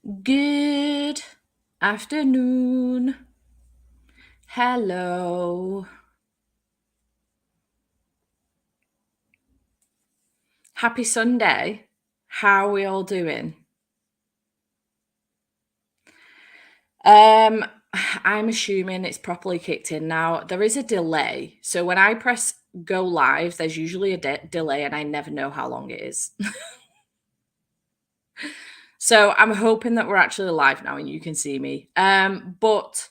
Good afternoon. Hello. Happy Sunday. How are we all doing? Um, I'm assuming it's properly kicked in now. There is a delay. So when I press go live, there's usually a delay and I never know how long it is. So I'm hoping that we're actually live now and you can see me. But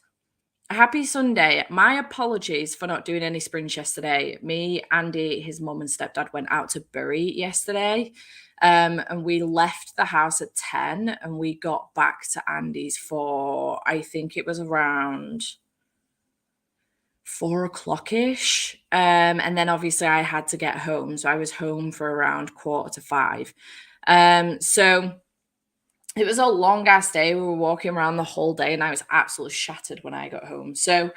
happy Sunday. My apologies for not doing any sprints yesterday. Me, Andy, his mum and stepdad went out to Bury yesterday. And we left the house at 10 and we got back to Andy's for, I think it was around 4 o'clock-ish. And then obviously I had to get home. So I was home for around 4:45. So it was a long ass day. We were walking around the whole day and I was absolutely shattered when I got home. So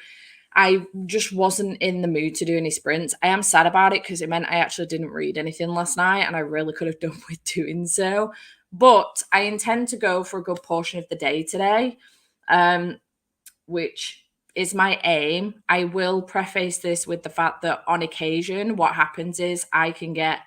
I just wasn't in the mood to do any sprints. I am sad about it because it meant I actually didn't read anything last night and I really could have done with doing so. But I intend to go for a good portion of the day today, which is my aim. I will preface this with the fact that on occasion, what happens is I can get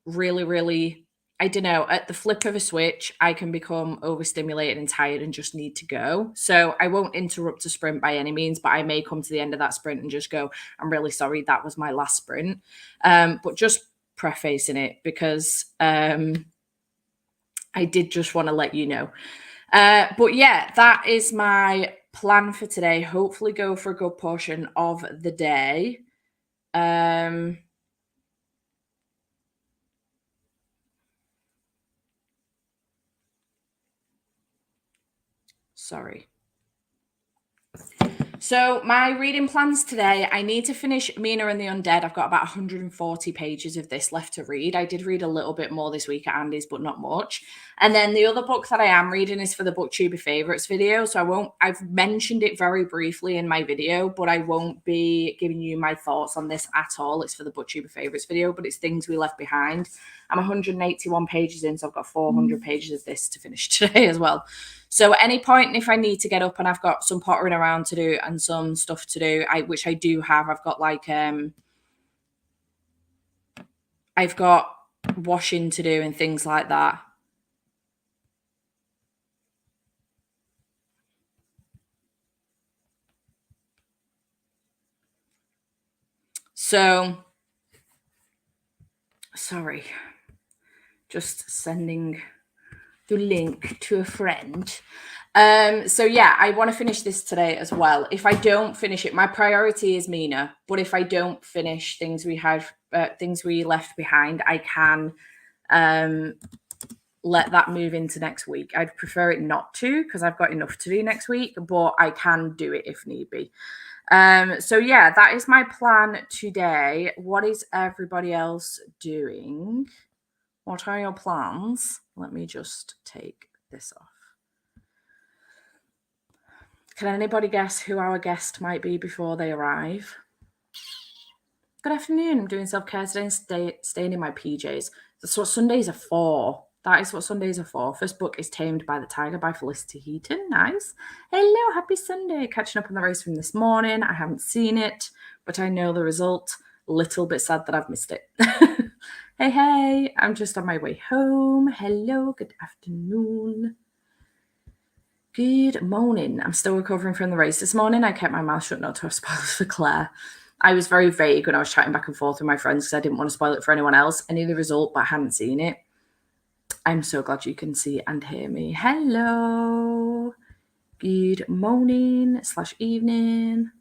really, really, I don't know, at the flip of a switch, I can become overstimulated and tired and just need to go. So I won't interrupt a sprint by any means, but I may come to the end of that sprint and just go, I'm really sorry, that was my last sprint. But just prefacing it because I did just want to let you know. But yeah, that is my plan for today. Hopefully go for a good portion of the day. Sorry. So my reading plans today, I need to finish Mina and the Undead. I've got about 140 pages of this left to read. I did read a little bit more this week at Andy's, but not much. And then the other book that I am reading is for the BookTuber Favorites video. So I've mentioned it very briefly in my video, but I won't be giving you my thoughts on this at all. It's for the BookTuber Favorites video, but it's Things We Left Behind. I'm 181 pages in, so I've got 400 pages of this to finish today as well. So at any point, if I need to get up and I've got some pottering around to do and some stuff to do, which I do have, I've got I've got washing to do and things like that. So, sorry, just sending the link to a friend. So yeah, I want to finish this today as well. If I don't finish it, my priority is Mina. But if I don't finish things we left behind, I can let that move into next week. I'd prefer it not to because I've got enough to do next week, but I can do it if need be. So yeah, that is my plan today. What is everybody else doing? What are your plans? Let me just take this off. Can anybody guess who our guest might be before they arrive? Good afternoon. I'm doing self-care today and staying in my PJs. That's what Sundays are for. That is what Sundays are for. First book is Tamed by the Tiger by Felicity Heaton. Nice. Hello, happy Sunday. Catching up on the race from this morning. I haven't seen it, but I know the result. Little bit sad that I've missed it. Hey, I'm just on my way home. Hello, good afternoon. Good morning. I'm still recovering from the race this morning. I kept my mouth shut not to have spoilers for Claire. I was very vague when I was chatting back and forth with my friends because I didn't want to spoil it for anyone else. I knew the result, but I hadn't seen it. I'm so glad you can see and hear me. Hello. Good morning / evening.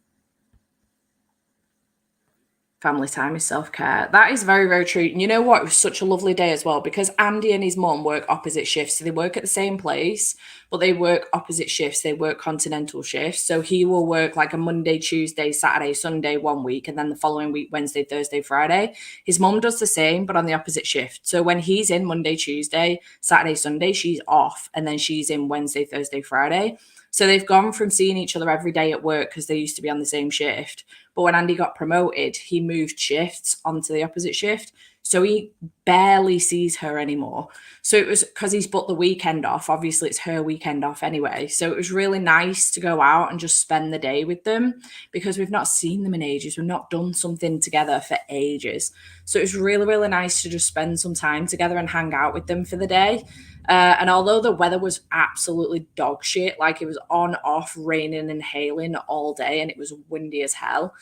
Family time is self-care. That is very, very true. And you know what? It was such a lovely day as well because Andy and his mum work opposite shifts. So they work at the same place, but they work opposite shifts. They work continental shifts. So he will work like a Monday, Tuesday, Saturday, Sunday 1 week, and then the following week, Wednesday, Thursday, Friday. His mum does the same, but on the opposite shift. So when he's in Monday, Tuesday, Saturday, Sunday, she's off, and then she's in Wednesday, Thursday, Friday. So they've gone from seeing each other every day at work because they used to be on the same shift. But when Andy got promoted, he moved shifts onto the opposite shift. So he barely sees her anymore. So it was because he's booked the weekend off. Obviously, it's her weekend off anyway. So it was really nice to go out and just spend the day with them because we've not seen them in ages. We've not done something together for ages. So it was really, really nice to just spend some time together and hang out with them for the day. And although the weather was absolutely dog shit, like it was on, off, raining and hailing all day, and it was windy as hell,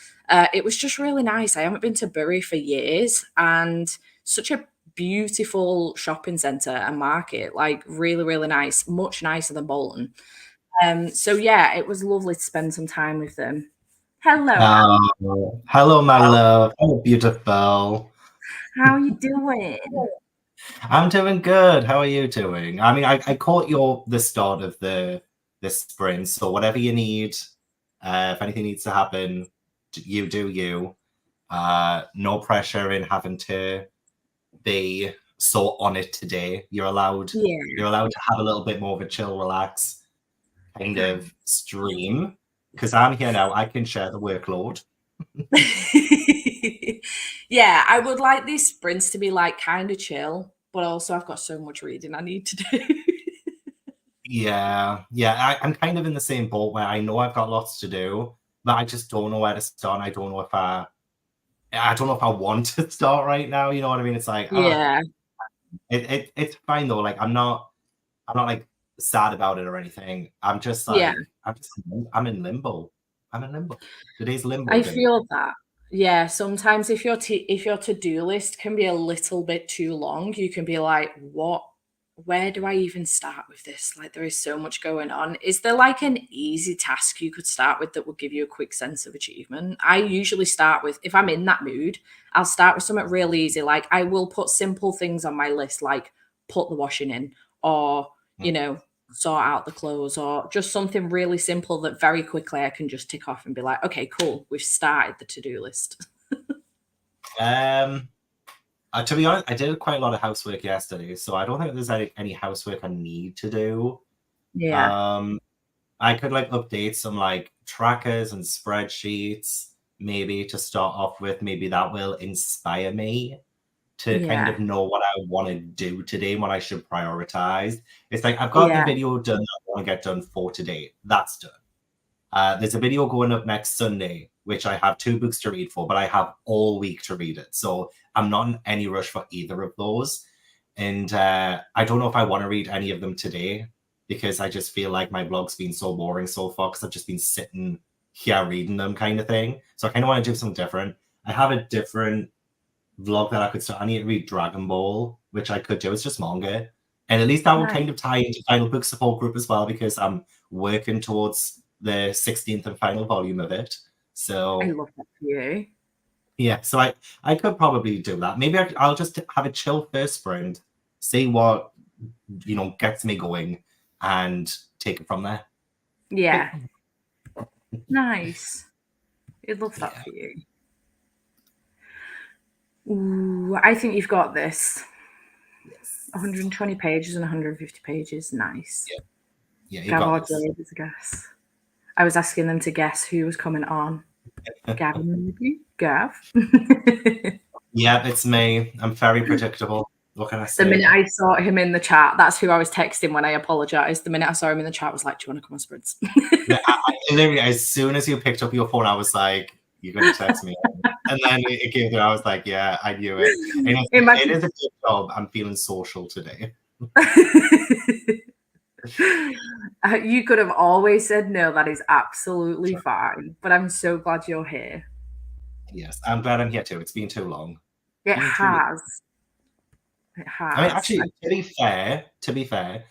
it was just really nice. I haven't been to Bury for years, and such a beautiful shopping centre and market, like really, really nice, much nicer than Bolton. So yeah, it was lovely to spend some time with them. Hello, Anne. Hello, my love. Hello, beautiful. How are you doing? I'm doing good. How are you doing? I mean, I caught the start of the sprint, so whatever you need, if anything needs to happen, you do you. No pressure in having to be so on it today. Yeah. You're allowed to have a little bit more of a chill, relax kind of stream because I'm here now. I can share the workload. Yeah, I would like these sprints to be like kind of chill, but also I've got so much reading I need to do. Yeah. I'm kind of in the same boat where I know I've got lots to do, but I just don't know where to start. I don't know if I don't know if I want to start right now. You know what I mean? It's like, Yeah, it's fine though. Like I'm not like sad about it or anything. I'm just yeah. like, I'm in limbo. I'm in limbo. Today's limbo I day. feel that. Yeah, sometimes if your to-do list can be a little bit too long, you can be like, what where do I even start with this? Like there is so much going on. Is there like an easy task you could start with that would give you a quick sense of achievement? I usually start with if I'm in that mood, I'll start with something real easy. Like I will put simple things on my list like put the washing in or, Mm. you know, sort out the clothes or just something really simple that very quickly I can just tick off and be like, okay, cool, we've started the to-do list. Um, to be honest, I did quite a lot of housework yesterday, so I don't think there's any housework I need to do. Yeah, Um, I could like update some like trackers and spreadsheets, maybe to start off with. Maybe that will inspire me to kind yeah, of know what I want to do today and what I should prioritize. It's like I've got the yeah. video done that I want to get done for today. That's done. There's a video going up next Sunday, which I have 2 books to read for, but I have all week to read it. So I'm not in any rush for either of those. And I don't know if I want to read any of them today because I just feel like my blog's been so boring so far because I've just been sitting here reading them kind of thing. So I kind of want to do something different. I have a different vlog that I could start. I need to read Dragon Ball, which I could do. It's just manga. And at least that will Nice. kind of tie into Final Book Support Group as well because I'm working towards the 16th and final volume of it. I So love that for you. yeah, so I could probably do that. Maybe I'll just have a chill first sprint, see what gets me going, and take it from there. Yeah, nice. I love that Yeah. for you. Ooh, I think you've got this. Yes. 120 pages and 150 pages. Nice. Yeah. Yeah, you Gav got or this. Dave as a guess. I was asking them to guess who was coming on. Gavin, maybe? Gav? Yeah, it's me. I'm very predictable. What can I The minute say? I saw him in the chat, that's who I was texting when I apologised. The minute I saw him in the chat, I was like, do you want to come on sprints? Literally, as soon as you picked up your phone, I was like, "You're going to text me," and then it came through. I was like, "Yeah, I knew it." And it Imagine. is a good job. I'm feeling social today. You could have always said no. That is absolutely fine. But I'm so glad you're here. Yes, I'm glad I'm here too. It's been too long. It Been 2 years. has. It I mean, has. actually, to be fair,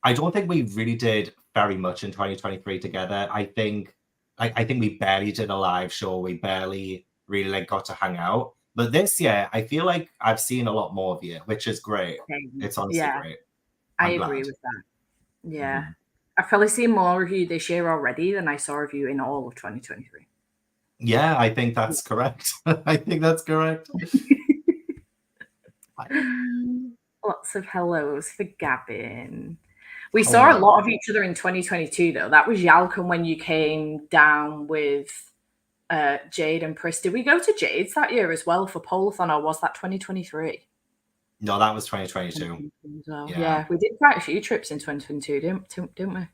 I don't think we really did very much in 2023 together. I think we barely did a live show. We barely really like got to hang out. But this year, I feel like I've seen a lot more of you, which is great. It's honestly Yeah, great. I I'm agree glad. with that. Yeah. Mhm. I've probably seen more of you this year already than I saw of you in all of 2023. Yeah, I think that's correct. I think that's correct. Lots of hellos for Gavin. We saw a Hello. lot of each other in 2022, though. That was Yalcum when you came down with Jade and Pris. Did we go to Jade's that year as well for Polathon, or was that 2023? No, that was 2022. Yeah, we did quite a few trips in 2022, didn't we?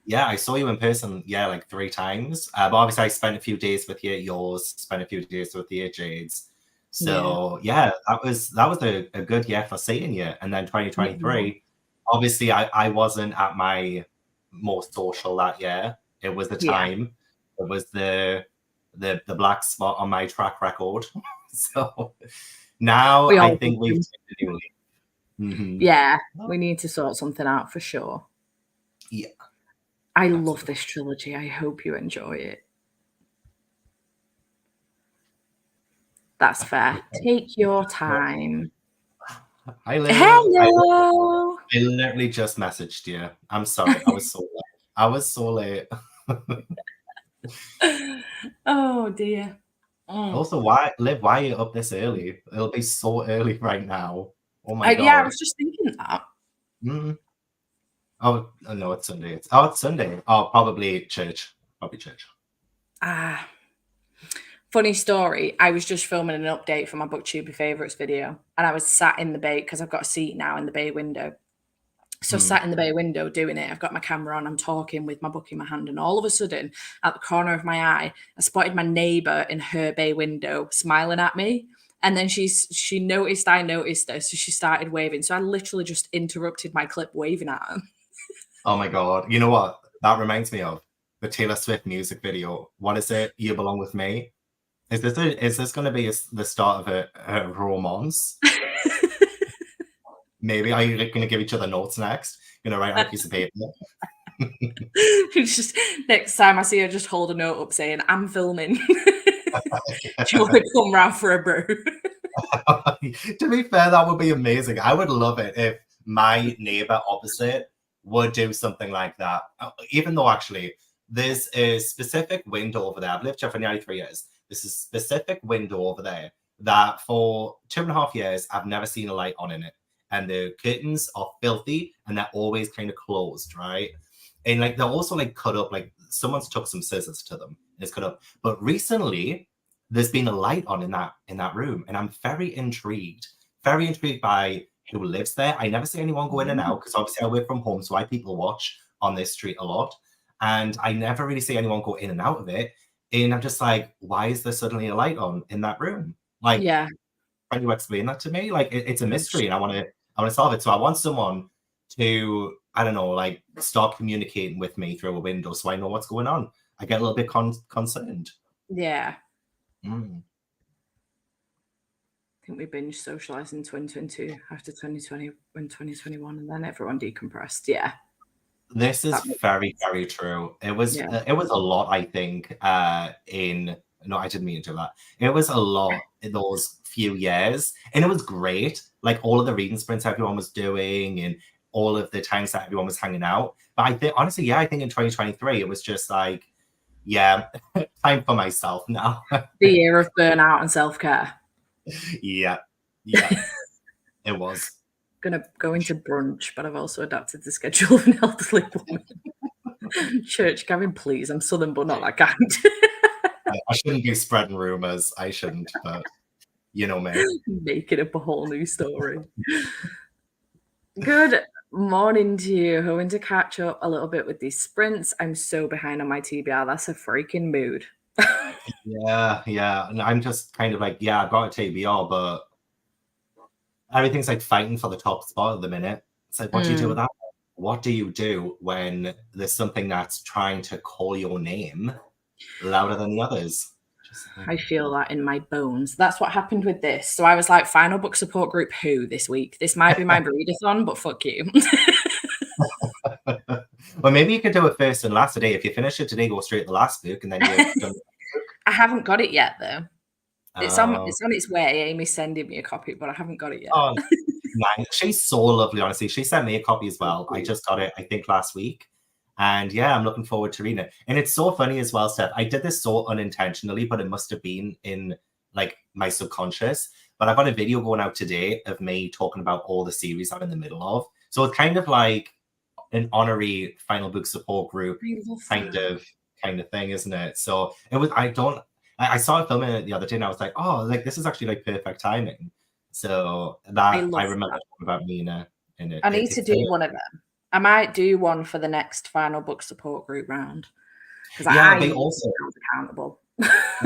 Yeah, I saw you in person, like 3 times. But obviously I spent a few days with you at yours, spent a few days with you at Jade's. So yeah, that was a good year for seeing you. And then 2023, obviously I wasn't at my most social that year. It was the time. It was the black spot on my track record. So now I think we've Yeah, we need to sort something out for sure. Yeah. I love this trilogy. I hope you enjoy it. That's fair. Take your time. Hello. I literally just messaged you. I'm sorry. I was so late. I was so late. Oh dear. Also, why are you up this early? It'll be so early right now. Oh my god. Yeah, I was just thinking that. Oh no, it's Sunday. It's Sunday. Oh, probably church. Probably church. Funny story. I was just filming an update for my BookTuber favorites video, and I was sat in the bay because I've got a seat now in the bay window. So sat in the bay window doing it. I've got my camera on. I'm talking with my book in my hand, and all of a sudden, at the corner of my eye, I spotted my neighbour in her bay window smiling at me. And then she noticed I noticed her, so she started waving. So I literally just interrupted my clip waving at her. Oh my god! You know what? That reminds me of the Taylor Swift music video. What is it? You Belong With Me. Is this going to be the start of a romance? Maybe. Are you going to give each other notes next? Going to write on a piece of paper? Just next time I see her, just hold a note up saying, "I'm filming." Do you want to come round for a brew? To be fair, that would be amazing. I would love it if my neighbor opposite would do something like that. Even though actually there's a specific window over there. I've lived here for nearly 3 years. There's a specific window over there that for 2.5 years I've never seen a light on in it. And the curtains are filthy and they're always kind of closed, right? And like they're also like cut up, like someone's took some scissors to them and it's cut up. But recently there's been a light on in that room, and I'm very intrigued by who lives there. I never see anyone go in and out because obviously I work from home, so I people watch on this street a lot, and I never really see anyone go in and out of it. And I'm just like, why is there suddenly a light on in that room? Like, can you explain that to me? Like, it's a mystery, and I want to solve it. So I want someone to, I don't know, like start communicating with me through a window so I know what's going on. I get a little bit concerned. Yeah. I think we binge socialized in 2022 after 2020 and 2021, and then everyone decompressed. Yeah. This is very, very true. It was a lot, I think, no, I didn't mean to do that. It was a lot in those few years, and it was great. Like all of the reading sprints everyone was doing and all of the times that everyone was hanging out. But I think, honestly, I think in 2023, it was just like, time for myself now. The year of burnout and self-care. Yeah. It was. Gonna go into brunch, but I've also adapted the schedule of an elderly woman. Church, Gavin, please. I'm southern, but not that kind. I shouldn't be spreading rumors. I shouldn't, but you know me. Making up a whole new story. Good morning to you. Hoping to catch up a little bit with these sprints. I'm so behind on my TBR. That's a freaking mood. Yeah. And I'm just kind of like, I've got a TBR, but everything's like fighting for the top spot at the minute. It's like, what do you do with that? What do you do when there's something that's trying to call your name louder than the others? I feel that in my bones. That's what happened with this. So I was like, final book support group who this week? This might be my readathon, but fuck you. Well, maybe you could do it first and last today. If you finish it today, go straight to the last book and then you're done. I haven't got it yet, though. It's on its way. Amy's sending me a copy, but I haven't got it yet. Oh, nice. She's so lovely, honestly. She sent me a copy as well. I just got it, I think, last week. And I'm looking forward to reading it. And it's so funny as well, Steph. I did this so unintentionally, but it must have been in like my subconscious. But I got a video going out today of me talking about all the series I'm in the middle of. So it's kind of like an honorary final book support group kind of thing, isn't it? So it was, I I started filming it the other day, and I was like, oh, like this is actually like perfect timing. So I that I love remember that. talking about Mina, and I need to it's do one of them. I might do one for the next final book support group round because yeah, I they need to also be held accountable.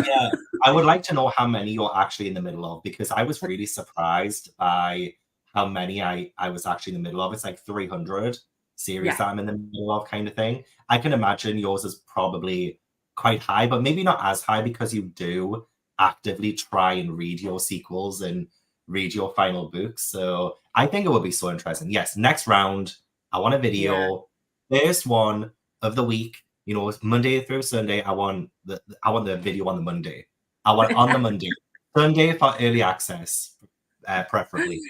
yeah. I would like to know how many you're actually in the middle of, because I was really surprised by how many I was actually in the middle of. It's like 300 series Yeah. that I'm in the middle of, kind of thing. I can imagine yours is probably quite high, but maybe not as high because you do actively try and read your sequels and read your final books. So I think it would be so interesting. Yes, next round, I want a Yeah. video. First one of the week, you know, Monday through Sunday. I want the video on the Monday. I want on the Monday. Sunday for early access, preferably.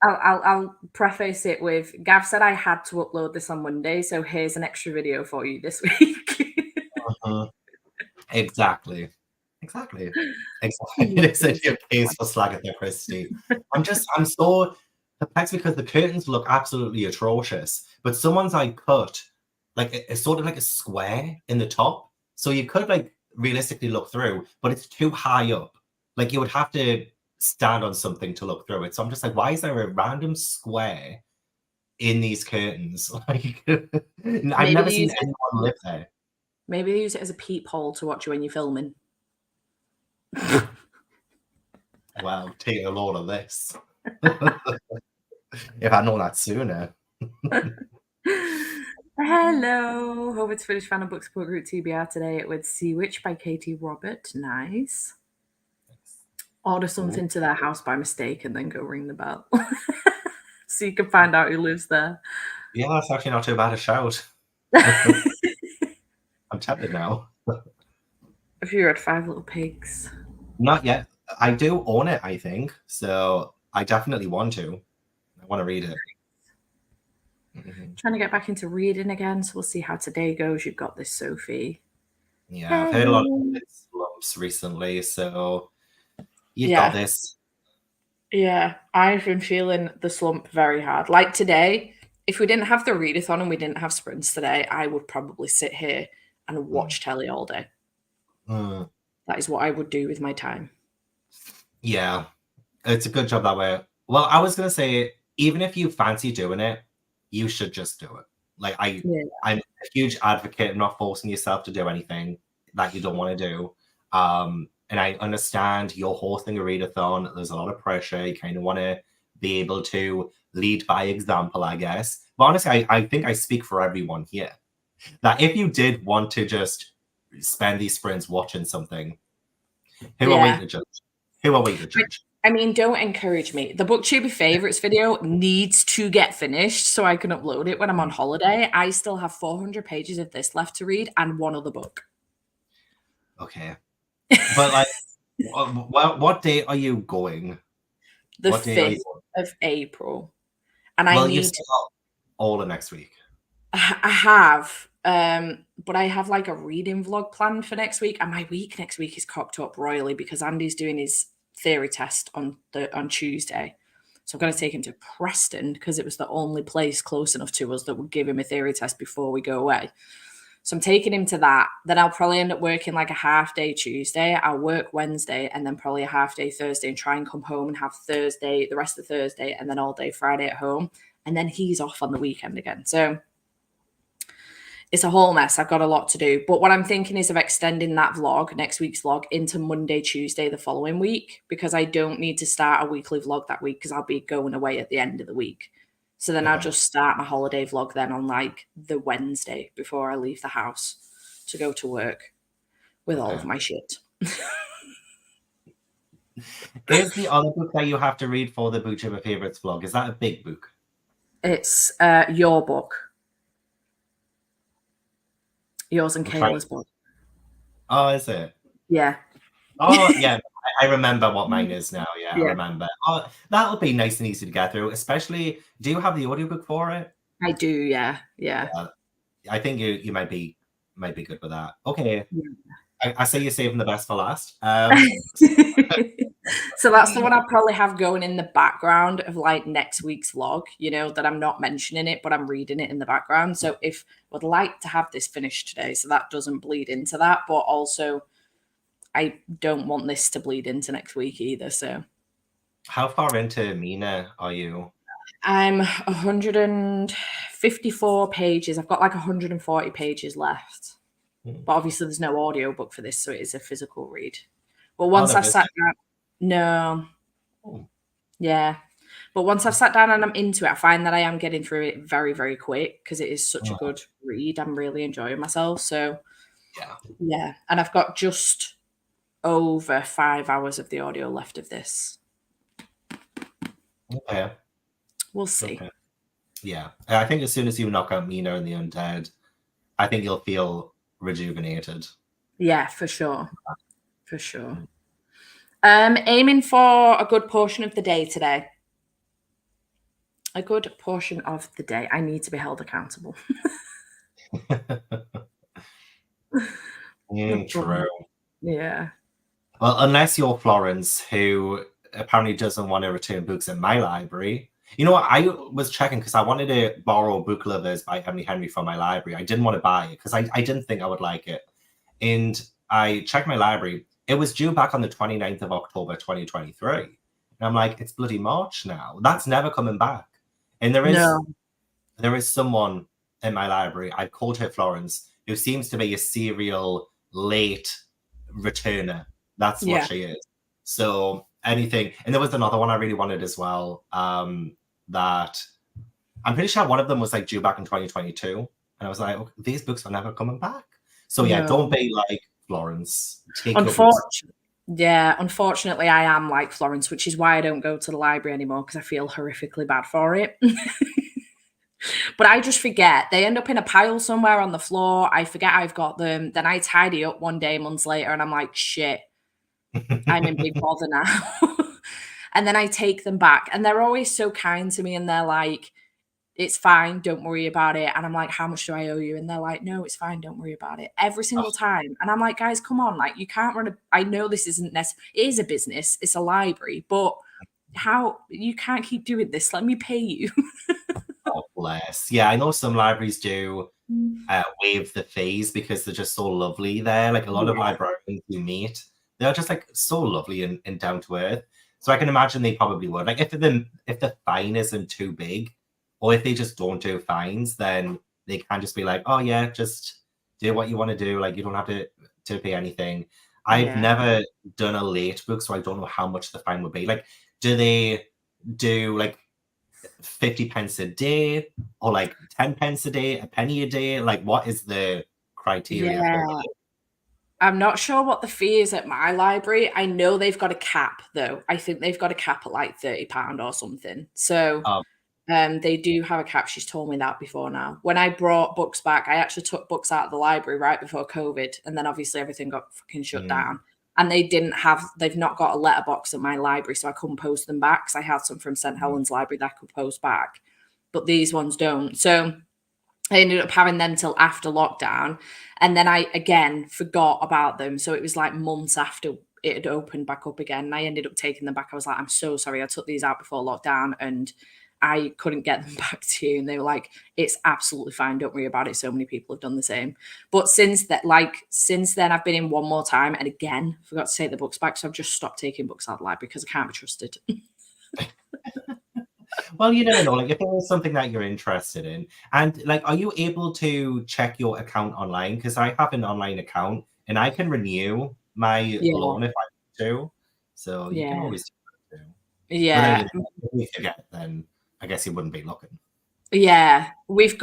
I'll preface it with Gav said I had to upload this on Monday, so here's an extra video for you this week. Mhm. Exactly. Exactly. Exactly. They said your case for Slagatha Christie. I'm so perplexed because the curtains look absolutely atrocious, but someone's like cut like it's sort of like a square in the top. So you could like realistically look through, but it's too high up. Like you would have to stand on something to look through it. So I'm just like, why is there a random square in these curtains? Like I've Maybe never they seen use it. anyone live there. Maybe they use it as a peephole to watch you when you're filming. Wow, take a load of this. If I'd known that sooner. Hello. Hope it's finished final book support group TBR today with Sea Witch by Katie Robert. Nice. Order Ooh. something to their house by mistake and then go ring the bell. So you can find out who lives there. Yeah, that's actually not too bad a shout. Have I'm tempted now. you read Five Little Pigs? Not yet. I do own it, I think. So I definitely want to. I want to read it. Mhm. Trying to get back into reading again, so we'll see how today goes. You've got this, Sophie. Yeah, I've heard a lot of Hey. slumps recently, so you've got Yeah, this. yeah. I've been feeling the slump very hard. Like today, if we didn't have the readathon and we didn't have sprints today, I would probably sit here and Mm. watch telly all day. Mm. That is what I would do with my time. Yeah, it's a good job that way. Well, I was gonna say, even if you fancy doing it, you should just do it. Like Yeah. I'm a huge advocate of not forcing yourself to do anything that you don't want to do. And I understand you're hosting a readathon. There's a lot of pressure. You kind of want to be able to lead by example, I guess. But honestly, I think I speak for everyone here. That if you did want to just spend these sprints watching something, who are we Yeah. to judge? Who are we to judge? I mean, don't encourage me. The BookTuber favorites video needs to get finished so I can upload it when I'm on holiday. I still have 400 pages of this left to read and one other book. Okay. But like, what day are you going? The What day are you 5th going? of April. And I Well, you've need, still got all of next week. I have, but I have like a reading vlog planned for next week. And my week next week is cocked up royally because Andy's doing his theory test on Tuesday. So I've got to take him to Preston because it was the only place close enough to us that would give him a theory test before we go away. So I'm taking him to that. Then I'll probably end up working like a half day Tuesday. I'll work Wednesday and then probably a half day Thursday and try and come home and have Thursday, the rest of Thursday, and then all day Friday at home. And then he's off on the weekend again. So it's a whole mess. I've got a lot to do. But what I'm thinking is of extending that vlog, next week's vlog, into Monday, Tuesday, the following week, because I don't need to start a weekly vlog that week because I'll be going away at the end of the week. So then I'll Okay. just start my holiday vlog then on like the Wednesday before I leave the house to go to work with all Okay. of my shit. Is the other book that you have to read for the BookTuber Favorites vlog, is that a big book? It's your book, yours and I'm trying. Kayla's book. Oh, is it? Yeah. Oh, yeah. I remember what mine is now. Yeah, I Yeah, remember. Oh, that'll be nice and easy to get through. Especially, do you have the audiobook for it? I do. Yeah. Yeah. Yeah, I think you might be good with that. Okay, Yeah. I say you're saving the best for last. So that's the one I'll probably have going in the background of like next week's vlog, that I'm not mentioning it, but I'm reading it in the background. So if I would like to have this finished today, so that doesn't bleed into that, but also I don't want this to bleed into next week either. So How far into Mina are you? I'm 154 pages. I've got like 140 pages left. But obviously there's no audio book for this, so it is a physical read. But once there I've is. sat down, no, Oh. yeah. But once I've sat down and I'm into it, I find that I am getting through it very, very quick because it is such a good read. I'm really enjoying myself. So Yeah. yeah. And I've got just over 5 hours of the audio left of this. Okay. We'll see. Okay. Yeah. I think as soon as you knock out Mina and the Undead, I think you'll feel rejuvenated. Yeah, for sure. For sure. Aiming for a good portion of the day today. A good portion of the day. I need to be held accountable. True. Yeah. Well, unless you're Florence, who apparently doesn't want to return books in my library. You know what? I was checking because I wanted to borrow Book Lovers by Emily Henry from my library. I didn't want to buy it because I didn't think I would like it. And I checked my library. It was due back on the 29th of October, 2023. And I'm like, it's bloody March now. That's never coming back. And there is someone in my library, I called her Florence, who seems to be a serial late returner. That's what she is. So anything, and there was another one I really wanted as well. That I'm pretty sure one of them was like due back in 2022, and I was like, okay, these books are never coming back. So yeah, don't be like Florence. Take your books. Yeah, unfortunately, I am like Florence, which is why I don't go to the library anymore because I feel horrifically bad for it. But I just forget. They end up in a pile somewhere on the floor. I forget I've got them. Then I tidy up one day, months later, and I'm like, shit, I'm in big bother now. And then I take them back. And they're always so kind to me. And they're like, it's fine. Don't worry about it. And I'm like, how much do I owe you? And they're like, no, it's fine. Don't worry about it. Every single time. And I'm like, guys, come on. Like, you can't run I know this isn't necessary. It is a business. It's a library. But how you can't keep doing this. Let me pay you. Oh, bless. Yeah, I know some libraries do waive the fees because they're just so lovely there. Like a lot of librarians you meet, they're just like so lovely and down to earth. So I can imagine they probably would. Like if the fine isn't too big, or if they just don't do fines, then they can just be like, oh yeah, just do what you want to do. Like you don't have to pay anything. I've never done a late book, so I don't know how much the fine would be. Like, do they do like 50 pence a day or like 10 pence a day, a penny a day? Like what is the criteria for it? I'm not sure what the fee is at my library. I know they've got a cap though. I think they've got a cap at like £30 or something. So they do have a cap. She's told me that before now. When I brought books back, I actually took books out of the library right before COVID. And then obviously everything got fucking shut down. And they've not got a letterbox at my library. So I couldn't post them back because I had some from St. Helens Library that I could post back. But these ones don't. So I ended up having them till after lockdown. And then I, again, forgot about them. So it was like months after it had opened back up again. And I ended up taking them back. I was like, I'm so sorry. I took these out before lockdown and I couldn't get them back to you. And they were like, it's absolutely fine. Don't worry about it. So many people have done the same. But since then, I've been in one more time and again, forgot to take the books back. So I've just stopped taking books out of the library because I can't be trusted. Well, you never know. Like if there is something that you're interested in, and like, are you able to check your account online? Because I have an online account and I can renew my loan if I want to. So you can always do that too. But then, you know, if you forget, then I guess you wouldn't be looking. Yeah, we've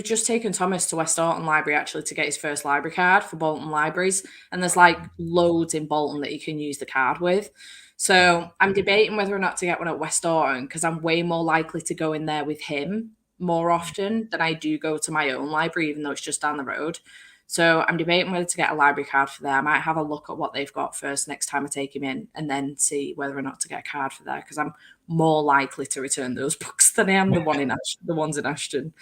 just taken Thomas to West Orton Library actually to get his first library card for Bolton Libraries, and there's like loads in Bolton that you can use the card with. So I'm debating whether or not to get one at West Orton because I'm way more likely to go in there with him more often than I do go to my own library, even though it's just down the road. So I'm debating whether to get a library card for there. I might have a look at what they've got first next time I take him in, and then see whether or not to get a card for there because I'm more likely to return those books than I am the ones in Ashton.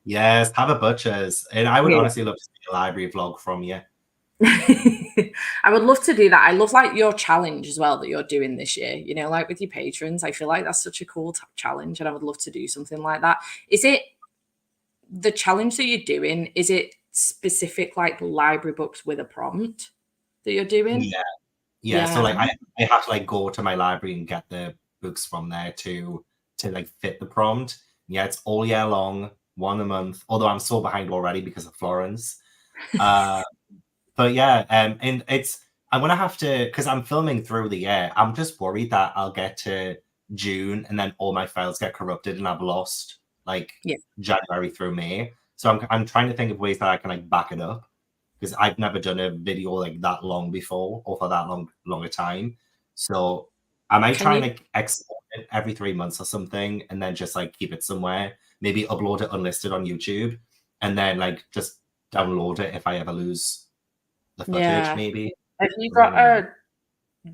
Yes, have a butcher's, and I would honestly love to see a library vlog from you. I would love to do that. I love like your challenge as well that you're doing this year, you know, like with your patrons. I feel like that's such a cool challenge and I would love to do something like that. Is it the challenge that you're doing? Is it specific like library books with a prompt? that you're doing? Yeah. So like I have to like go to my library and get the books from there to like fit the prompt. Yeah, it's all year long, one a month. Although I'm so behind already because of Florence. But yeah, and I'm gonna have to, because I'm filming through the year. I'm just worried that I'll get to June and then all my files get corrupted and I've lost like January through May. So I'm trying to think of ways that I can like back it up, because I've never done a video like that long before or for that longer time. So I might try and like export it every 3 months or something, and then just like keep it somewhere. Maybe upload it unlisted on YouTube, and then like just download it if I ever lose the footage, maybe. Have you got a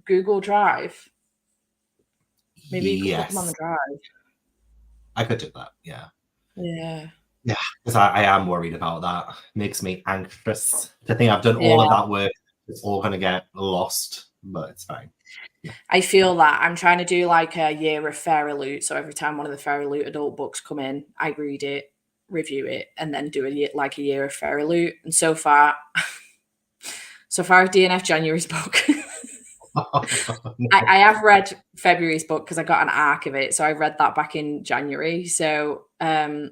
Google Drive? Maybe you could put them on the Yes, drive. I could do that. Yeah. Yeah. Yeah, because I am worried about that. Makes me anxious to think I've done all of that work. It's all going to get lost, but it's fine. Yeah. I feel that I'm trying to do like a year of Fairy Loot. So every time one of the Fairy Loot adult books come in, I read it, review it, and then do a year of Fairy Loot. And so far I've DNF January's book. I have read February's book because I got an arc of it. So I read that back in January. So I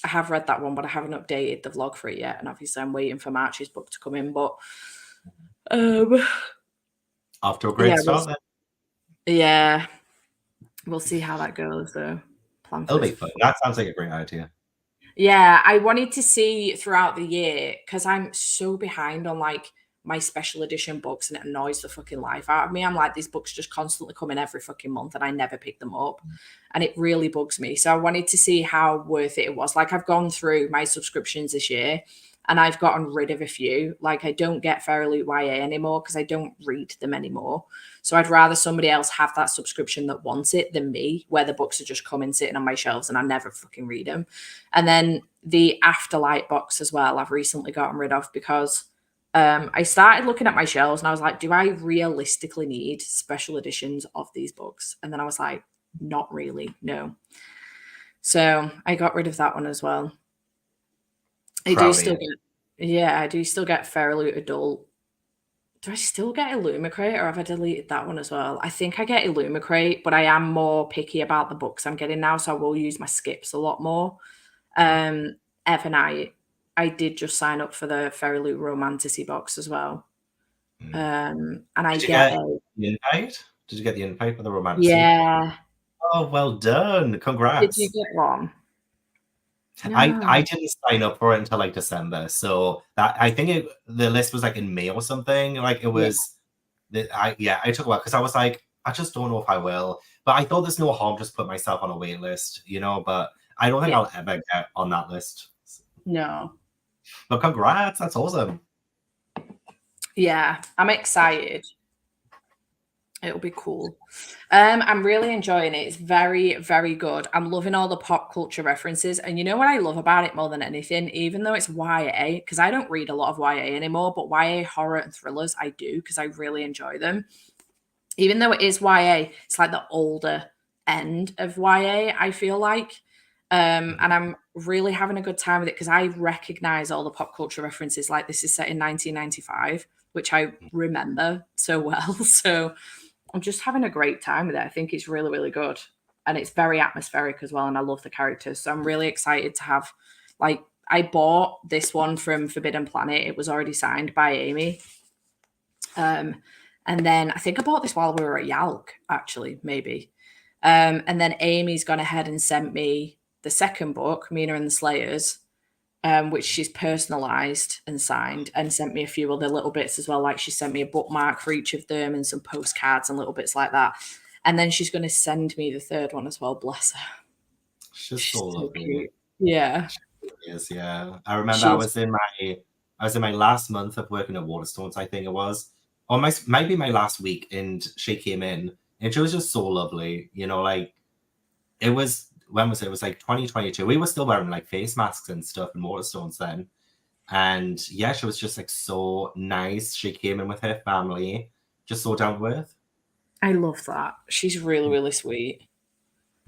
have read that one, but I haven't updated the vlog for it yet. And obviously I'm waiting for March's book to come in. But off to a great start then. Yeah. We'll see how that goes though. It'll be fun. That sounds like a great idea. Yeah, I wanted to see throughout the year, because I'm so behind on like my special edition books, and it annoys the fucking life out of me. I'm like, these books just constantly come in every fucking month and I never pick them up. And it really bugs me. So I wanted to see how worth it was. Like, I've gone through my subscriptions this year and I've gotten rid of a few. Like, I don't get Fairy Loot YA anymore because I don't read them anymore. So I'd rather somebody else have that subscription that wants it than me, where the books are just coming sitting on my shelves and I never fucking read them. And then the Afterlight box as well, I've recently gotten rid of because I started looking at my shelves and I was like, do I realistically need special editions of these books? And then I was like, not really, no. So I got rid of that one as well. I do still get Fairy Loot Adult. Do I still get Illumicrate, or have I deleted that one as well? I think I get Illumicrate, but I am more picky about the books I'm getting now, so I will use my skips a lot more. Evernight, I did just sign up for the Fairy Loot Romantasy box as well. And I get the invite? Did you get the invite for the Romantasy? Yeah. Oh, well done. Congrats. Did you get one? No. I didn't sign up for it until like December. So that I think the list was like in May or something. Like it was I took a while because I was like, I just don't know if I will. But I thought there's no harm just put myself on a wait list, but I don't think I'll ever get on that list. No. But congrats, that's awesome. Yeah, I'm excited. It'll be cool. I'm really enjoying it. It's very, very good. I'm loving all the pop culture references. And you know what I love about it more than anything? Even though it's YA, because I don't read a lot of YA anymore, but YA horror and thrillers I do because I really enjoy them. Even though it is YA, it's like the older end of YA, I feel like. And I'm really having a good time with it because I recognize all the pop culture references. Like, this is set in 1995, which I remember so well. So I'm just having a great time with it. I think it's really, really good. And it's very atmospheric as well. And I love the characters. So I'm really excited to have, like, I bought this one from Forbidden Planet. It was already signed by Amy. And then I think I bought this while we were at Yalk, actually, maybe. And then Amy's gone ahead and sent me the second book, Mina and the Slayers, which she's personalized and signed, and sent me a few other little bits as well. Like, she sent me a bookmark for each of them and some postcards and little bits like that. And then she's going to send me the third one as well. Bless her. She's so lovely. Cute. Yeah. She is, yeah. I remember I was in my last month of working at Waterstones, I think it was. Or maybe my last week, and she came in and she was just so lovely. Like, it was, when was it? It was like 2022. We were still wearing like face masks and stuff in Waterstones then. And yeah, she was just like so nice. She came in with her family, just so down to earth. I love that. She's really, really sweet.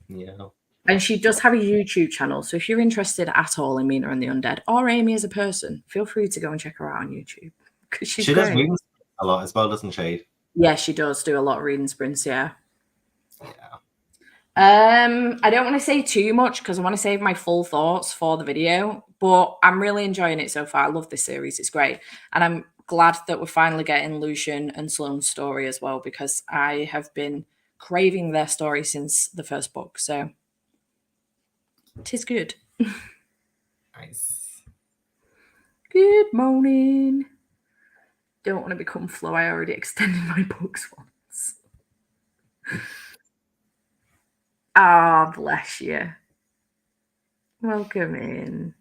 Yeah. And she does have a YouTube channel. So if you're interested at all in Mina and the Undead, or Amy as a person, feel free to go and check her out on YouTube. Because she does reading a lot as well, doesn't she? Yeah, she does do a lot of reading sprints, yeah. Yeah. I don't want to say too much because I want to save my full thoughts for the video, but I'm really enjoying it so far. I love this series. It's great. And I'm glad that we're finally getting Lucian and Sloane's story as well, because I have been craving their story since the first book. So it is good. Nice. Good morning. Don't want to become Flo. I already extended my books once. Ah, bless you. Welcome in.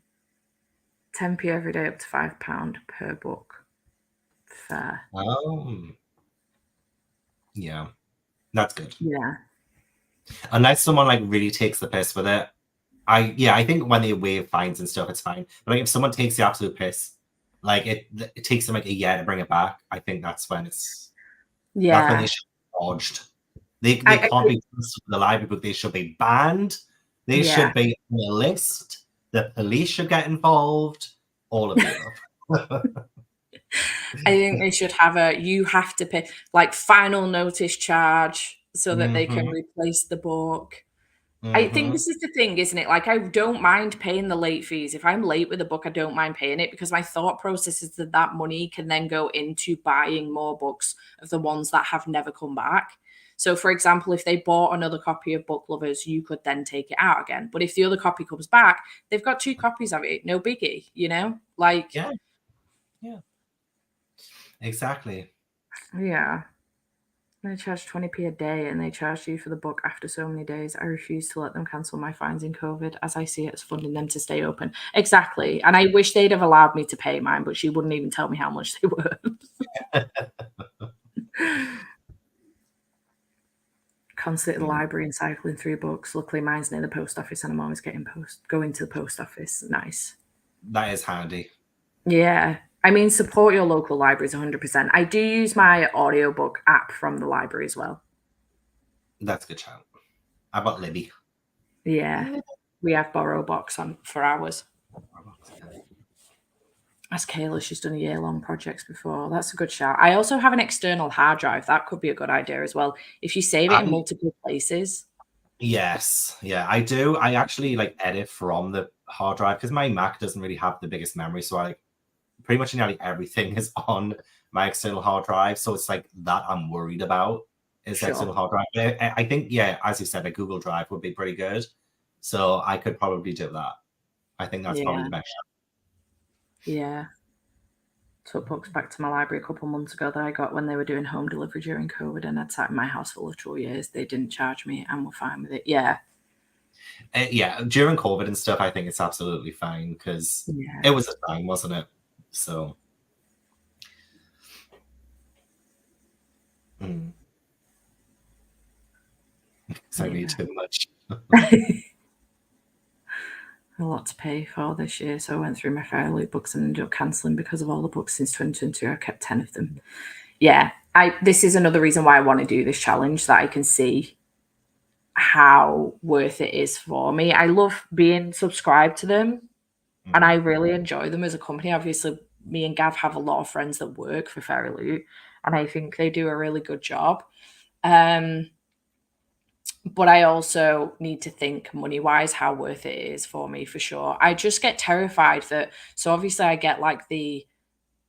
10p every day up to £5 per book. Fair. Yeah. That's good. Yeah. Unless someone like really takes the piss with it. I think when they waive fines and stuff, it's fine. But like if someone takes the absolute piss, like it takes them like a year to bring it back. I think that's when that's when they should be dodged. They can't be trusted with the library book. They should be banned. They should be on a list. The police should get involved. All of the above. I think they should have you have to pay like final notice charge so that they can replace the book. I think this is the thing, isn't it? Like, I don't mind paying the late fees. If I'm late with a book, I don't mind paying it because my thought process is that that money can then go into buying more books of the ones that have never come back. So, for example, if they bought another copy of Book Lovers, you could then take it out again. But if the other copy comes back, they've got 2 copies of it. No biggie, you know? Like, yeah. Exactly. Yeah. They charge 20p a day and they charge you for the book after so many days. I refuse to let them cancel my fines in COVID as I see it as funding them to stay open. Exactly. And I wish they'd have allowed me to pay mine, but she wouldn't even tell me how much they were. Constantly at the library and cycling through books. Luckily, mine's near the post office and I'm always going to the post office. Nice. That is handy. Yeah. I mean, support your local libraries 100%. I do use my audiobook app from the library as well. That's a good shout. How about Libby? Yeah. We have BorrowBox on for hours. Ask Kayla, she's done year-long projects before. That's a good shout. I also have an external hard drive. That could be a good idea as well. If you save it in multiple places. Yes. Yeah, I do. I actually like edit from the hard drive because my Mac doesn't really have the biggest memory. So I pretty much nearly everything is on my external hard drive. So it's like that I'm worried about is the external hard drive. But I think, yeah, as you said, a Google Drive would be pretty good. So I could probably do that. I think that's probably the best shot. Yeah. Took books back to my library a couple months ago that I got when they were doing home delivery during COVID, and I'd sat in my house for literal years. They didn't charge me and were fine with it. Yeah. Yeah, during COVID and stuff, I think it's absolutely fine because it was a time, wasn't it? So. I need too much. A lot to pay for this year, so I went through my Fairy Loot books and ended up cancelling because of all the books since 2022. I kept 10 of them. Yeah, this is another reason why I want to do this challenge, that I can see how worth it is for me. I love being subscribed to them, and I really enjoy them as a company. Obviously, me and Gav have a lot of friends that work for Fairy Loot, and I think they do a really good job. But I also need to think money-wise how worth it is for me, for sure. I just get terrified that, so obviously I get like the,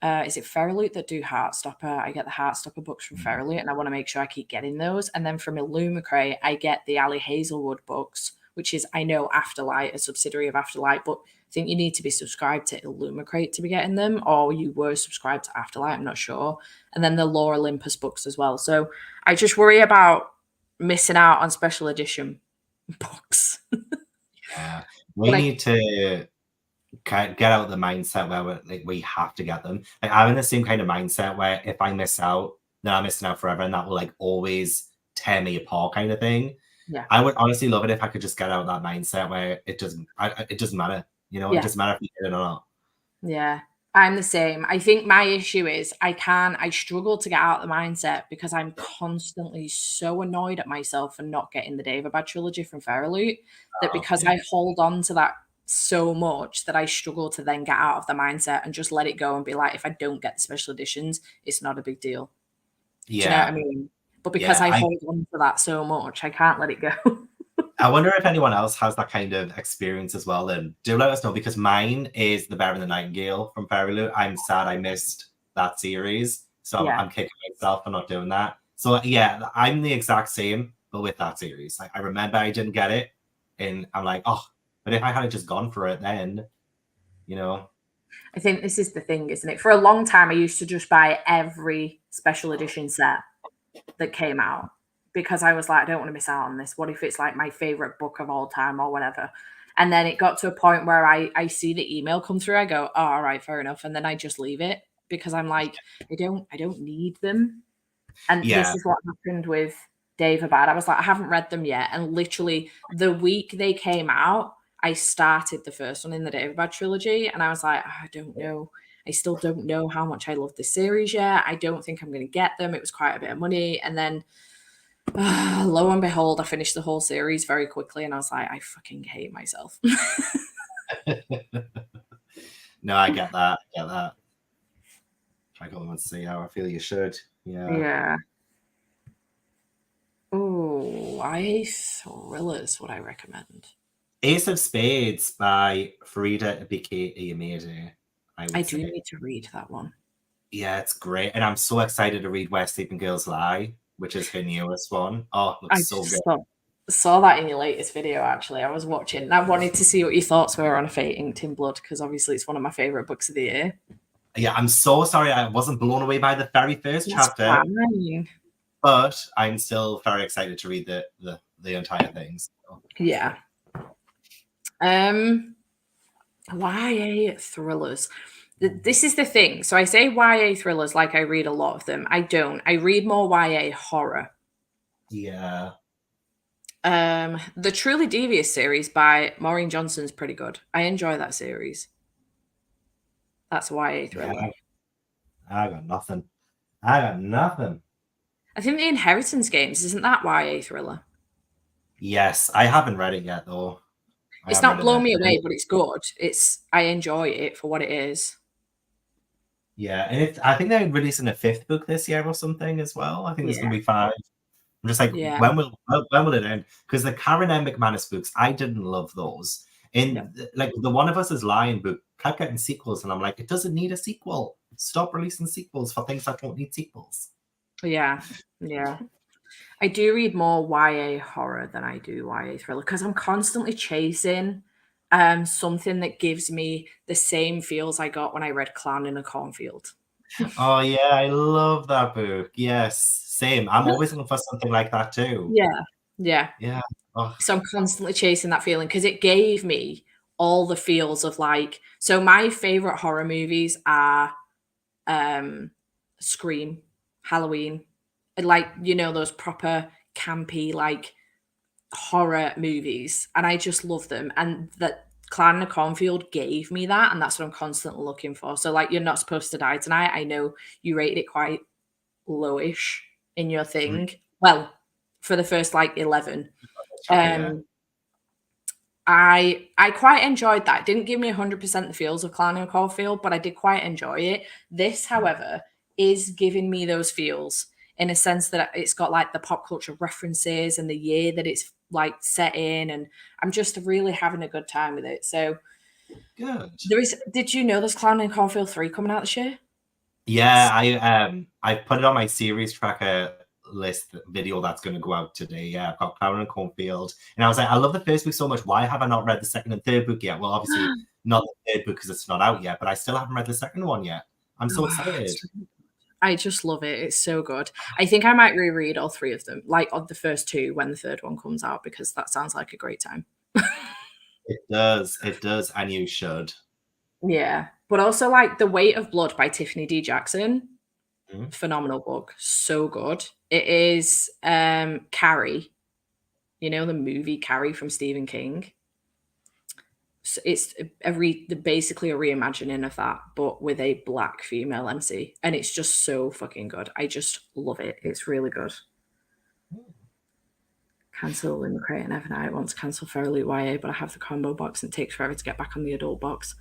is it Fairy Loot that do Heartstopper? I get the Heartstopper books from Fairy Loot, and I want to make sure I keep getting those. And then from Illumicrate, I get the Ali Hazelwood books, which is, I know, Afterlight, a subsidiary of Afterlight, but I think you need to be subscribed to Illumicrate to be getting them, or you were subscribed to Afterlight, I'm not sure. And then the Lore Olympus books as well. So I just worry about missing out on special edition books. Yeah, we need to get out of the mindset where we have to get them. Like, I'm in the same kind of mindset where if I miss out, then I'm missing out forever, and that will like always tear me apart, kind of thing. Yeah, I would honestly love it if I could just get out of that mindset where it doesn't matter. You know, it doesn't matter if you get it or not. Yeah, I'm the same. I think my issue is I struggle to get out of the mindset because I'm constantly so annoyed at myself for not getting the David Bad trilogy from Fairy Loot, that because I hold on to that so much that I struggle to then get out of the mindset and just let it go and be like, if I don't get the special editions, it's not a big deal. Do you know what I Yeah. mean? But because Yeah. I hold on to that so much, I can't let it go. I wonder if anyone else has that kind of experience as well. Then do let us know, because mine is The Bear and the Nightingale from Fairyloot. I'm sad I missed that series, so Yeah. I'm kicking myself for not doing that. So yeah, I'm the exact same, but with that series. Like, I remember I didn't get it, and I'm like, oh, but if I had just gone for it, then you know, I think this is the thing, isn't it? For a long time, I used to just buy every special edition set that came out because I was like, I don't want to miss out on this. What if it's like my favorite book of all time or whatever? And then it got to a point where I see the email come through. I go, oh, all right, fair enough. And then I just leave it because I'm like, I don't need them. And this yeah, is what happened with Dave Abad. I was like, I haven't read them yet. And literally the week they came out, I started the first one in the Dave Abad trilogy. And I was like, I don't know. I still don't know how much I love this series yet. I don't think I'm going to get them. It was quite a bit of money. And then lo and behold, I finished the whole series very quickly. And I was like, I fucking hate myself. no, I get that. I get that. Try go and see how I feel. You should. Yeah. Yeah. Oh, YA thrillers would I recommend? Ace of Spades by Farida Abike Iyamide, I I would do say. need to read that one. Yeah, it's great. And I'm so excited to read Where Sleeping Girls Lie, which is her newest one. Oh, it I looks so good. just saw that in your latest video, actually. I was watching and I wanted to see what your thoughts were on A Fate Inked in Blood because obviously it's one of my favourite books of the year. Yeah, I'm so sorry I wasn't blown away by the very first That's chapter, fine. but I'm still very excited to read the entire thing. So. Yeah. YA thrillers. This is the thing. So I say YA thrillers like I read a lot of them. I don't. I read more YA horror. Yeah. The Truly Devious series by Maureen Johnson's pretty good. I enjoy that series. That's a YA Yeah. thriller. I got nothing. I got nothing. I think The Inheritance Games, isn't that YA thriller? Yes, I haven't read it yet though. I It's haven't not read blown it. me away, but it's good. I enjoy it for what it is. Yeah, and I think they're releasing a fifth book this year or something as well. I think there's Yeah. going to be five. I'm just like, Yeah. when will it end? Because the Karen M. McManus books, I didn't love those. And like the One of Us is Lying book kept getting sequels, and I'm like, it doesn't need a sequel. Stop releasing sequels for things that don't need sequels. Yeah. Yeah. I do read more YA horror than I do YA thriller because I'm constantly chasing something that gives me the same feels I got when I read Clown in a Cornfield. Oh yeah, I love that book. Yes, same. I'm always looking for something like that too. Yeah. Yeah. Yeah. Oh, So I'm constantly chasing that feeling because it gave me all the feels of like, so my favorite horror movies are Scream, Halloween, and like, those proper campy, like horror movies. And I just love them. And that Clan in a Cornfield gave me that. And that's what I'm constantly looking for. So, like, You're Not Supposed to Die Tonight. I know you rated it quite lowish in your thing. Well, for the first like 11. chapter, yeah. I quite enjoyed that. It didn't give me 100% the feels of Clan and Caulfield, but I did quite enjoy it. This, however, is giving me those feels in a sense that it's got like the pop culture references and the year that it's like set in, and I'm just really having a good time with it. So Good. did you know there's Clan and Caulfield 3 coming out this year? Yeah, I put it on my series tracker list video that's going to go out today. Yeah, I've got Clown and Cornfield, and I was like, I love the first book so much. Why have I not read the second and third book yet? Well, obviously not the third book because it's not out yet, but I still haven't read the second one yet. I'm so excited. I just love it. It's so good. I think I might reread all three of them, like of the first two when the third one comes out, because that sounds like a great time. It does, and you should. Yeah. But also like The Weight of Blood by Tiffany D. Jackson. Mhm. Phenomenal book. So good. It is Carrie, the movie Carrie from Stephen King. So it's basically a reimagining of that, but with a black female MC. And it's just so fucking good. I just love it. It's really good. Cancel in the crate and Evernight. Want to cancel Fairly YA, but I have the combo box and it takes forever to get back on the adult box.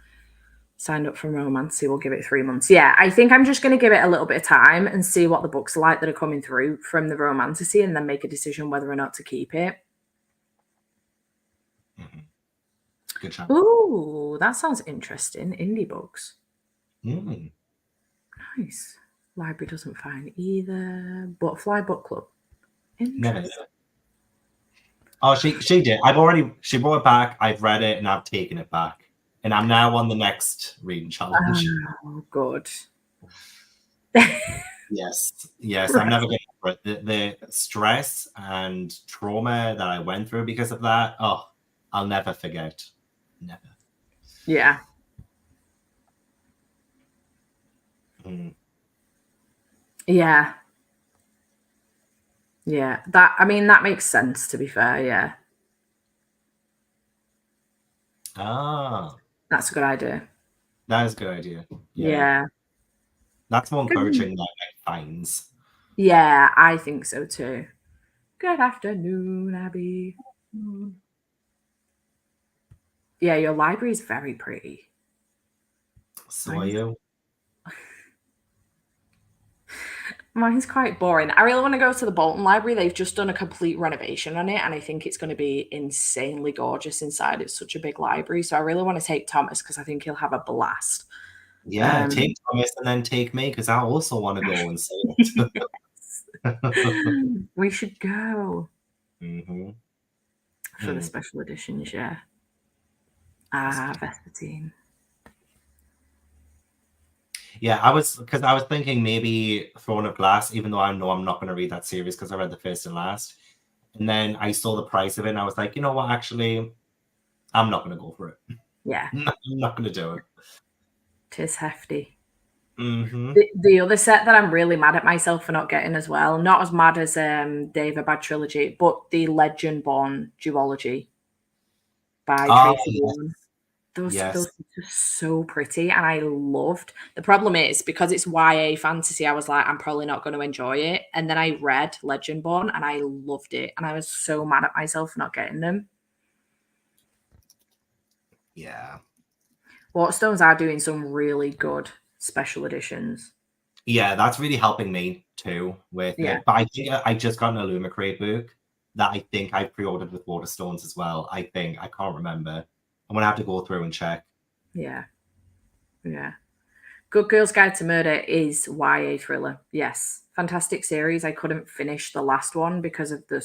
Signed up for Romancy. We'll give it 3 months. Yeah, I think I'm just going to give it a little bit of time and see what the books are like that are coming through from the Romancy and then make a decision whether or not to keep it. Mm-hmm. Good job. Ooh, that sounds interesting. Indie books. Mm. Nice. Library doesn't find either. Butterfly Book Club. Never did. Oh, she did. She brought it back. I've read it and I've taken it back. And I'm now on the next reading challenge. Oh, good. Yes. I'm never getting over it. The stress and trauma that I went through because of that. Oh, I'll never forget. Never. Yeah. Mm. Yeah. Yeah. That makes sense, to be fair. Yeah. Ah. That's a good idea. That is a good idea. Yeah. That's more encouraging than fines. Yeah, I think so too. Good afternoon, Abby. Yeah, your library is very pretty. So are you? Mine's quite boring. I really want to go to the Bolton Library. They've just done a complete renovation on it, and I think it's going to be insanely gorgeous inside. It's such a big library. So I really want to take Thomas because I think he'll have a blast. Yeah, take Thomas and then take me because I also want to go and see it. We should go. Mm-hmm. For the special editions, yeah. Vespertine. Yeah, I was thinking maybe Throne of Glass, even though I know I'm not going to read that series because I read the first and last. And then I saw the price of it and I was like, you know what, actually, I'm not going to go for it. Yeah. I'm not going to do it. Tis hefty. Mm-hmm. The other set that I'm really mad at myself for not getting as well, not as mad as Dave a Bad Trilogy, but the Legend Born duology by Tracy Bourne. Those are so pretty, and I loved. The problem is because it's YA fantasy, I was like, I'm probably not going to enjoy it. And then I read Legend Born, and I loved it, and I was so mad at myself for not getting them. Yeah. Waterstones are doing some really good special editions. Yeah, that's really helping me too with it. But I think I just got an Illumicrate book that I think I pre-ordered with Waterstones as well. I can't remember. I'm gonna have to go through and check. Yeah. Good Girl's Guide to Murder is YA thriller. Yes, fantastic series. I couldn't finish the last one because of the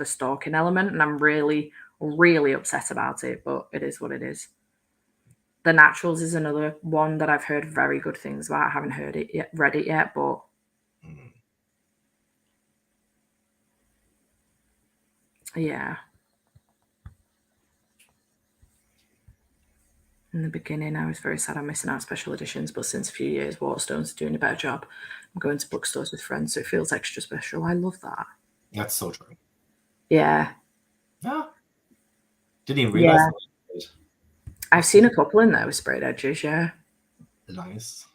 stalking element, and I'm really, really upset about it. But it is what it is. The Naturals is another one that I've heard very good things about. I haven't read it yet, but yeah. In the beginning, I was very sad I'm missing out special editions, but since a few years, Waterstones are doing a better job. I'm going to bookstores with friends, so it feels extra special. I love that. That's so true. Yeah. Didn't even realize. Yeah. I've seen a couple in there with sprayed edges, yeah. Nice.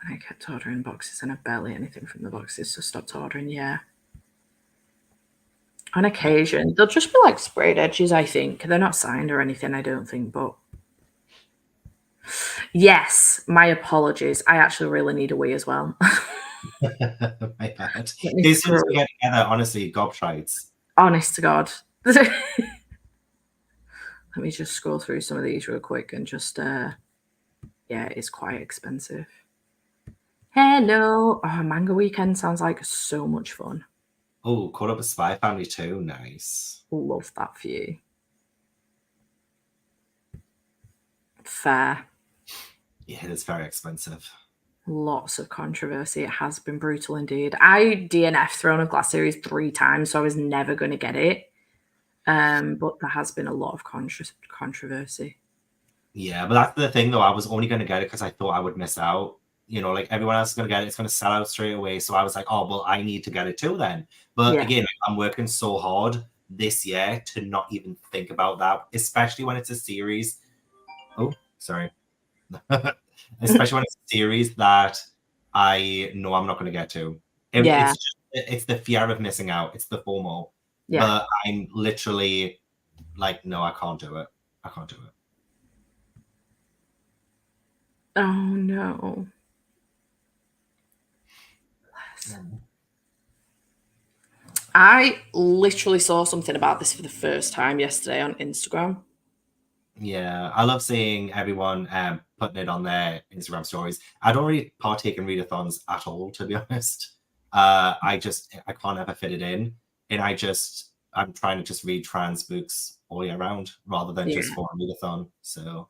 I kept ordering boxes and I barely anything from the boxes, so stopped ordering, yeah. On occasion, they'll just be like sprayed edges, I think. They're not signed or anything, I don't think, but... Yes, my apologies. I actually really need a wee as well. My bad. These things we get together, honestly, gobshites. Honest to God. Let me just scroll through some of these real quick and just... yeah, it's quite expensive. Hello. Oh, Manga Weekend sounds like so much fun. Oh, Caught Up with Spy Family too. Nice. Love that for you. Fair. Yeah, it's very expensive. Lots of controversy. It has been brutal indeed. I DNF Throne of Glass series 3 times, so I was never going to get it. But there has been a lot of controversy. Yeah, but that's the thing though. I was only going to get it because I thought I would miss out. You know, like everyone else is going to get it. It's going to sell out straight away. So I was like, oh, well, I need to get it too then. But again, I'm working so hard this year to not even think about that, especially when it's a series. Oh, sorry. Especially when it's a series that I know I'm not going to get to. Yeah. It's the fear of missing out. It's the FOMO. Yeah. But I'm literally like, no, I can't do it. I can't do it. Oh no. I literally saw something about this for the first time yesterday on Instagram. Yeah, I love seeing everyone putting it on their Instagram stories. I don't really partake in readathons at all, to be honest. I can't ever fit it in, and I'm trying to just read trans books all year round rather than just Yeah. for a readathon. So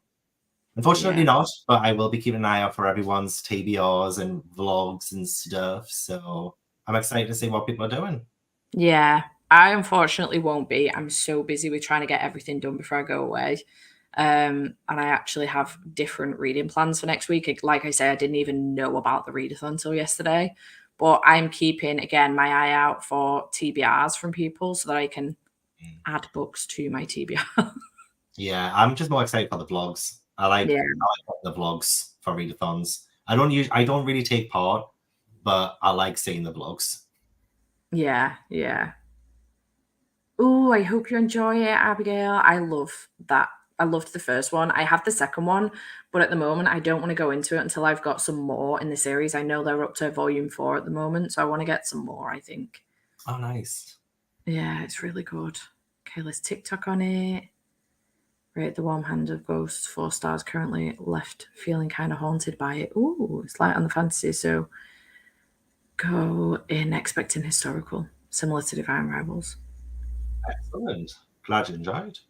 unfortunately Yeah. not, but I will be keeping an eye out for everyone's TBRs and vlogs and stuff. So I'm excited to see what people are doing. Yeah. I unfortunately won't be. I'm so busy with trying to get everything done before I go away. And I actually have different reading plans for next week. Like I say, I didn't even know about the readathon until yesterday. But I'm keeping, again, my eye out for TBRs from people so that I can add books to my TBR. Yeah, I'm just more excited for the vlogs. Yeah. I like the vlogs for readathons. I don't really take part, but I like seeing the vlogs. Yeah. Yeah. Oh, I hope you enjoy it, Abigail. I love that. I loved the first one. I have the second one, but at the moment, I don't want to go into it until I've got some more in the series. I know they're up to volume 4 at the moment, so I want to get some more, I think. Oh, nice. Yeah, it's really good. Okay, let's TikTok on it. Rate the warm hand of ghosts, 4 stars. Currently left feeling kind of haunted by it. Ooh, it's light on the fantasy, so go in expecting historical, similar to Divine Rivals. Excellent. Glad you enjoyed.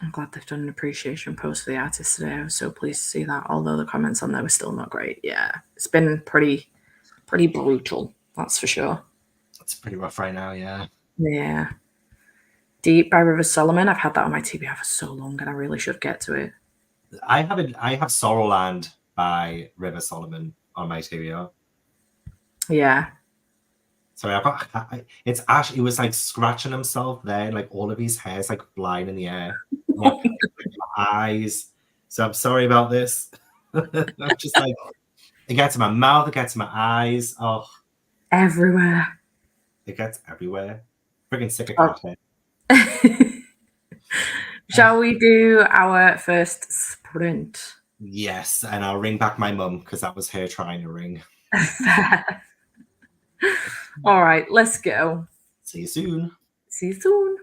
I'm glad they've done an appreciation post for the artist today. I was so pleased to see that, although the comments on there were still not great. Yeah, it's been pretty brutal, that's for sure. It's pretty rough right now, yeah. Yeah. Deep by River Solomon. I've had that on my TBR for so long, and I really should get to it. I have Sorrowland by River Solomon on my TBR. Yeah. Sorry, it's Ash. He was like scratching himself there, like all of his hair's like flying in the air. My eyes. So I'm sorry about this. I'm just like, it gets in my mouth, it gets in my eyes. Oh, Everywhere. it gets everywhere. Freaking sick of Oh. cat hair. Shall we do our first sprint? Yes, and I'll ring back my mum because that was her trying to ring. All right, let's go. See you soon. See you soon.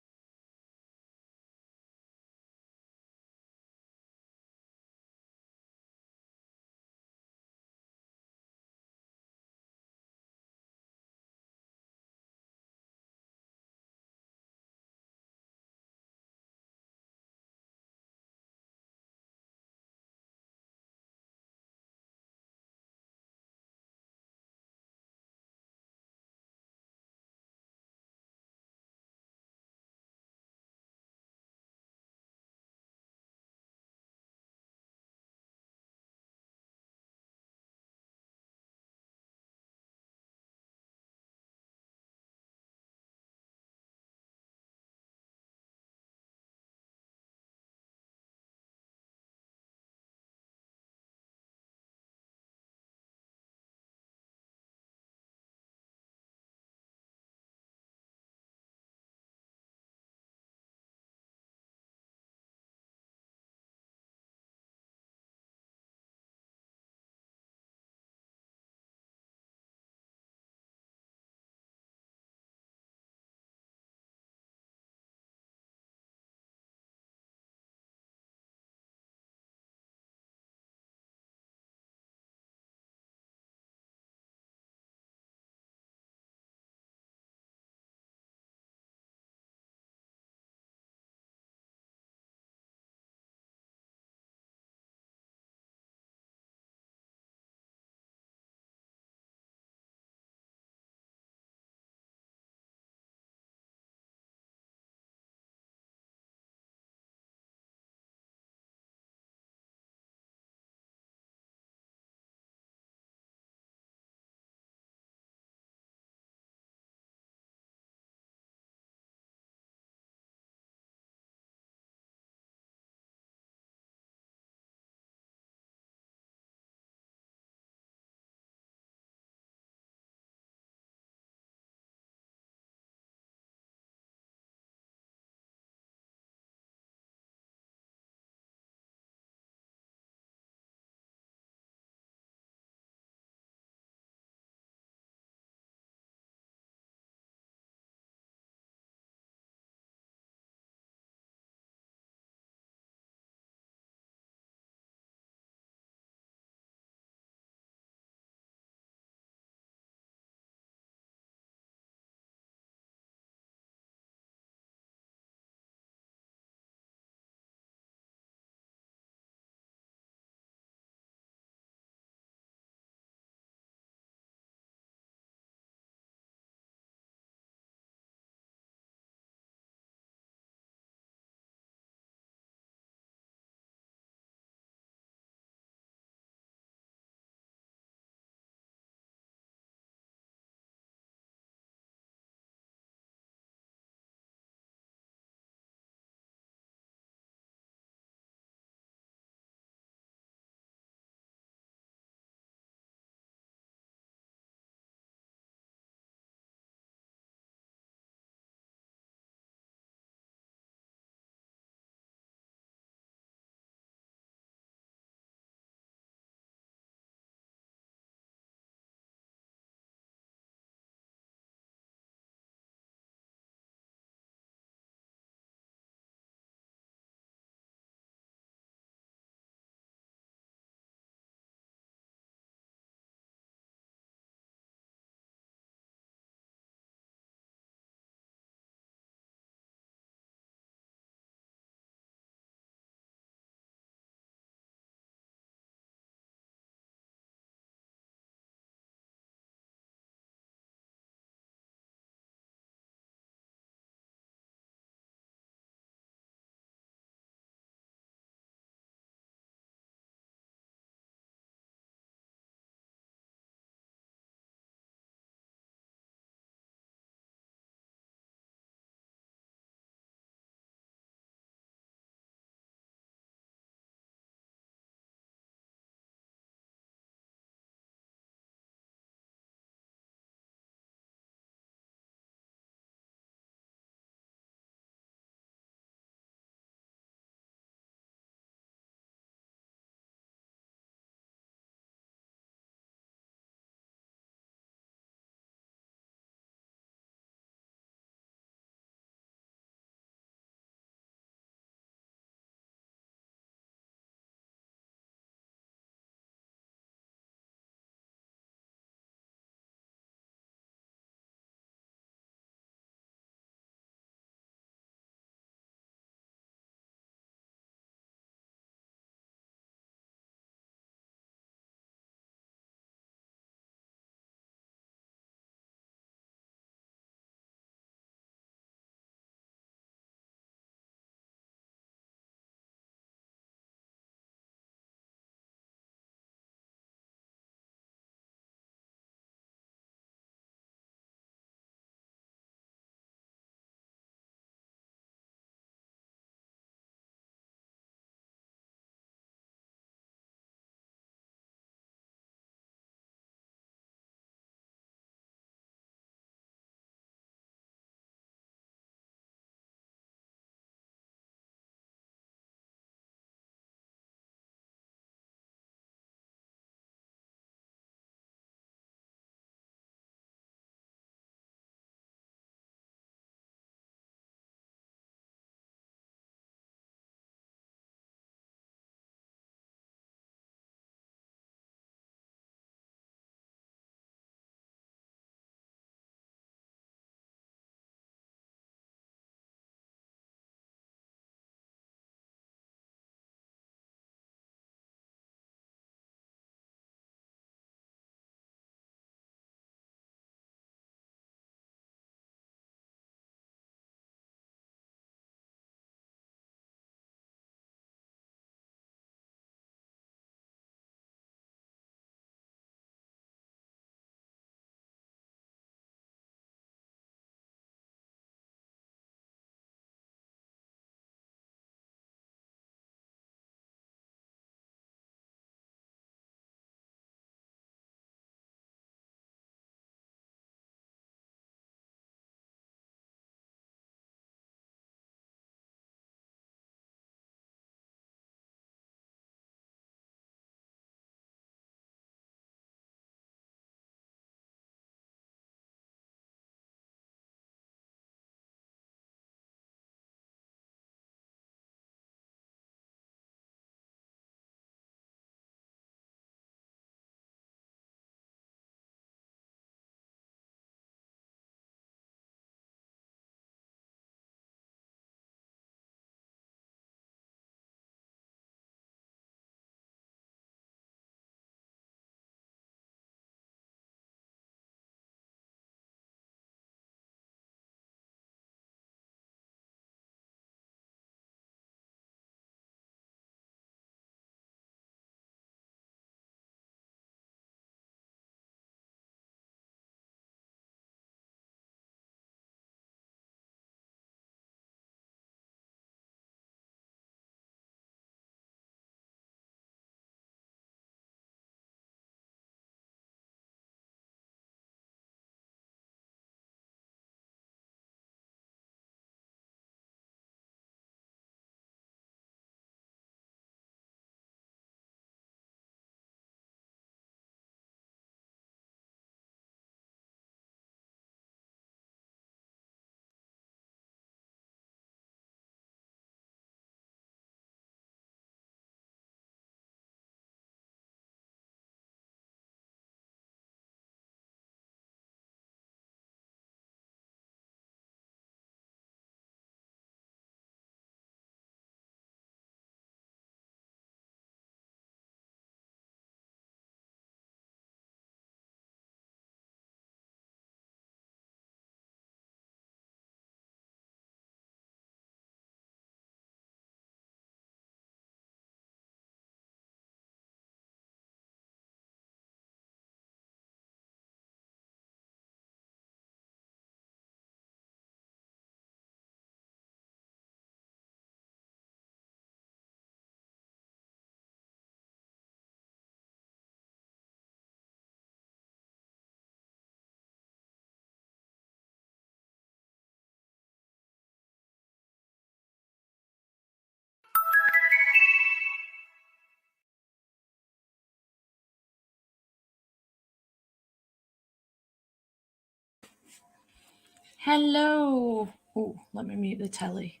Hello. Oh, let me mute the telly.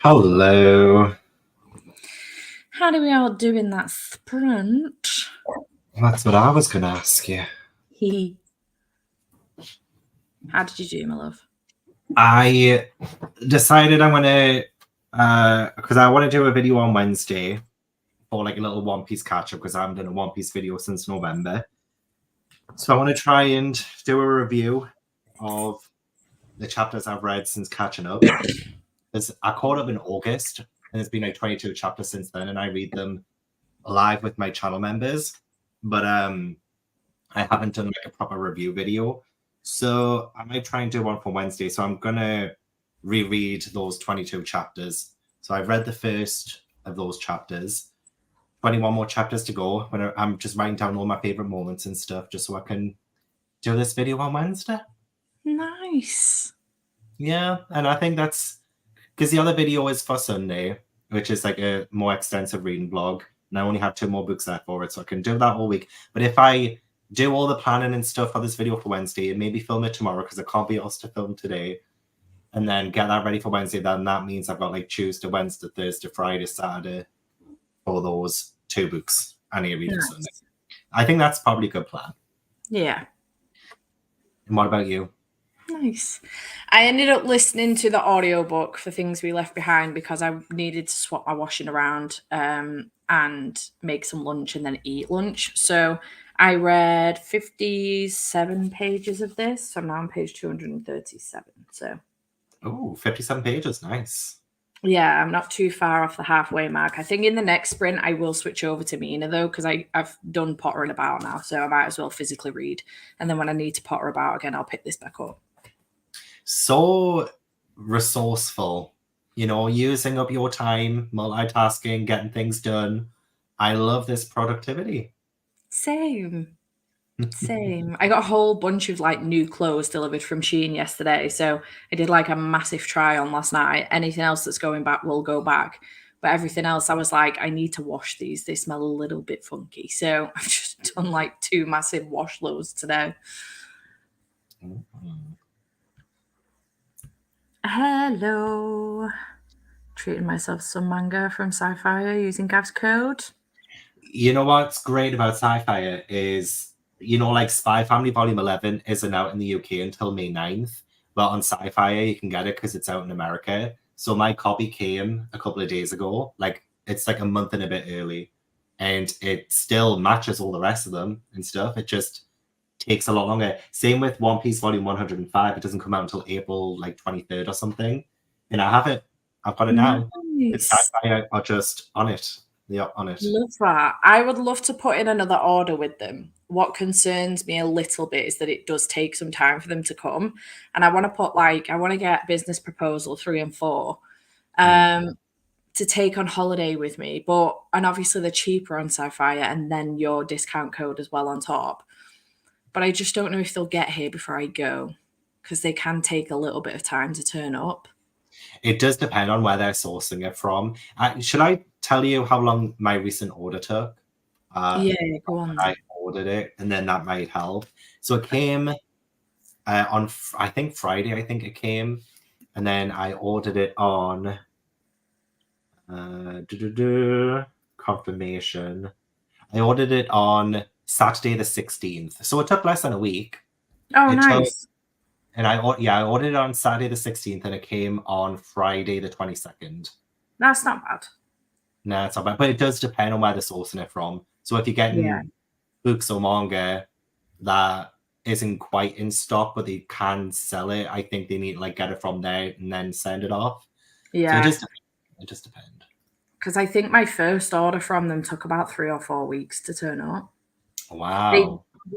Hello. How do we all do in that sprint? That's what I was going to ask you. Hee. How did you do, my love? I decided I'm going to, because I want to do a video on Wednesday for like a little One Piece catch up because I haven't done a One Piece video since November. So I want to try and do a review of the chapters I've read since catching up. Because I caught up in August and it's been like 22 chapters since then, and I read them live with my channel members. But I haven't done like a proper review video. So I might try and do one for Wednesday. So I'm gonna reread those 22 chapters. So I've read the first of those chapters. 21 more chapters to go. When I'm just writing down all my favorite moments and stuff, just so I can do this video on Wednesday. Nice. Yeah, and I think that's because the other video is for Sunday, which is like a more extensive reading vlog. And I only have 2 more books left for it, so I can do that all week. But if I do all the planning and stuff for this video for Wednesday and maybe film it tomorrow because I can't be asked to film today, and then get that ready for Wednesday, then that means I've got like Tuesday, Wednesday, Thursday, Friday, Saturday for those 2 books I need to read for Sunday. I think that's probably a good plan. Yeah. And what about you? Nice. I ended up listening to the audiobook for Things We Left Behind because I needed to swap my washing around and make some lunch and then eat lunch. So I read 57 pages of this. So I'm now on page 237. So Oh, 57 pages. Nice. yeah, I'm not too far off the halfway mark. I think in the next sprint, I will switch over to Mina, though, because I've done pottering about now. So I might as well physically read. And then when I need to potter about again, I'll pick this back up. So resourceful, you know, using up your time, multitasking, getting things done. I love this productivity. Same. I got a whole bunch of like new clothes delivered from Shein yesterday. So I did like a massive try on last night. Anything else that's going back will go back. But everything else, I was like, I need to wash these. They smell a little bit funky. So I've just done like 2 massive wash loads today. Hello. Treating myself some manga from Sci-Fi using Gav's code. You know what's great about Sci-Fi is, you know, like Spy Family Volume 11 isn't out in the UK until May 9th, but on Sci-Fi you can get it because it's out in America. So my copy came a couple of days ago. Like, it's like a month and a bit early, and it still matches all the rest of them and stuff. It just takes a lot longer. Same with One Piece Volume 105. It doesn't come out until April like 23rd or something. And I have it. I've got it now. It's Sci-Fi are just on it. They are on it. Love that. I would love to put in another order with them. What concerns me a little bit is that it does take some time for them to come. And I want to put I want to get Business Proposal 3 and 4 to take on holiday with me. And obviously they're cheaper on Sci-Fi and then your discount code as well on top. But I just don't know if they'll get here before I go because they can take a little bit of time to turn up. It does depend on where they're sourcing it from. Should I tell you how long my recent order took? Yeah, go on. I ordered it, and then that might help. So it came on, I think Friday, I think it came. And then I ordered it on confirmation. I ordered it on Saturday the 16th. So it took less than a week. Oh, nice. And I ordered it on Saturday the 16th, and it came on Friday the 22nd. That's not bad. No, it's not bad. But it does depend on where they're sourcing it from. So if you're getting books or manga that isn't quite in stock, but they can sell it, I think they need to get it from there and then send it off. Yeah. So it just depends. Because I think my first order from them took about 3 or 4 weeks to turn up. Wow. They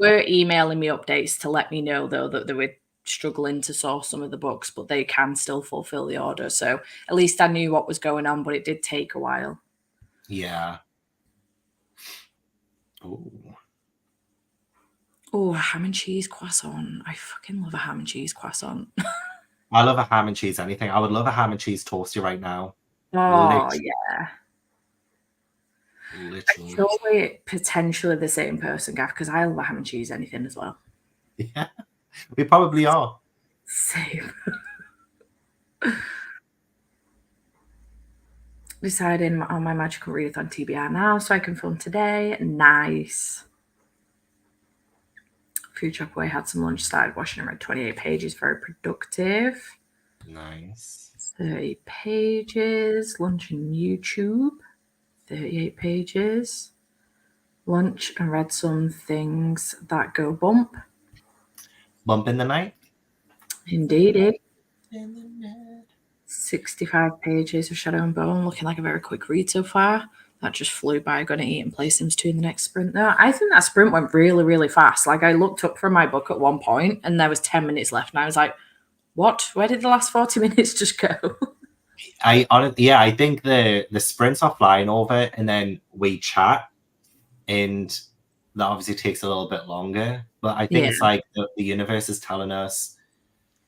were emailing me updates to let me know, though, that they were struggling to source some of the books, but they can still fulfill the order. So at least I knew what was going on, but it did take a while. Yeah. Oh, ham and cheese croissant. I fucking love a ham and cheese croissant. I love a ham and cheese anything. I would love a ham and cheese toasty right now. Oh, yeah. Literally. I'm sure we're potentially the same person, Gav, because I love a ham and cheese anything as well. Yeah, we probably are. Same. Deciding on my magical readathon TBR now so I can film today. Nice. Food Shop Away had some lunch, started washing and read 28 pages. Very productive. Nice. 30 pages. Lunch on YouTube. 38 pages. Lunch and read some things that go bump. Bump in the night? Indeed. 65 pages of Shadow and Bone, looking like a very quick read so far. That just flew by. Going to eat and play Sims 2 in the next sprint though. I think that sprint went really, really fast. Like I looked up from my book at one point and there was 10 minutes left and I was like, what? Where did the last 40 minutes just go? I think the sprints are flying over and then we chat and that obviously takes a little bit longer. But I think it's like the universe is telling us,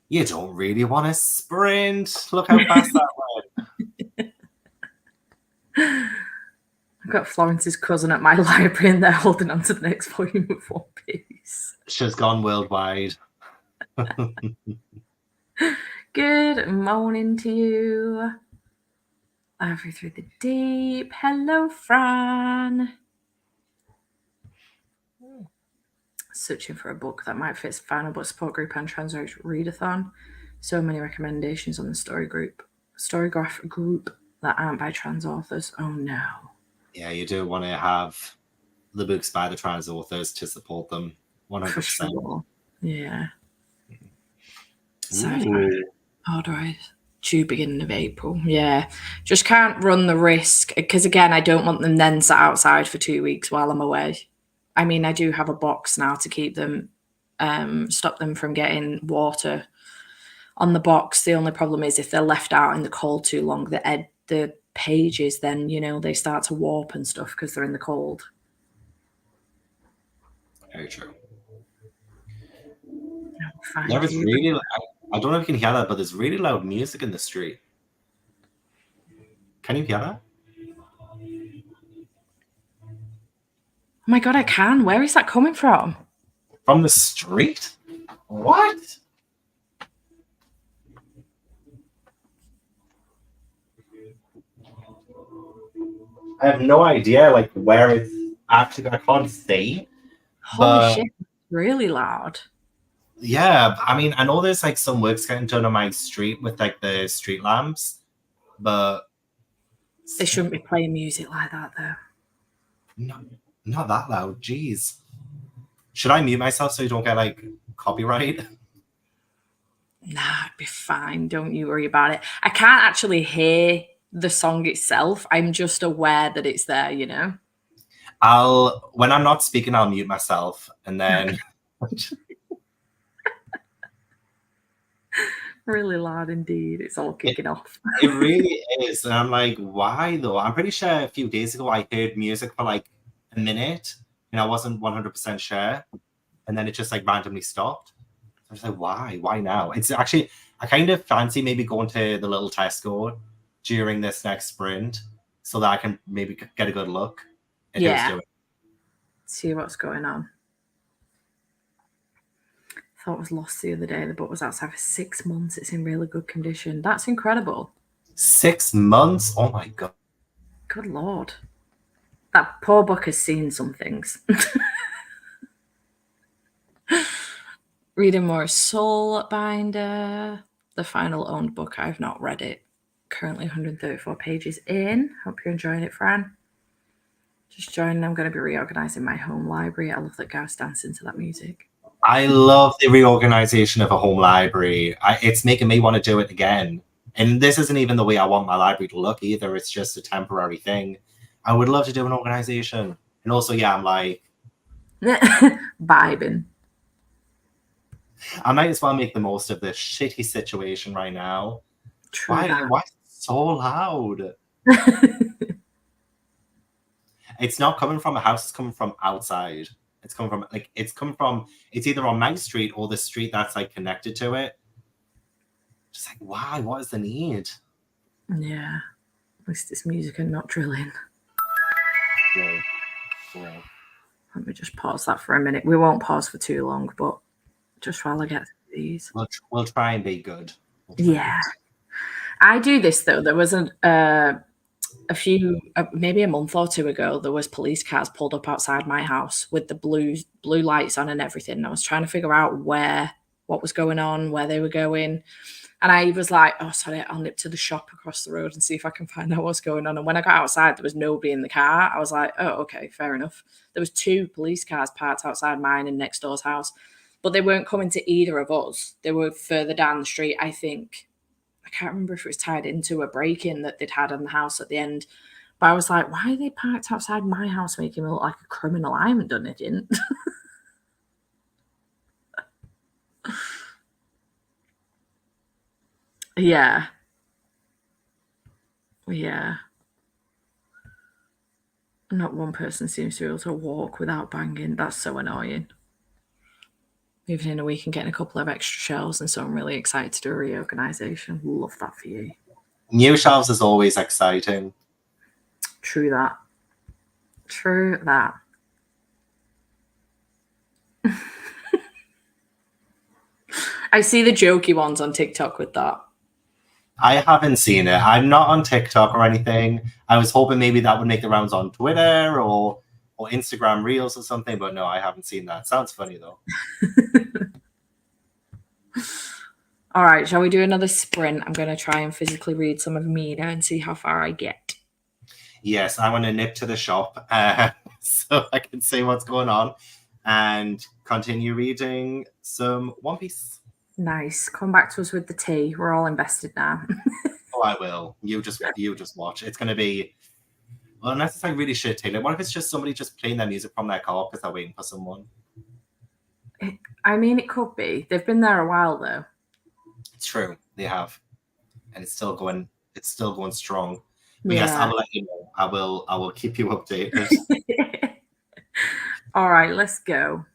you don't really want to sprint. Look how fast that went. I've got Florence's cousin at my library and they're holding on to the next volume of One Piece. She's gone worldwide. Good morning to you. Over through the deep. Hello, Fran. Searching for a book that might fit final book support group and translate readathon. So many recommendations on the Storygraph group that aren't by trans authors. Oh no. Yeah, you do want to have the books by the trans authors to support them 100%. For sure. Yeah. So order due beginning of April. Yeah. Just can't run the risk because again, I don't want them then sat outside for 2 weeks while I'm away. I mean, I do have a box now to keep them, stop them from getting water on the box. The only problem is if they're left out in the cold too long, the pages then, you know, they start to warp and stuff because they're in the cold. Very true. There is really, I don't know if you can hear that, but there's really loud music in the street. Can you hear that? Oh my God, I can. Where is that coming from? From the street? What? I have no idea, like, where it's actually, I can't see. Holy shit, really loud. Yeah, I mean, I know there's, like, some works getting done on my street with, like, the street lamps, but... They shouldn't be playing music like that, though. No, not that loud, jeez. Should I mute myself so you don't get, like, copyright? Nah, it'd be fine. Don't you worry about it. I can't actually hear the song itself. I'm just aware that it's there, you know? When I'm not speaking, I'll mute myself and then... Really loud indeed. It's all kicking off. It really is. And I'm like, why though? I'm pretty sure a few days ago I heard music for like a minute and I wasn't 100% sure. And then it just like randomly stopped. I was like, why? Why now? It's actually, I kind of fancy maybe going to the little Tesco during this next sprint so that I can maybe get a good look at who's doing it. See what's going on. Thought it was lost the other day. The book was outside for 6 months. It's in really good condition. That's incredible. 6 months? Oh my God. Good Lord. That poor book has seen some things. Reading more Soul Binder. The final owned book. I've not read it. Currently 134 pages in. Hope you're enjoying it, Fran. Just joining. I'm going to be reorganizing my home library. I love that Gareth's dancing to that music. I love the reorganization of a home library. It's making me want to do it again. And this isn't even the way I want my library to look either. It's just a temporary thing. I would love to do an organization. And also, yeah, I'm like... Vibing. I might as well make the most of this shitty situation right now. Why is it so loud? It's not coming from a house. It's coming from outside. It's coming from it's either on my street or the street that's like connected to it. Just like, why? What is the need? Yeah. At least it's music and not drilling. Let me just pause that for a minute. We won't pause for too long, but just while I get these. We'll try and be good. Yeah. I do this though. There was a few, maybe a month or two ago, there was police cars pulled up outside my house with the blue lights on and everything. And I was trying to figure out what was going on, where they were going. And I was like, oh, sorry, I'll nip to the shop across the road and see if I can find out what's going on. And when I got outside, there was nobody in the car. I was like, oh, okay, fair enough. There was 2 police cars parked outside mine and next door's house, but they weren't coming to either of us. They were further down the street, I think. I can't remember if it was tied into a break-in that they'd had in the house at the end. But I was like, why are they parked outside my house making me look like a criminal? I haven't done anything. Yeah. Yeah. Not one person seems to be able to walk without banging. That's so annoying. Moving in a week and getting a couple of extra shelves, and so I'm really excited to do a reorganisation. Love that for you. New shelves is always exciting. True that. True that. I see the jokey ones on TikTok with that. I haven't seen it. I'm not on TikTok or anything. I was hoping maybe that would make the rounds on Twitter or Instagram Reels or something, but no, I haven't seen that. Sounds funny though. All right, shall we do another sprint? I'm going to try and physically read some of Mina and see how far I get. Yes, I want to nip to the shop so I can see what's going on and continue reading some One Piece. Nice. Come back to us with the tea. We're all invested now. Oh, I will. You just watch. It's going to be, well, unless it's like really shit, Taylor. What if it's just somebody just playing their music from their car because they're waiting for someone? I mean, it could be. They've been there a while though. It's true. They have. And it's still going strong. But Yeah. yes, I will let you know. I will keep you updated. All right, let's go.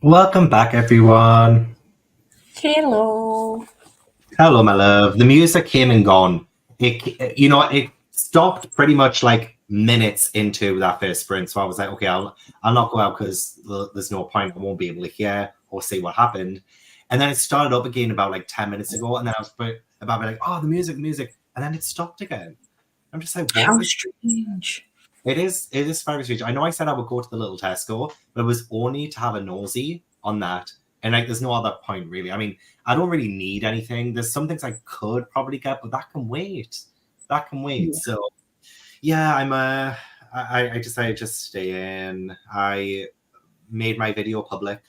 Welcome back, everyone. Hello. Hello, my love. The music came and gone. It stopped pretty much like minutes into that first sprint. So I was like, okay, I'll not go out because there's no point. I won't be able to hear or see what happened. And then it started up again about like 10 minutes ago, and then I was about like, oh, the music, and then it stopped again. I'm just like, How what is strange. it is very strange. I know I said I would go to the little Tesco, but it was only to have a nosy on that. And like there's no other point really. I mean, I don't really need anything. There's some things I could probably get, but that can wait. That can wait. Yeah. So yeah, I decided to stay in. I made my video public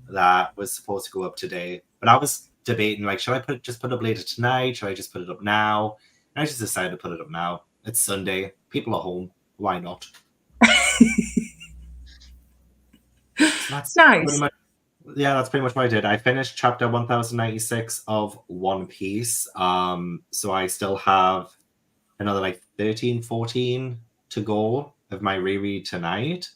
that was supposed to go up today. But I was debating like, should I just put it up later tonight? Should I just put it up now? And I just decided to put it up now. It's Sunday. People are home. Why not? So that's Nice. that's pretty much what I did. I finished chapter 1096 of One Piece. So I still have another like 13, 14 to go of my reread tonight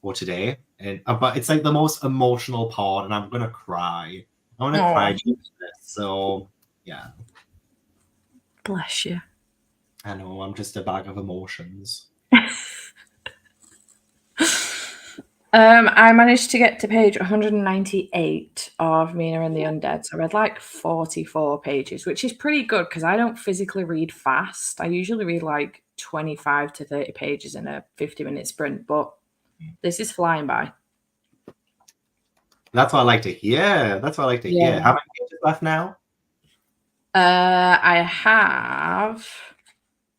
or today. And but it's like the most emotional part, and I'm gonna cry. I'm gonna cry Oh, during this. So yeah, bless you. I know I'm just a bag of emotions. I managed to get to page 198 of Mina and the Undead. So I read like 44 pages, which is pretty good because I don't physically read fast. I usually read like 25 to 30 pages in a 50-minute sprint, but this is flying by. That's what I like to hear. That's what I like to hear. Yeah. How many pages left now? I have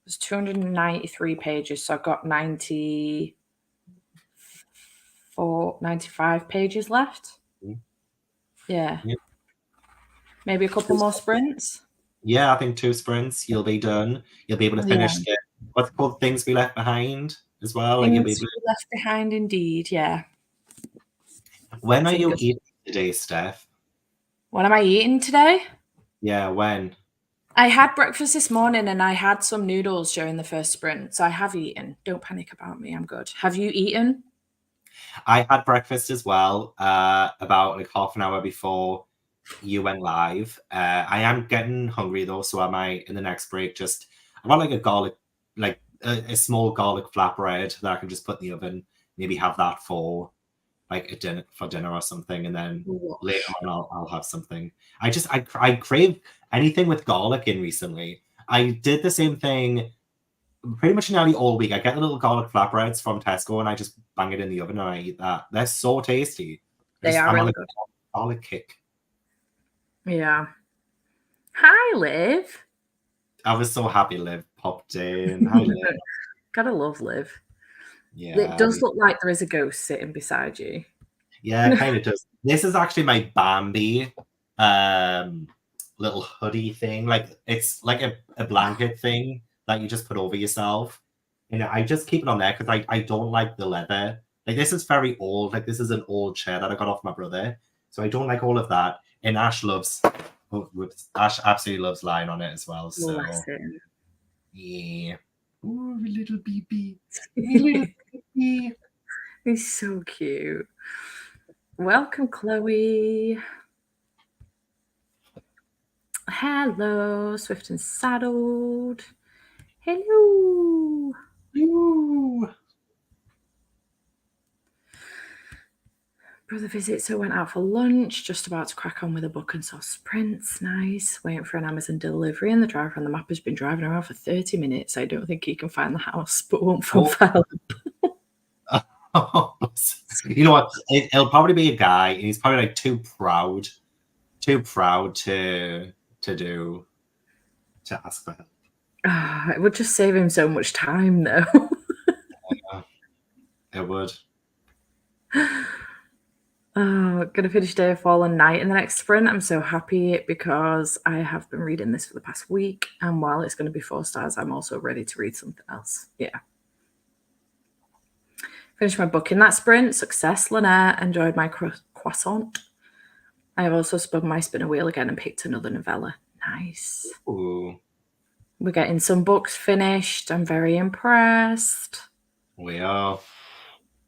there's 293 pages, so I've got 95 pages left. Yeah. Yeah. Maybe a couple more sprints. Yeah, I think 2 sprints, you'll be done. You'll be able to finish Yeah. the what's it called Things We Left Behind as well. Like you'll be Things able we left behind, indeed. Yeah. When are you Fingers. eating today, Steph? What am I eating today? Yeah, when? I had breakfast this morning and I had some noodles during the first sprint. So I have eaten. Don't panic about me. I'm good. Have you eaten? I had breakfast as well, about like half an hour before you went live. I am getting hungry though, so I might in the next break just I want like a garlic, like a small garlic flatbread that I can just put in the oven. Maybe have that for like a dinner or something, and then later on I'll have something. I crave anything with garlic in recently. I did the same thing pretty much nearly all week. I get the little garlic flatbreads from Tesco and I just bang it in the oven and I eat that. They're so tasty. They are I'm on really a good. garlic kick. Yeah. Hi, Liv. I was so happy Liv popped in. Hi, Liv. Gotta love Liv. It Yeah, does look like there is a ghost sitting beside you. yeah, it kind of does. This is actually my Bambi little hoodie thing. Like it's like a blanket thing that you just put over yourself. And I just keep it on there because I don't like the leather. Like this is very old. Like this is an old chair that I got off my brother. So I don't like all of that. And Ash absolutely loves lying on it as well. So Bless him. yeah. Ooh, little BB. Little BB. He's so cute. Welcome, Chloe. Hello, Swift and Saddled. Hello. Ooh. Brother visits, so went out for lunch, just about to crack on with a book and saw sprints. Nice. Waiting for an Amazon delivery, and the driver on the map has been driving around for 30 minutes. I don't think he can find the house, but won't feel foul. You know what? It'll probably be a guy, and he's probably like too proud to ask for help. It would just save him so much time, though. Yeah, it would. Gonna finish Day of Fallen Night in the next sprint. I'm so happy because I have been reading this for the past week, and while it's going to be 4 stars, I'm also ready to read something else. Yeah. Finished my book in that sprint. Success, Lynette. Enjoyed my croissant. I have also spun my spinner wheel again and picked another novella. Nice. Ooh, We're getting some books finished. I'm very impressed. we are.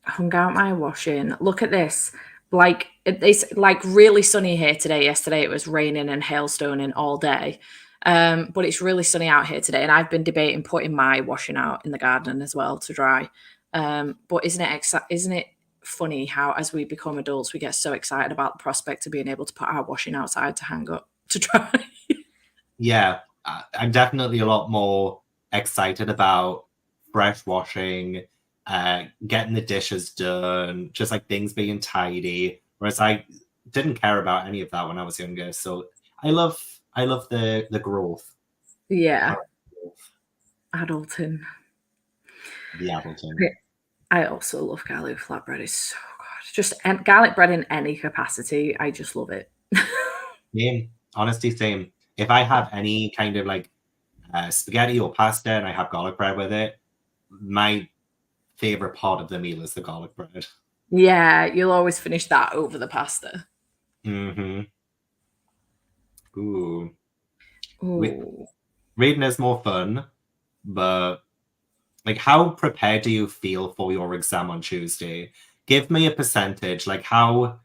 Hung out my washing. Look at this. Like it's like really sunny here today. Yesterday it was raining and hailstoning all day. But it's really sunny out here today, and I've been debating putting my washing out in the garden as well to dry. But isn't it funny how as we become adults we get so excited about the prospect of being able to put our washing outside to hang up to dry? Yeah, I'm definitely a lot more excited about fresh washing, getting the dishes done, just like things being tidy. Whereas I didn't care about any of that when I was younger. So I love the growth. Yeah, Current growth, adulting. the adulting. I also love garlic flatbread. It's so good. Just garlic bread in any capacity. I just love it. Same, honestly, same. If I have any kind of like spaghetti or pasta and I have garlic bread with it, my favorite part of the meal is the garlic bread. Yeah, you'll always finish that over the pasta. Mm-hmm. Ooh. Ooh. Reading is more fun, but like how prepared do you feel for your exam on Tuesday? Give me a percentage. Like how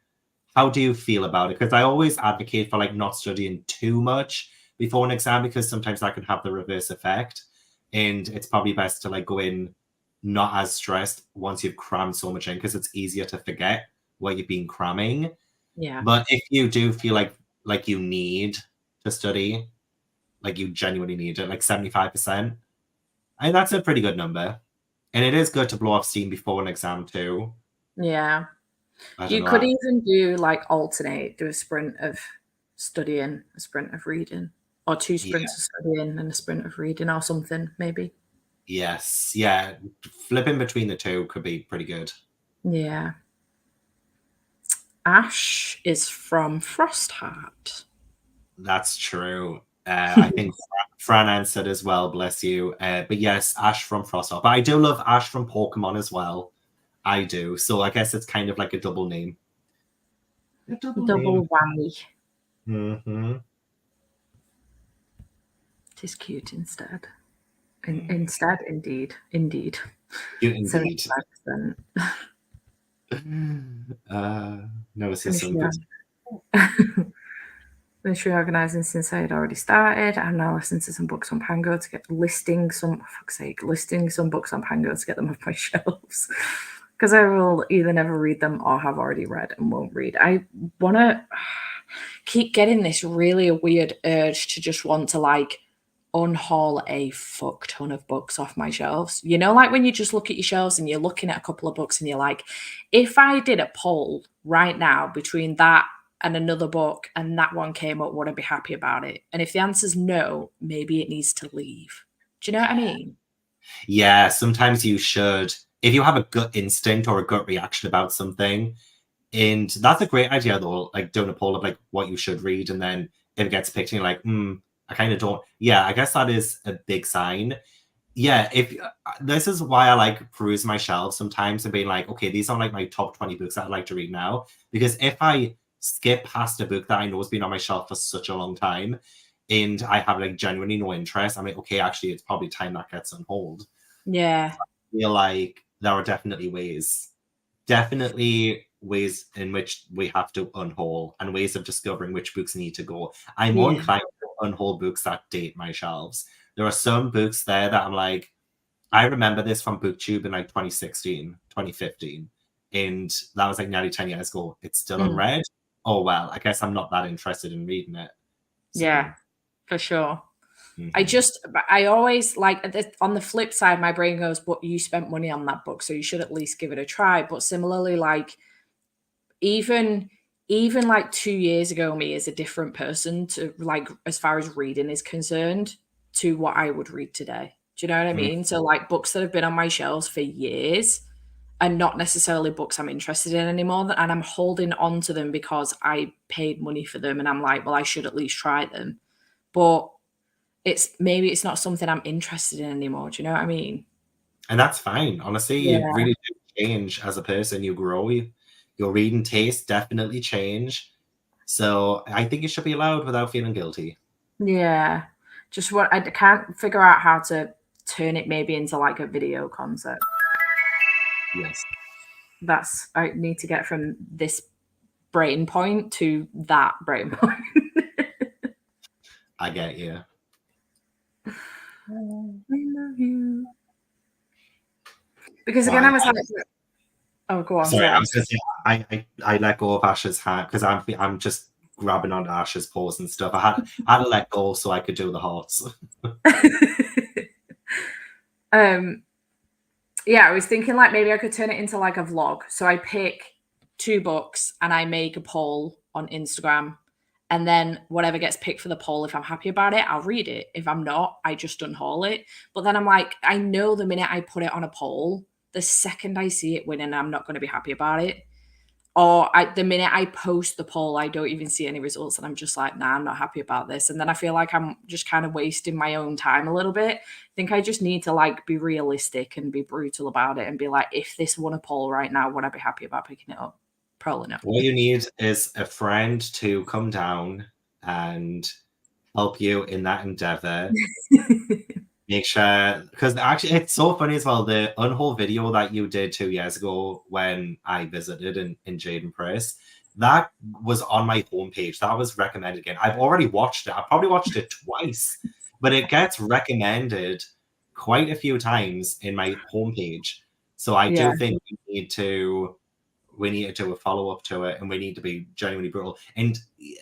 do you feel about it? Because I always advocate for like not studying too much before an exam because sometimes that can have the reverse effect. And it's probably best to like go in not as stressed once you've crammed so much in because it's easier to forget what you've been cramming. Yeah. But if you do feel like you need to study, like you genuinely need it, like 75%, I think that's a pretty good number. And it is good to blow off steam before an exam too. Yeah. I don't You know. could even do like alternate, do a sprint of studying, a sprint of reading, or two Yeah. sprints of studying and a sprint of reading or something, maybe. Yes. Yeah. Flipping between the two could be pretty good. Yeah. Ash is from Frostheart. That's true. I think Fran answered as well, bless you. But yes, Ash from Frostop. But I do love Ash from Pokemon as well. I do. So I guess it's kind of like a double name. A double name. Double whammy. Mm-hmm. It is cute instead. Mm. Instead, indeed. Cute indeed. 75%. Notice there's some Yeah. good. Finish reorganizing since I had already started. I'm now listening to some books on Pango to get listing some books on Pango to get them off my shelves. Because I will either never read them or have already read and won't read. I want to keep getting this really weird urge to just want to like unhaul a fuck ton of books off my shelves. You know, like when you just look at your shelves and you're looking at a couple of books and you're like, if I did a poll right now between that and another book and that one came up, would I be happy about it? And if the answer's no, maybe it needs to leave. Do you know what I mean? Yeah, sometimes you should. If you have a gut instinct or a gut reaction about something, and that's a great idea though, like doing a poll of like what you should read, and then if it gets picked and you're like, I kind of don't. Yeah, I guess that is a big sign. Yeah, if this is why I like peruse my shelves sometimes and being like, okay, these are like my top 20 books that I'd like to read now. Because if I skip past a book that I know has been on my shelf for such a long time and I have like genuinely no interest, I'm like, okay, actually, it's probably time that gets on hold. Yeah. I feel like there are definitely ways in which we have to unhaul and ways of discovering which books need to go. I'm more Yeah. inclined to unhaul books that date my shelves. There are some books there that I'm like, I remember this from BookTube in like 2016, 2015, and that was like nearly 10 years ago. It's still Mm. unread. Oh, well, I guess I'm not that interested in reading it. Yeah, So, for sure. mhm. I always like on the flip side, my brain goes, but you spent money on that book, so you should at least give it a try. But similarly, like even like 2 years ago, me is a different person to like as far as reading is concerned to what I would read today. Do you know what I Mm. mean? So like books that have been on my shelves for years are not necessarily books I'm interested in anymore, and I'm holding on to them because I paid money for them, and I'm like, well, I should at least try them. But it's not something I'm interested in anymore. Do you know what I mean? And that's fine. Honestly, you Yeah. really do change as a person. You grow. Your reading tastes definitely change. So I think you should be allowed without feeling guilty. Yeah. Just what I can't figure out how to turn it maybe into like a video concept. Yes. That's I need to get from this brain point to that brain point. I get you. I love you. Because again, I was like, oh, go on. Sorry, I was going to say I let go of Ash's hand because I'm just grabbing onto Ash's paws and stuff. I had to let go so I could do the hearts. Yeah, I was thinking like maybe I could turn it into like a vlog. So I pick 2 books and I make a poll on Instagram. And then whatever gets picked for the poll, if I'm happy about it, I'll read it. If I'm not, I just unhaul it. But then I'm like, I know the minute I put it on a poll, the second I see it winning, I'm not going to be happy about it. Or the minute I post the poll, I don't even see any results. And I'm just like, nah, I'm not happy about this. And then I feel like I'm just kind of wasting my own time a little bit. I think I just need to like be realistic and be brutal about it and be like, if this won a poll right now, would I be happy about picking it up? Probably not. What you need is a friend to come down and help you in that endeavor. Make sure, because actually it's so funny as well, the unhaul video that you did 2 years ago when I visited in Jaden Press, that was on my homepage. That was recommended again. I've already watched it. I probably watched it twice, but it gets recommended quite a few times in my homepage. So I do think we need to do a follow-up to it, and we need to be genuinely brutal. And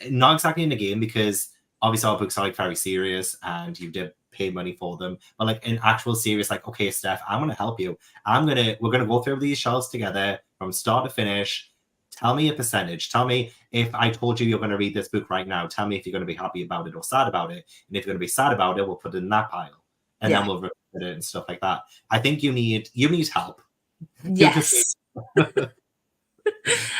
not exactly in the game, because obviously our books are like very serious and you did pay money for them, but like in actual serious, like, okay, Steph, I'm gonna help you. We're gonna go through these shelves together from start to finish. Tell me a percentage. Tell me, if I told you you're going to read this book right now, tell me if you're going to be happy about it or sad about it. And if you're going to be sad about it, we'll put it in that pile. And then we'll read it and stuff like that. I think you need help. Yes.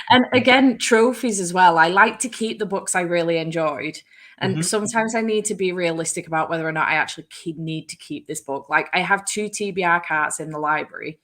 And again, trophies as well. I like to keep the books I really enjoyed. And sometimes I need to be realistic about whether or not I actually need to keep this book. Like I have 2 TBR carts in the library.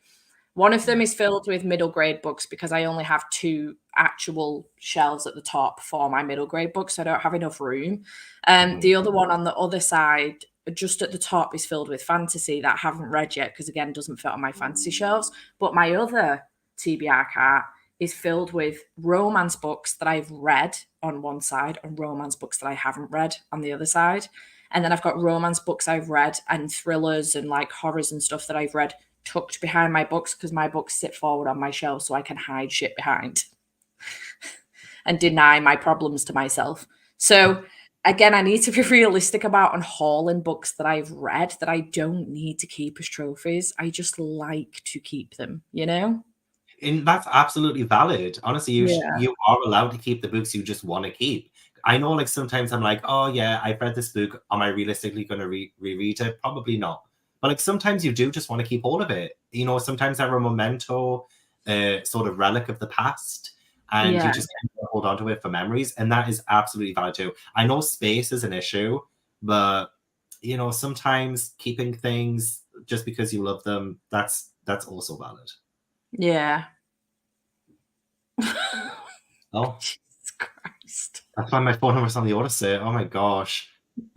One of them is filled with middle grade books because I only have 2 actual shelves at the top for my middle grade books. So I don't have enough room. The other one on the other side, just at the top, is filled with fantasy that I haven't read yet because, again, doesn't fit on my fantasy shelves. But my other TBR cart is filled with romance books that I've read on one side and romance books that I haven't read on the other side. And then I've got romance books I've read and thrillers and like horrors and stuff that I've read tucked behind my books because my books sit forward on my shelf so I can hide shit behind and deny my problems to myself. So again, I need to be realistic about unhauling books that I've read that I don't need to keep as trophies. I just like to keep them, you know? And that's absolutely valid. Honestly, you are allowed to keep the books you just want to keep. I know, like, sometimes I'm like, oh yeah, I've read this book. Am I realistically going to reread it? Probably not. But like sometimes you do just want to keep all of it. You know, sometimes they're a memento, sort of relic of the past, and you just can't hold on to it for memories. And that is absolutely valid too. I know space is an issue, but you know, sometimes keeping things just because you love them, that's also valid. Yeah. Oh, Jesus Christ. I find my phone number's on the Odyssey. Oh my gosh.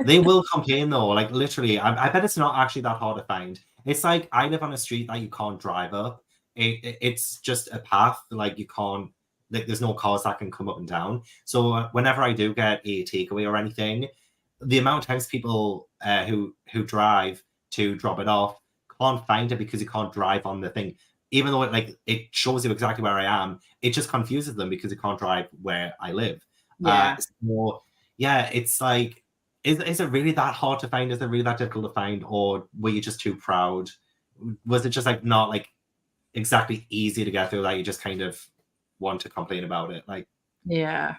They will complain though. Like literally, I bet it's not actually that hard to find. It's like I live on a street that you can't drive up. It's just a path. Like you can't. Like there's no cars that can come up and down. So whenever I do get a takeaway or anything, the amount of times people who drive to drop it off can't find it because you can't drive on the thing. Even though it shows you exactly where I am, it just confuses them because you can't drive where I live. Yeah. So yeah, it's like, is it really that hard to find? Is it really that difficult to find? Or were you just too proud? Was it just like not like exactly easy to get through that you just kind of want to complain about it? Like, Yeah.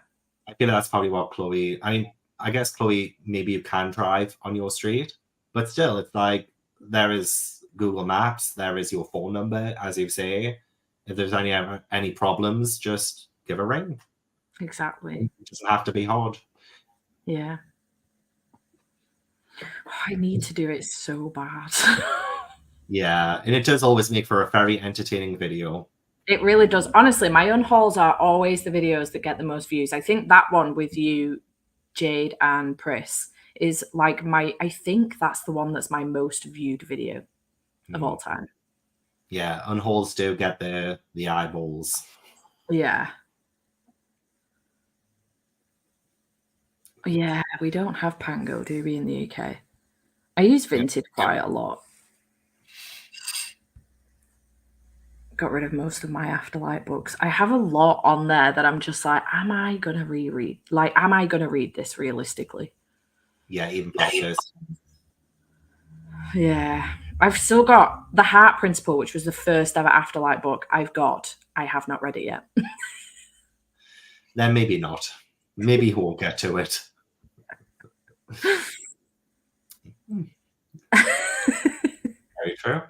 I feel that's probably what Chloe, I mean, I guess Chloe, maybe you can drive on your street, but still, it's like there is Google Maps, there is your phone number, as you say. If there's any problems, just give a ring. Exactly. It doesn't have to be hard. Yeah. Oh, I need to do it so bad. Yeah, and it does always make for a very entertaining video. It really does. Honestly, my unhauls are always the videos that get the most views. I think that one with you, Jade, and Pris is like I think that's the one that's my most viewed video of all time. Yeah, unhauls do get the eyeballs. Yeah. Yeah, we don't have Pango, do we, in the UK? I use Yeah. Vinted quite a lot. Got rid of most of my Afterlight books. I have a lot on there that I'm just like, am I going to reread? Like, am I going to read this realistically? Yeah, even past this. Yeah. I've still got The Heart Principle, which was the first ever Afterlight book I have not read it yet. Then maybe not. Maybe he won't get to it. Very true.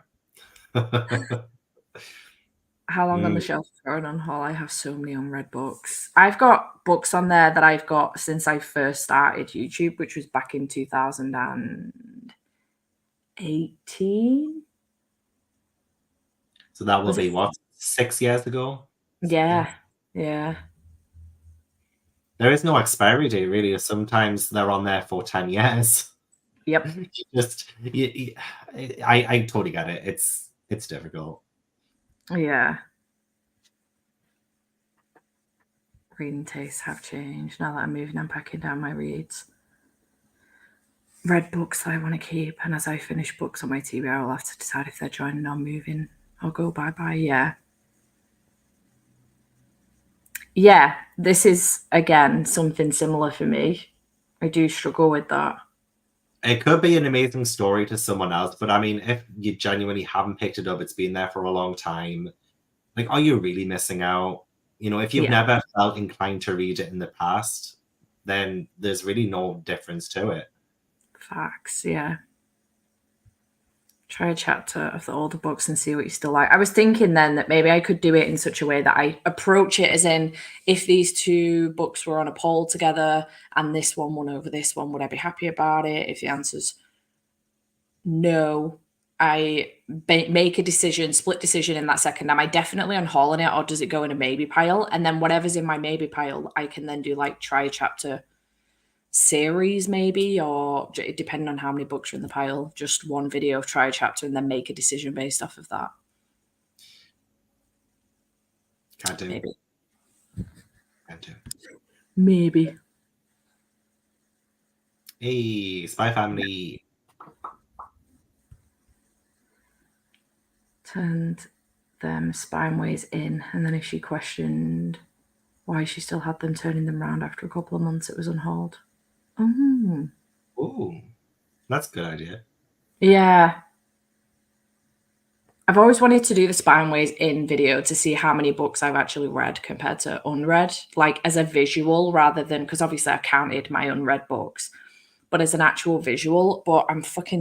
How long on the shelf is going on haul? I have so many unread books. I've got books on there that I've got since I first started YouTube, which was back in 2018. So that will Was be it? what, 6 years ago? Yeah. Yeah. There is no expiry date, really. Sometimes they're on there for 10 years. Yep. I totally get it. It's difficult. Yeah. Reading tastes have changed now that I'm moving and packing down my reads. Read books that I want to keep, and as I finish books on my TBR, I'll have to decide if they're joining or moving. I'll go bye-bye, yeah. Yeah, this is, again, something similar for me. I do struggle with that. It could be an amazing story to someone else, but I mean, if you genuinely haven't picked it up, it's been there for a long time. Like, are you really missing out? You know, if you've Yeah. never felt inclined to read it in the past, then there's really no difference to it. Facts, yeah. Try a chapter of the older books and see what you still like. I was thinking then that maybe I could do it in such a way that I approach it as in, if these two books were on a poll together and this one won over this one, would I be happy about it? If the answer's no, I make a decision, split decision in that second. Am I definitely on hauling it, or does it go in a maybe pile? And then whatever's in my maybe pile, I can then do like try a chapter series maybe, or depending on how many books are in the pile, just one video, try a chapter, and then make a decision based off of that. Can't do. Maybe. Can't do. Maybe. Hey, Spy Family. Turned them spineways in, and then if she questioned why she still had them, turning them round after a couple of months, it was unhauled. Oh. Ooh, that's a good idea. Yeah. I've always wanted to do the spineways in video to see how many books I've actually read compared to unread, like as a visual rather than, because obviously I counted my unread books, but as an actual visual. But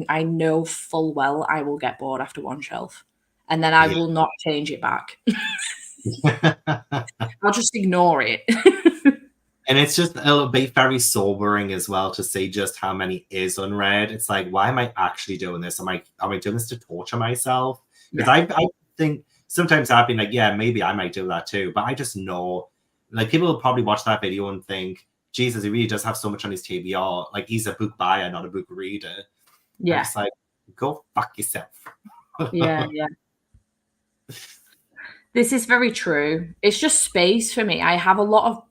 I know full well I will get bored after one shelf, and then I will not change it back. I'll just ignore it. And it'll be very sobering as well to see just how many is unread. It's like, why am I actually doing this? Am I doing this to torture myself? Because I think sometimes I've been like, yeah, maybe I might do that too. But I just know, like, people will probably watch that video and think, Jesus, he really does have so much on his TBR. Like, he's a book buyer, not a book reader. Yeah. It's like, go fuck yourself. Yeah. This is very true. It's just space for me. I have a lot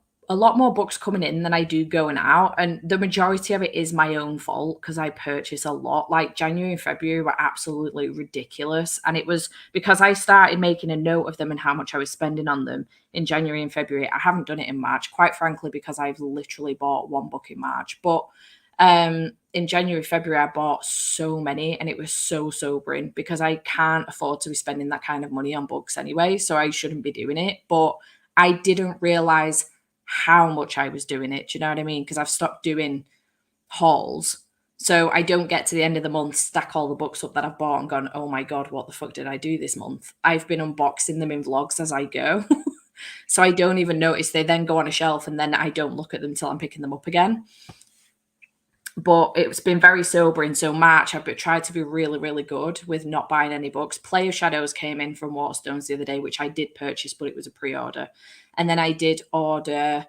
more books coming in than I do going out, and the majority of it is my own fault because I purchase a lot. Like January and February were absolutely ridiculous, and it was because I started making a note of them and how much I was spending on them in January and February. I haven't done it in March, quite frankly, because I've literally bought one book in March. But in January, February, I bought so many, and it was so sobering because I can't afford to be spending that kind of money on books anyway, so I shouldn't be doing it. But I didn't realize how much I was doing it. Do you know what I mean? Because I've stopped doing hauls. So I don't get to the end of the month, stack all the books up that I've bought and gone, oh my God, what the fuck did I do this month? I've been unboxing them in vlogs as I go. So I don't even notice. They then go on a shelf and then I don't look at them until I'm picking them up again. But it's been very sobering. So March, I've tried to be really, really good with not buying any books. Play of Shadows came in from Waterstones the other day, which I did purchase, but it was a pre-order. And then I did order,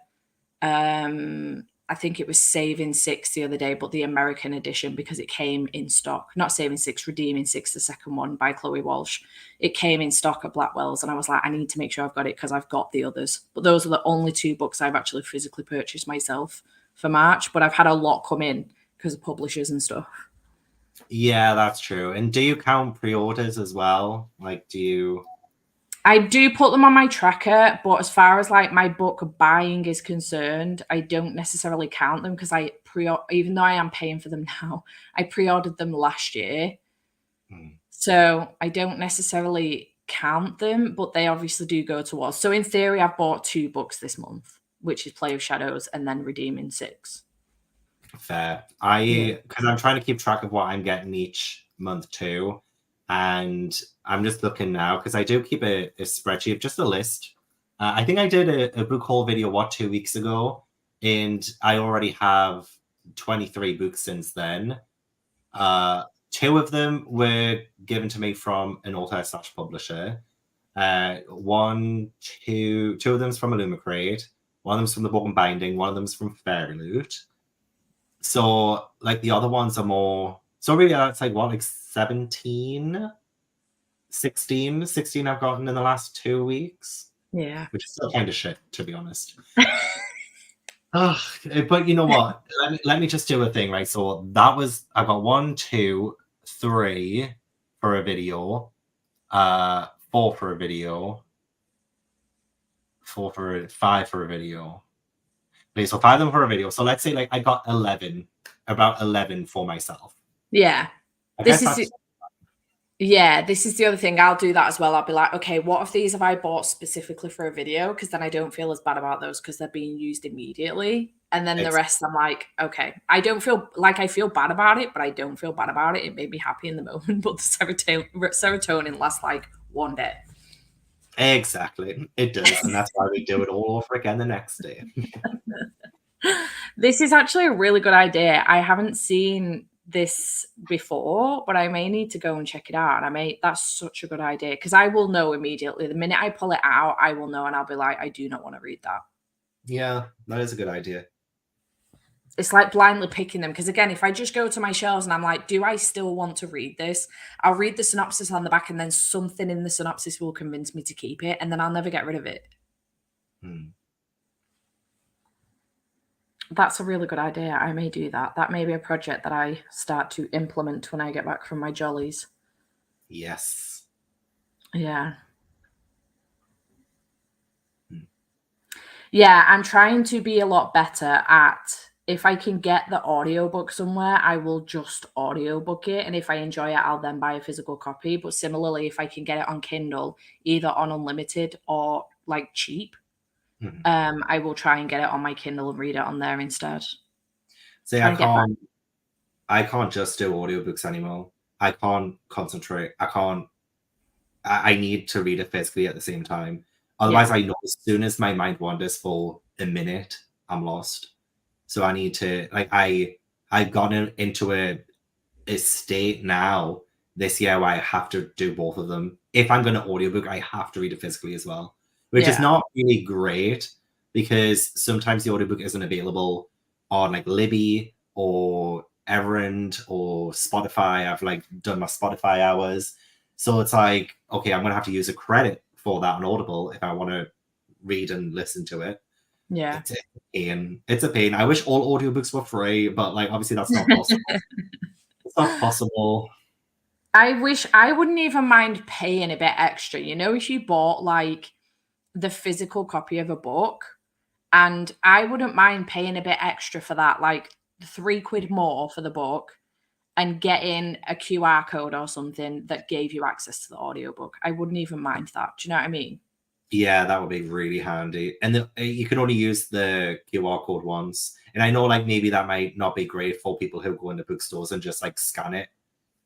I think it was Saving Six the other day, but the American edition, because it came in stock. Not Saving Six, Redeeming Six, the second one by Chloe Walsh. It came in stock at Blackwell's, and I was like, I need to make sure I've got it because I've got the others. But those are the only two books I've actually physically purchased myself for March, but I've had a lot come in because of publishers and stuff. Yeah, that's true. And do you count pre-orders as well? Like, do you? I do put them on my tracker, but as far as like my book buying is concerned, I don't necessarily count them because even though I am paying for them now, I pre-ordered them last year. So I don't necessarily count them, but they obviously do go towards. So in theory, I've bought 2 books this month, which is Play of Shadows and then Redeeming 6. Fair. Yeah. Because I'm trying to keep track of what I'm getting each month too. And I'm just looking now because I do keep a spreadsheet of just a list. I think I did a book haul video, 2 weeks ago, and I already have 23 books since then. 2 of them were given to me from an author/publisher. Two of them's from Illumicrate. One of them's from the Book and Binding. One of them's from Fairy Loot. So, like, the other ones are more... So, really, that's like, what, like 16 I've gotten in the last 2 weeks? Yeah. Which is still kind of shit, to be honest. But you know what? Let me just do a thing, right? So, that was... I got 1, 2, 3 for a video. 4 for a video. 5 for a video. Okay, so 5 of them for a video. So let's say like I got about 11 for myself. Yeah. This is the other thing. I'll do that as well. I'll be like, okay, what of these have I bought specifically for a video? Because then I don't feel as bad about those because they're being used immediately. And then the rest, I'm like, okay, I don't feel like I feel bad about it, but I don't feel bad about it. It made me happy in the moment. But the serotonin lasts like 1 day. Exactly. It does. And that's why we do it all over again the next day. This is actually a really good idea. I haven't seen this before, but I may need to go and check it out. That's such a good idea because I will know immediately. The minute I pull it out, I will know and I'll be like, I do not want to read that. Yeah, that is a good idea. It's like blindly picking them because, again, if I just go to my shelves and I'm like, do I still want to read this? I'll read the synopsis on the back and then something in the synopsis will convince me to keep it and then I'll never get rid of it. That's a really good idea. I may do that. That may be a project that I start to implement when I get back from my jollies. Yes. Yeah. Yeah, I'm trying to be a lot better at, if I can get the audiobook somewhere, I will just audiobook it. And if I enjoy it, I'll then buy a physical copy. But similarly, if I can get it on Kindle, either on unlimited or like cheap, I will try and get it on my Kindle and read it on there instead. See, I can't just do audiobooks anymore. I can't concentrate. I need to read it physically at the same time. Otherwise, I know as soon as my mind wanders for a minute, I'm lost. So I need to, like, I've gotten into a state now this year where I have to do both of them. If I'm going to audiobook, I have to read it physically as well, which is not really great because sometimes the audiobook isn't available on like Libby or Everend or Spotify. I've like done my Spotify hours. So it's like, okay, I'm going to have to use a credit for that on Audible if I want to read and listen to it. Yeah. It's a pain. It's a pain. I wish all audiobooks were free, but like obviously that's not possible. It's not possible. I wish I wouldn't even mind paying a bit extra. You know, if you bought like the physical copy of a book, and I wouldn't mind paying a bit extra for that, like £3 more for the book and getting a QR code or something that gave you access to the audiobook. I wouldn't even mind that. Do you know what I mean? Yeah, that would be really handy. And you can only use the QR code once. And I know like maybe that might not be great for people who go into bookstores and just like scan it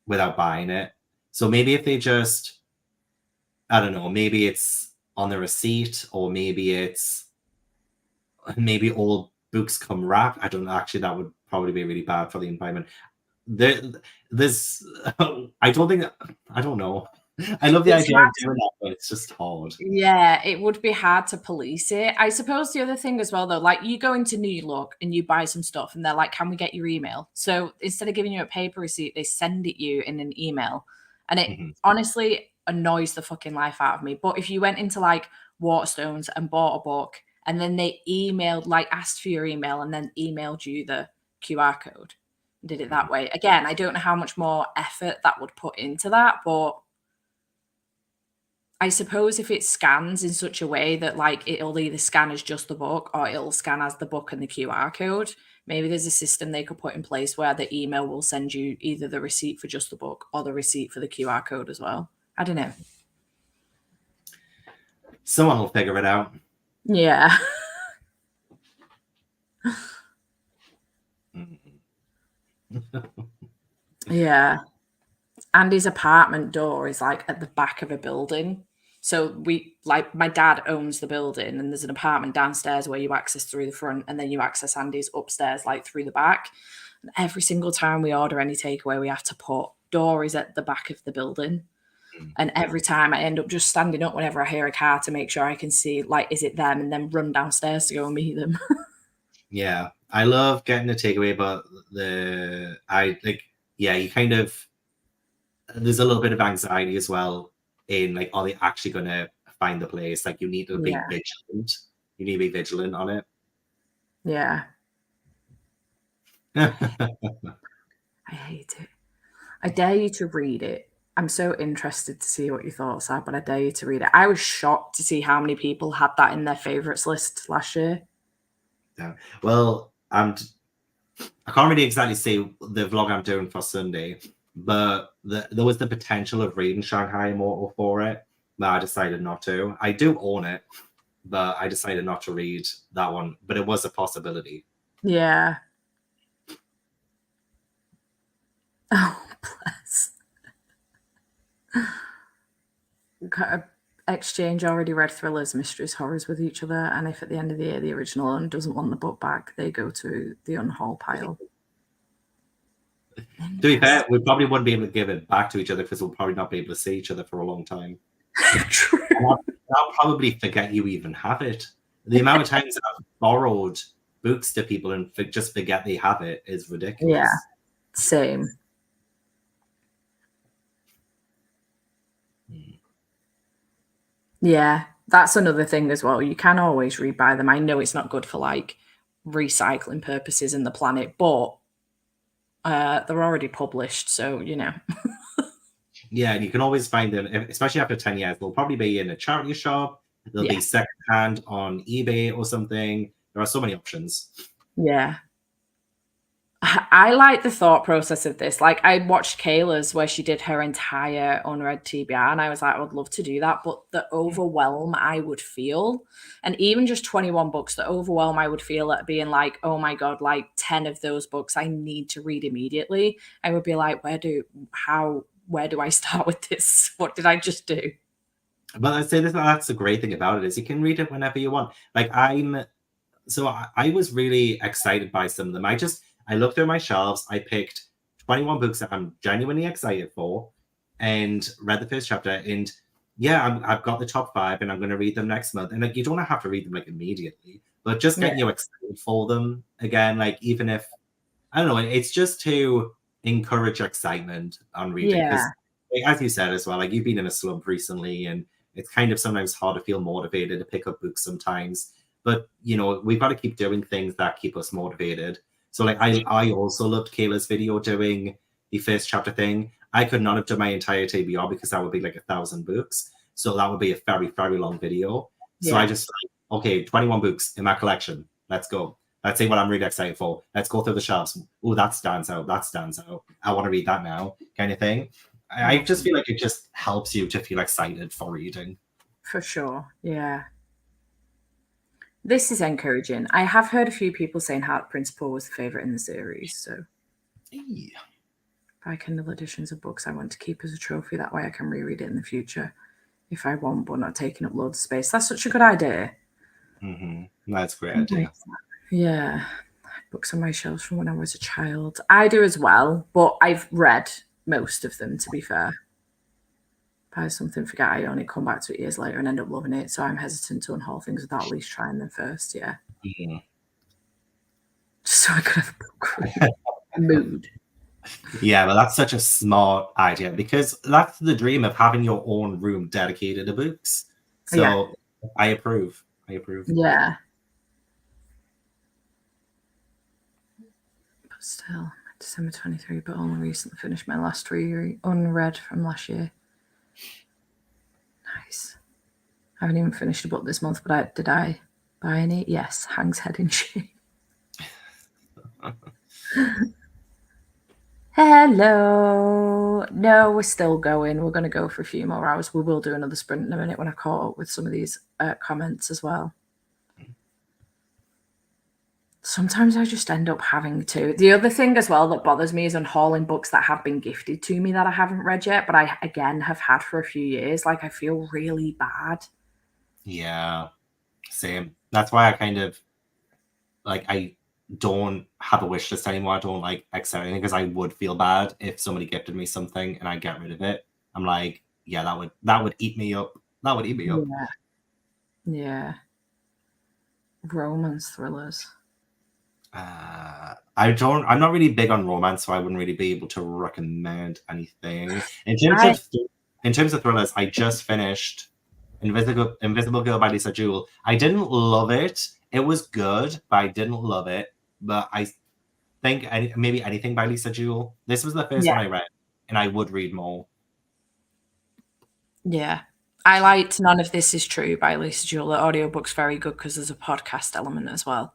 without buying it. So maybe if they just, I don't know, maybe it's on the receipt or maybe all books come wrapped. I don't know. Actually, that would probably be really bad for the environment. There's, I don't know. I love the idea of doing that, but it's just hard. Yeah, it would be hard to police it. I suppose the other thing as well, though, like you go into New Look and you buy some stuff and they're like, can we get your email? So instead of giving you a paper receipt, they send it you in an email. And it honestly annoys the fucking life out of me. But if you went into like Waterstones and bought a book and then they emailed, like asked for your email and then emailed you the QR code. Did it that way. Again, I don't know how much more effort that would put into that, but I suppose if it scans in such a way that like it'll either scan as just the book or it'll scan as the book and the QR code, maybe there's a system they could put in place where the email will send you either the receipt for just the book or the receipt for the QR code as well. I don't know. Someone will figure it out. Yeah. Yeah. Andy's apartment door is like at the back of a building. So we like my dad owns the building and there's an apartment downstairs where you access through the front and then you access Andy's upstairs like through the back. And every single time we order any takeaway, we have to put door is at the back of the building. And every time I end up just standing up whenever I hear a car to make sure I can see like is it them and then run downstairs to go and meet them. Yeah. I love getting a takeaway, but you kind of there's a little bit of anxiety as well in like, are they actually going to find the place? Like, you need to be vigilant. You need to be vigilant on it. Yeah. I hate it. I dare you to read it. I'm so interested to see what your thoughts are, but I dare you to read it. I was shocked to see how many people had that in their favourites list last year. Yeah. Well, I can't really exactly say the vlog I'm doing for Sunday, but there was the potential of reading Shanghai Immortal for it, but I decided not to. I do own it, but I decided not to read that one, but it was a possibility. Yeah. Oh, bless. Exchange already read thrillers, mysteries, horrors with each other, and if at the end of the year the original owner doesn't want the book back, they go to the unhaul pile. To be fair, we probably wouldn't be able to give it back to each other because we'll probably not be able to see each other for a long time. True. I'll probably forget you even have it. The amount of times I've borrowed books to people and just forget they have it is ridiculous. Yeah, same. Yeah, that's another thing as well. You can always rebuy them. I know it's not good for like recycling purposes in the planet, but they're already published, so you know. Yeah, and you can always find them, especially after 10 years. They'll probably be in a charity shop. They'll be secondhand on eBay or something. There are so many options. Yeah. I like the thought process of this. Like, I watched Kayla's where she did her entire unread TBR, and I was like, I would love to do that. But the overwhelm I would feel, and even just 21 books, the overwhelm I would feel at being like, oh my God, like 10 of those books I need to read immediately. I would be like, where do I start with this? What did I just do? But I'd say that's the great thing about it is you can read it whenever you want. Like I was really excited by some of them. I looked through my shelves. I picked 21 books that I'm genuinely excited for and read the first chapter. And yeah, I've got the top 5 and I'm going to read them next month. And like, you don't have to read them like immediately, but just getting you excited for them again. Like, even if, I don't know, it's just to encourage excitement on reading. Because as you said as well, like you've been in a slump recently and it's kind of sometimes hard to feel motivated to pick up books sometimes. But, you know, we've got to keep doing things that keep us motivated. So like I also loved Kayla's video doing the first chapter thing. I could not have done my entire TBR because that would be like 1,000 books. So that would be a very, very long video. So I just like, okay, 21 books in my collection. Let's go. Let's see what I'm really excited for. Let's go through the shelves. Oh, that stands out. That stands out. I want to read that now, kind of thing. I just feel like it just helps you to feel excited for reading. For sure. Yeah. This is encouraging. I have heard a few people saying Heart Principle was the favourite in the series. So, buy Kindle editions of books I want to keep as a trophy. That way I can reread it in the future if I want, but not taking up loads of space. That's such a good idea. That's a great idea. Yeah. Books on my shelves from when I was a child. I do as well, but I've read most of them, to be fair. Buy something, forget I only come back to it years later and end up loving it. So I'm hesitant to unhaul things without at least trying them first. Yeah. Just so I could have a book mood. Yeah, but that's such a smart idea because that's the dream of having your own room dedicated to books. So I approve. Yeah. But still, December 23, but only recently finished my last 3 unread from last year. Nice. I haven't even finished a book this month, but did I buy any? Yes, Hang's Head in Shame. Hello. No, we're still going. We're going to go for a few more hours. We will do another sprint in a minute when I caught up with some of these comments as well. Sometimes I just end up having to. The other thing as well that bothers me is unhauling books that have been gifted to me that I haven't read yet, but I, again, have had for a few years. Like, I feel really bad. Yeah, same. That's why I kind of, like, I don't have a wish list anymore. I don't, like, accept anything because I would feel bad if somebody gifted me something and I get rid of it. I'm like, yeah, that would eat me up. That would eat me up. Yeah. Romance thrillers. I'm not really big on romance, so I wouldn't really be able to recommend anything. In terms of thrillers, I just finished Invisible Girl by Lisa Jewell. I didn't love it. It was good, but I didn't love it. But I think maybe anything by Lisa Jewell. This was the first one I read, and I would read more. Yeah. I liked None of This Is True by Lisa Jewell. The audiobook's very good because there's a podcast element as well.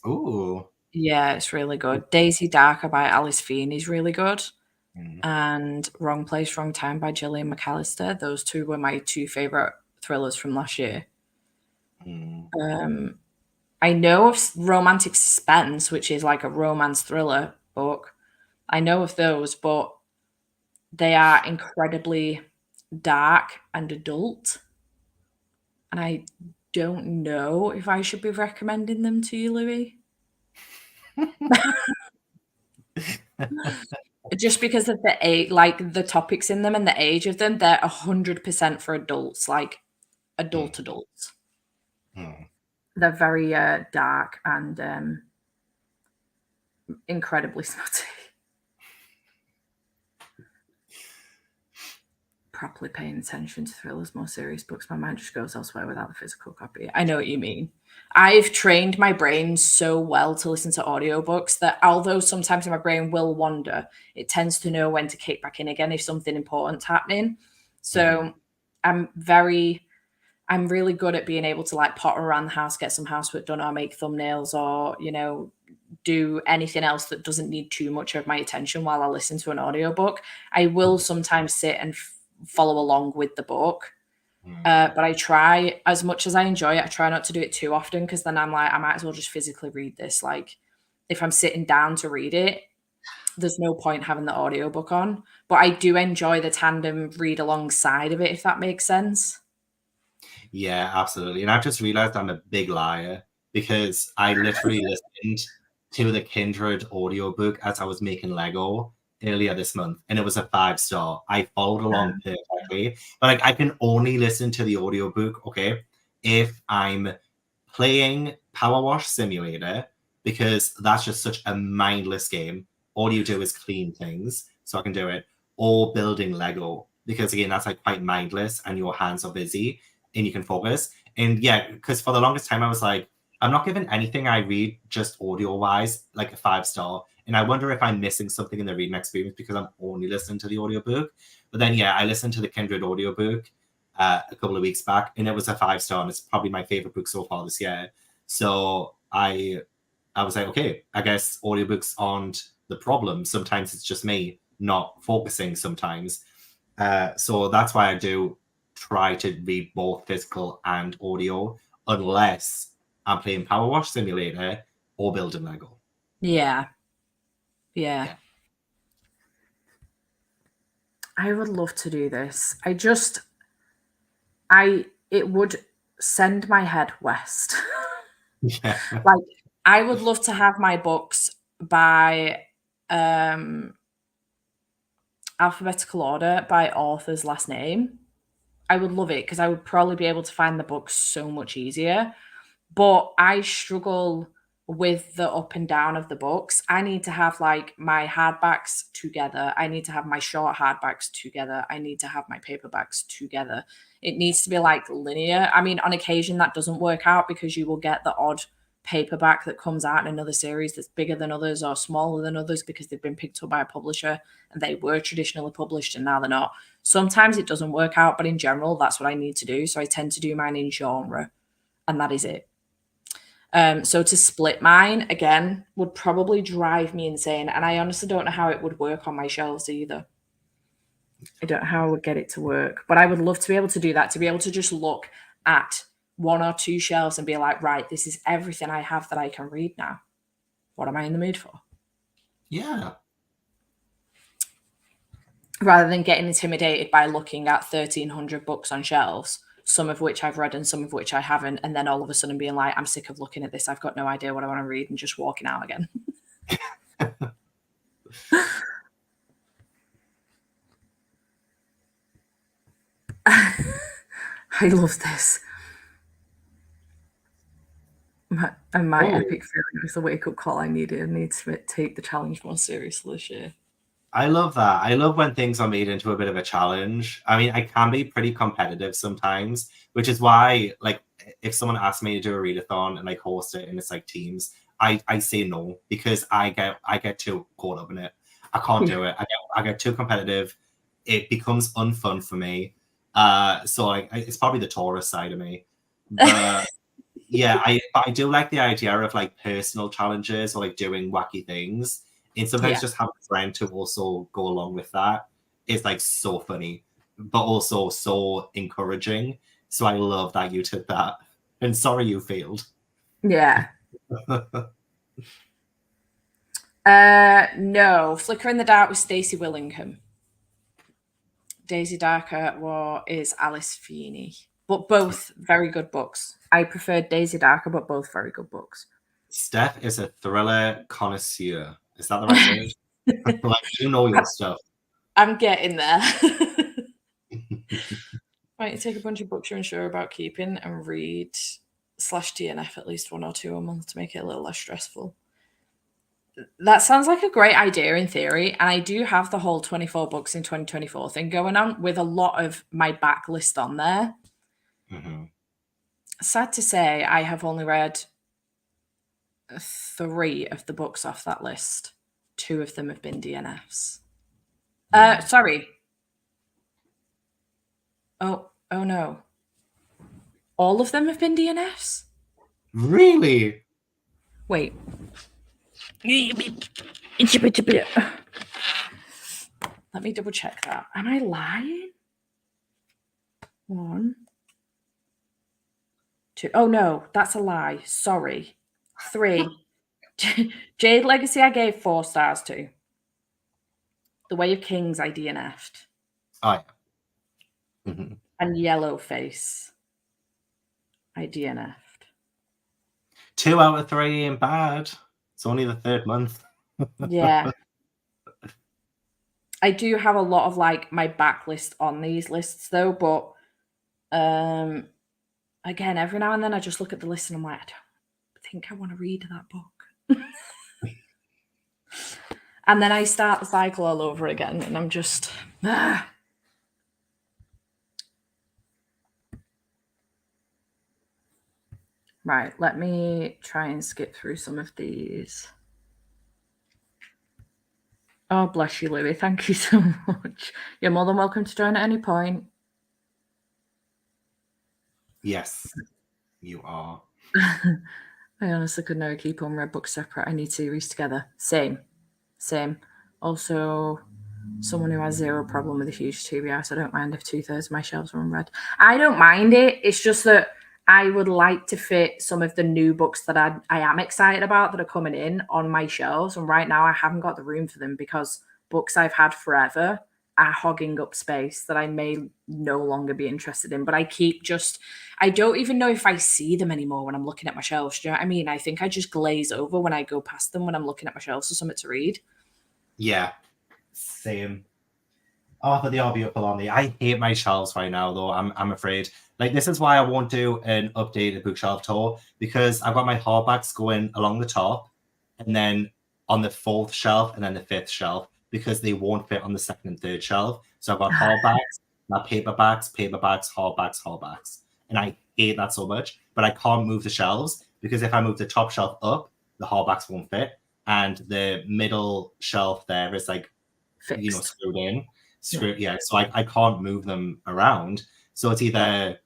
Ooh. Yeah, it's really good. Daisy Darker by Alice Feeney is really good. And Wrong Place, Wrong Time by Gillian McAllister. Those two were my two favourite thrillers from last year. I know of Romantic Suspense, which is like a romance thriller book. I know of those, but they are incredibly dark and adult. And I don't know if I should be recommending them to you, Louis. Just because of the age, like the topics in them and the age of them, they're 100% for adults, like adults. They're very dark and incredibly smutty. Properly paying attention to thrillers, more serious books, my mind just goes elsewhere without the physical copy. I know what you mean. I've trained my brain so well to listen to audiobooks that although sometimes my brain will wander, it tends to know when to kick back in again if something important's happening. So I'm really good at being able to like potter around the house, get some housework done, or make thumbnails, or do anything else that doesn't need too much of my attention while I listen to an audiobook. I will sometimes sit and follow along with the book. But I try, as much as I enjoy it, I try not to do it too often because then I'm like, I might as well just physically read this. Like, if I'm sitting down to read it, there's no point having the audiobook on. But I do enjoy the tandem read alongside of it, if that makes sense. Yeah, absolutely. And I've just realized I'm a big liar because I literally listened to the Kindred audiobook as I was making Lego earlier this month, and it was a 5-star. I followed along perfectly, but like I can only listen to the audiobook, okay, if I'm playing Power Wash Simulator, because that's just such a mindless game. All you do is clean things, so I can do it, or building Lego, because again, that's like quite mindless and your hands are busy and you can focus. And yeah, because for the longest time I was like, I'm not giving anything I read just audio wise like a 5-star. And I wonder if I'm missing something in the reading experience because I'm only listening to the audiobook. But then, yeah, I listened to the Kindred audiobook a couple of weeks back, and it was a 5-star, and it's probably my favorite book so far this year. So I was like, okay, I guess audiobooks aren't the problem. Sometimes it's just me not focusing sometimes. So that's why I do try to read both physical and audio, unless I'm playing Power Wash Simulator or building Lego. Yeah. I would love to do this. It would send my head west. Yeah. Like, I would love to have my books by alphabetical order by author's last name. I would love it because I would probably be able to find the books so much easier. But I struggle with the up and down of the books. I need to have like my hardbacks together. I need to have my short hardbacks together. I need to have my paperbacks together. It needs to be like linear. I mean, on occasion that doesn't work out because you will get the odd paperback that comes out in another series that's bigger than others or smaller than others because they've been picked up by a publisher and they were traditionally published and now they're not. Sometimes it doesn't work out, but in general, that's what I need to do. So I tend to do mine in genre, and that is it. So to split mine, again, would probably drive me insane. And I honestly don't know how it would work on my shelves either. I don't know how I would get it to work, but I would love to be able to do that, to be able to just look at one or two shelves and be like, right, this is everything I have that I can read now. What am I in the mood for? Yeah. Rather than getting intimidated by looking at 1,300 books on shelves, some of which I've read and some of which I haven't, and then all of a sudden being like, I'm sick of looking at this. I've got no idea what I want to read, and just walking out again. I love this. My epic feeling was the wake-up call I needed. I need to take the challenge more seriously this year. I love that. I love when things are made into a bit of a challenge. I mean, I can be pretty competitive sometimes, which is why, like, if someone asks me to do a readathon and like host it and it's like teams, I say no because I get too caught up in it. I can't do it. I get too competitive. It becomes unfun for me. So like it's probably the Taurus side of me. But yeah, I do like the idea of like personal challenges or like doing wacky things. And sometimes just having a friend to also go along with that is like so funny, but also so encouraging. So I love that you did that. And sorry you failed. Yeah. No, Flicker in the Dark with Stacey Willingham. Daisy Darker is Alice Feeney. But both very good books. I preferred Daisy Darker, but both very good books. Steph is a thriller connoisseur. Is that the right word? Like, you know your stuff. I'm getting there. Right, you take a bunch of books you're unsure about keeping and read /DNF at least 1 or 2 a month to make it a little less stressful. That sounds like a great idea in theory, and I do have the whole 24 books in 2024 thing going on with a lot of my backlist on there. Mm-hmm. Sad to say, I have only read 3 of the books off that list. 2 of them have been DNFs. Sorry. Oh no. All of them have been DNFs? Really? Wait. Let me double check that. Am I lying? 1, 2. Oh no, that's a lie. Sorry. 3. Jade Legacy I gave 4 stars to. The Way of Kings I DNF'd. Oh yeah. Mm-hmm. And Yellow Face I DNF'd. 2 out of 3 ain't bad. It's only the 3rd month. Yeah. I do have a lot of like my backlist on these lists though, but again, every now and then I just look at the list and I'm like, I don't think I want to read that book. And then I start the cycle all over again and I'm just Right, let me try and skip through some of these. Oh, bless you, Louie. Thank you so much. You're more than welcome to join at any point. Yes, you are. I honestly could never keep unread books separate. I need series together. Same. Also, someone who has zero problem with a huge TBR, so I don't mind if 2/3 of my shelves are unread. I don't mind it. It's just that I would like to fit some of the new books that I am excited about that are coming in on my shelves. And right now I haven't got the room for them because books I've had forever are hogging up space that I may no longer be interested in. But I don't even know if I see them anymore when I'm looking at my shelves. Do you know what I mean? I think I just glaze over when I go past them when I'm looking at my shelves for something to read. Yeah, same. Oh, but they are beautiful on me. I hate my shelves right now, though. I'm afraid. Like, this is why I won't do an updated bookshelf tour, because I've got my hardbacks going along the top and then on the 4th shelf and then the 5th shelf, because they won't fit on the 2nd and 3rd shelf. So I've got hardbacks, my paperbacks, hardbacks. And I hate that so much, but I can't move the shelves because if I move the top shelf up, the hardbacks won't fit, and the middle shelf there is like, Fixed. screwed in. Yeah. So I can't move them around. So it's either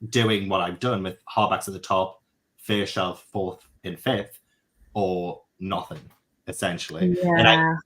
doing what I've done with hardbacks at the top, first shelf, fourth, and fifth, or nothing, essentially. And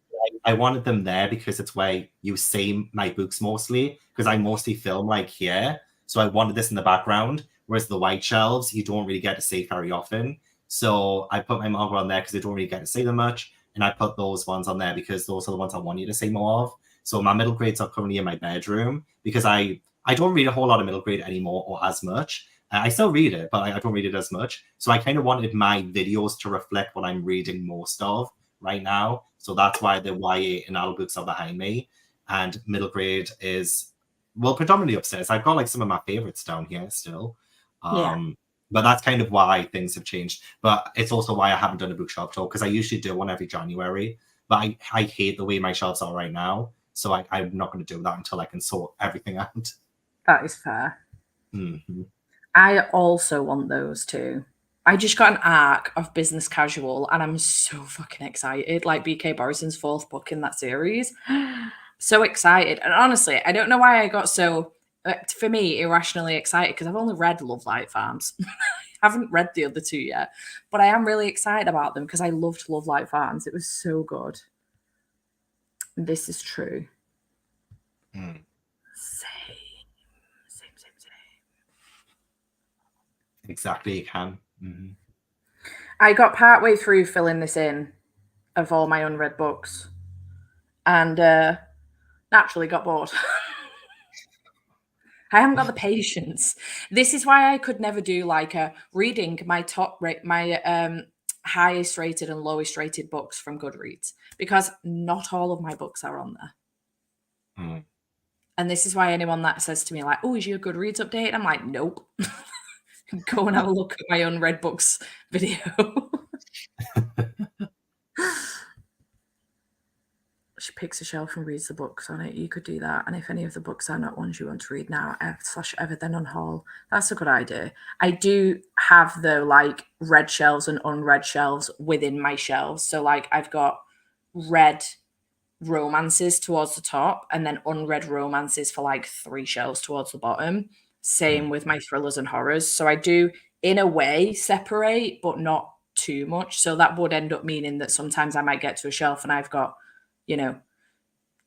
I wanted them there because it's where you see my books mostly, because I mostly film like here. So I wanted this in the background, whereas the white shelves, you don't really get to see very often. So I put my manga on there because I don't really get to see them much. And I put those ones on there because those are the ones I want you to see more of. So my middle grades are currently in my bedroom because I don't read a whole lot of middle grade anymore or as much. I still read it, but I don't read it as much. So I kind of wanted my videos to reflect what I'm reading most of right now. So that's why the YA and adult books are behind me. And middle grade is, well, predominantly upstairs. I've got like some of my favorites down here still. But that's kind of why things have changed. But it's also why I haven't done a bookshop tour, because I usually do one every January. But I hate the way my shelves are right now. So I'm not going to do that until I can sort everything out. That is fair. Mm-hmm. I also want those too. I just got an arc of business casual and I'm so fucking excited. Like BK Borison's 4th book in that series. So excited. And honestly, I don't know why I got so, for me, irrationally excited, because I've only read Love Light Farms. I haven't read the other 2 yet. But I am really excited about them because I loved Love Light Farms. It was so good. This is true. Mm. Same. Exactly, you can. Mm-hmm. I got partway through filling this in of all my unread books and naturally got bored. I haven't got the patience. This is why I could never do like a reading my highest rated and lowest rated books from Goodreads, because not all of my books are on there. Mm. And this is why anyone that says to me like, oh, is your Goodreads update? I'm like, nope. Go and have a look at my unread books video. She picks a shelf and reads the books on it. You could do that. And if any of the books are not ones you want to read now, /ever, then unhaul. That's a good idea. I do have, though, like read shelves and unread shelves within my shelves. So like I've got read romances towards the top and then unread romances for like 3 shelves towards the bottom. Same with my thrillers and horrors. So I do, in a way, separate, but not too much. So that would end up meaning that sometimes I might get to a shelf and I've got,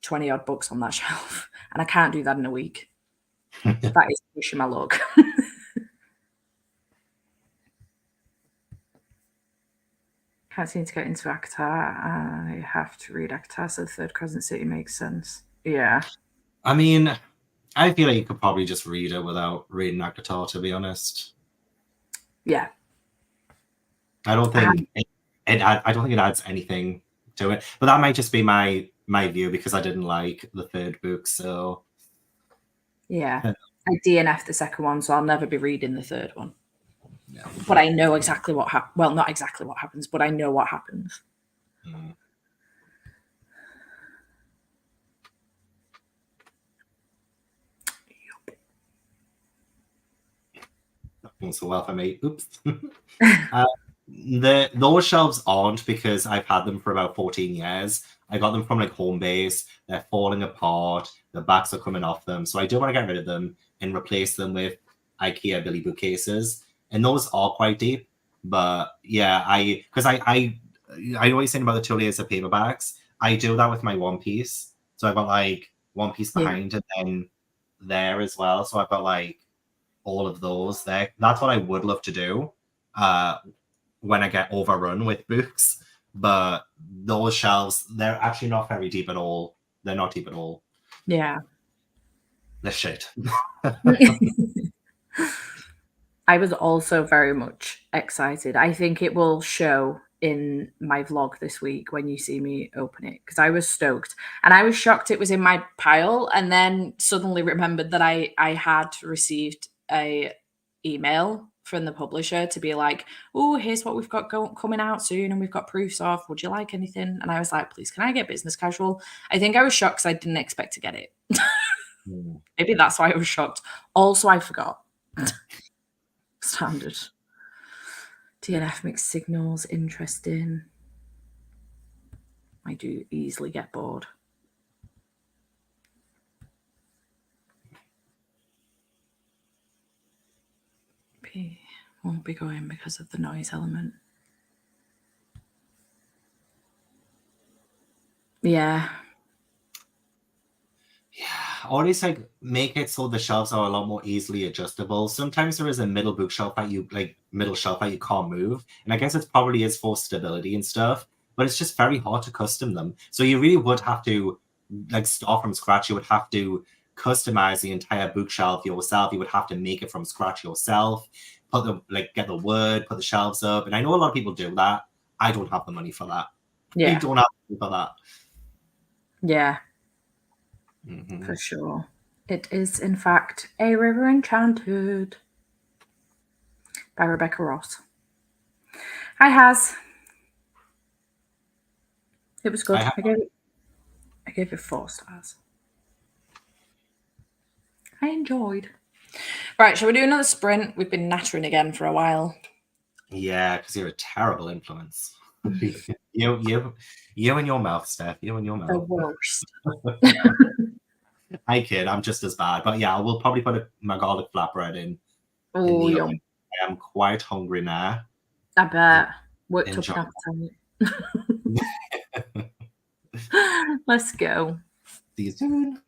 20 odd books on that shelf. And I can't do that in a week. That is pushing my luck. Can't seem to get into Akatar. I have to read Akatar, so the Third Crescent City makes sense. Yeah. I mean, I feel like you could probably just read it without reading Akatar, to be honest. Yeah. I don't think I don't think it adds anything to it. But that might just be my view, because I didn't like the 3rd book, so yeah. I DNF'd the 2nd one, so I'll never be reading the 3rd one. Yeah. But I know exactly what happens. Well, not exactly what happens, but I know what happens. Mm. That went so well for me. Oops. Those shelves aren't, because I've had them for about 14 years. I got them from like Home Base. They're falling apart. The backs are coming off them. So I do want to get rid of them and replace them with IKEA Billy bookcases. And those are quite deep. But yeah, because I know what you're saying about the 2 layers of paperbacks. I do that with my One Piece. So I've got like One Piece behind and then there as well. So I've got like all of those there. That's what I would love to do when I get overrun with books. But those shelves, they're actually not very deep at all. They're not deep at all. Yeah. They're shit. I was also very much excited. I think it will show in my vlog this week when you see me open it, because I was stoked and I was shocked it was in my pile, and then suddenly remembered that I had received a email from the publisher to be like, oh, here's what we've got coming out soon and we've got proofs of, would you like anything? And I was like, please, can I get business casual? I think I was shocked because I didn't expect to get it. Maybe that's why I was shocked. Also, I forgot. Standard. DNF mixed signals, interesting. I do easily get bored. P won't be going because of the noise element. Yeah. Yeah, always like make it so the shelves are a lot more easily adjustable. Sometimes there is a middle bookshelf that you middle shelf that you can't move, and I guess it probably is for stability and stuff. But it's just very hard to custom them. So you really would have to start from scratch. You would have to customize the entire bookshelf yourself. You would have to make it from scratch yourself. Put the get the wood, put the shelves up, and I know a lot of people do that. I don't have the money for that. I Yeah. don't have the money for that. Yeah. Mhm. For sure. It is, in fact, A River Enchanted by Rebecca Ross. Hi, Haz. It was good. I gave it 4 stars. I enjoyed. Right, shall we do another sprint? We've been nattering again for a while. Yeah, because you're a terrible influence. You and your mouth, Steph. You and your The mouth. worst. I kid. I'm just as bad. But yeah, we'll probably put my garlic flatbread in Oh, the yum. oven. I am quite hungry now. I bet. Worked Enjoy. up an appetite. Let's go. See you soon.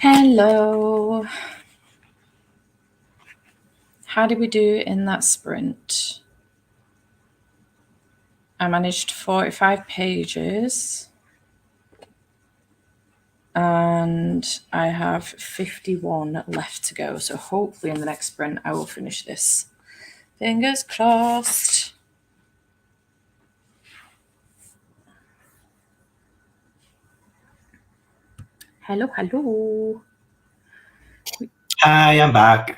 Hello. How did we do in that sprint? I managed 45 pages. And I have 51 left to go. So hopefully in the next sprint I will finish this. Fingers crossed. Hello, hello. Hi, I'm back.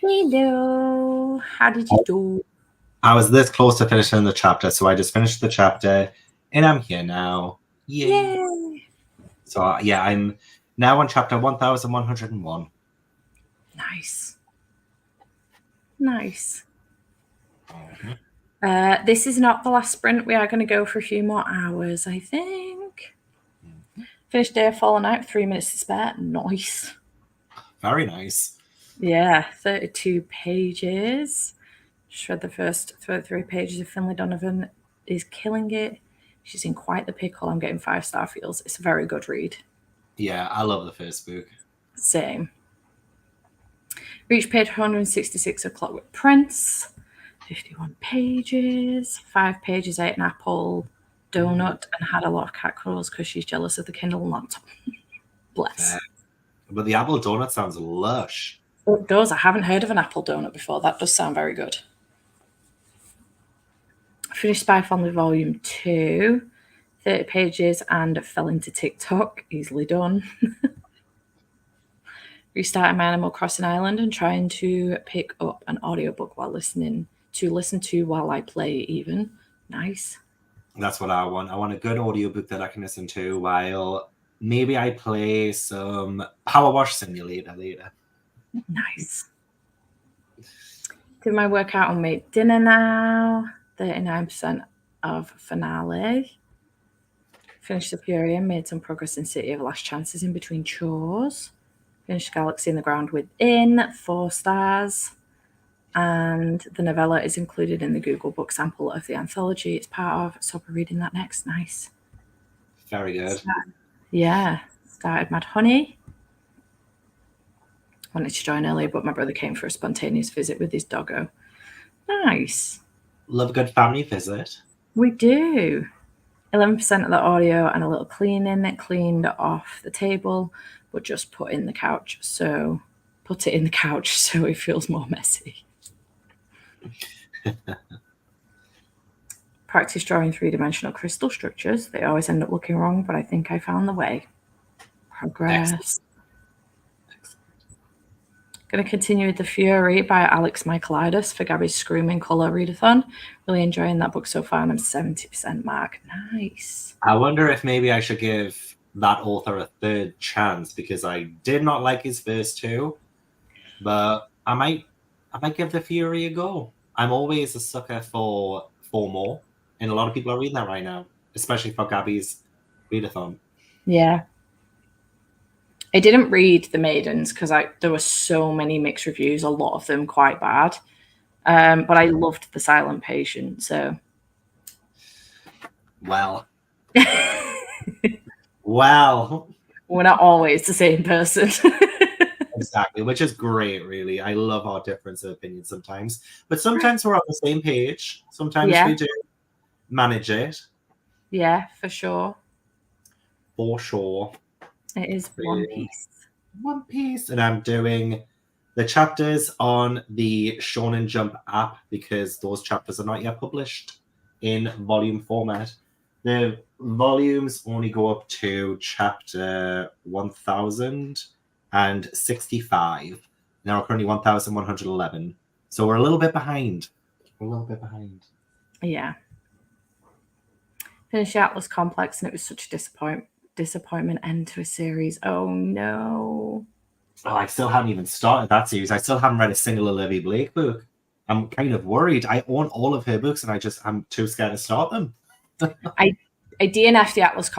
Hello. How did you do? I was this close to finishing the chapter, so I just finished the chapter, and I'm here now. Yay! So yeah, I'm now on chapter 1101. Nice. Nice. Mm-hmm. This is not the last sprint. We are going to go for a few more hours, I think. Mm-hmm. Finished Day of Fallen Out, 3 minutes to spare. Nice. Very nice. Yeah, 32 pages. Just read the first 33 pages of Finlay Donovan is killing it. She's in quite the pickle. I'm getting 5-star feels. It's a very good read. Yeah, I love the first book. Same. Reached page 166 of Clockwork Prince. 51 pages. 5 pages, ate an apple, donut, and had a lot of cat cuddles because she's jealous of the Kindle laptop. Bless. But the apple donut sounds lush. It does. I haven't heard of an apple donut before. That does sound very good. I finished Spy Family Volume 2. 30 pages and fell into TikTok. Easily done. Restarting my Animal Crossing Island and trying to pick up an audiobook while listen to while I play even. Nice. That's what I want. I want a good audiobook that I can listen to while maybe I play some Power Wash Simulator later. Nice. Did my workout and made dinner now. 39% of finale. Finished Superior, made some progress in City of Last Chances in between chores. Finished Galaxy in the Ground Within, 4 stars. And the novella is included in the Google Book sample of the anthology it's part of. So I'll be reading that next. Nice. Very good. Started Mad Honey. Wanted to join earlier, but my brother came for a spontaneous visit with his doggo. Nice. Love a good family visit. We do. 11% of the audio and a little cleaning. It cleaned off the table, but just put it in the couch so it feels more messy. Practice drawing 3-dimensional crystal structures. They always end up looking wrong, but I think I found the way. Progress. Excellent. Going to continue with The Fury by Alex Michaelides for Gabby's Screaming Colour readathon. Really enjoying that book so far, and I'm 70% mark. Nice. I wonder if maybe I should give that author a third chance, because I did not like his first two, but I might give The Fury a go. I'm always a sucker for more, and a lot of people are reading that right now, especially for Gabby's readathon. Yeah. I didn't read The Maidens because there were so many mixed reviews, a lot of them quite bad. But I loved The Silent Patient, so. Well. Well. We're not always the same person. Exactly, which is great, really. I love our difference of opinion sometimes. But sometimes we're on the same page. Sometimes we do manage it. Yeah, for sure. For sure. It is One Piece. One Piece. And I'm doing the chapters on the Shonen Jump app because those chapters are not yet published in volume format. The volumes only go up to chapter 1065. Now we're currently 1111. So we're a little bit behind. Yeah. Finished the Atlas Complex, and it was such a disappointment end to a series. Oh no. Oh, I still haven't even started that series. I still haven't read a single Olivia Blake book. I'm kind of worried. I own all of her books, and I'm too scared to start them. I DNF'd the Atlas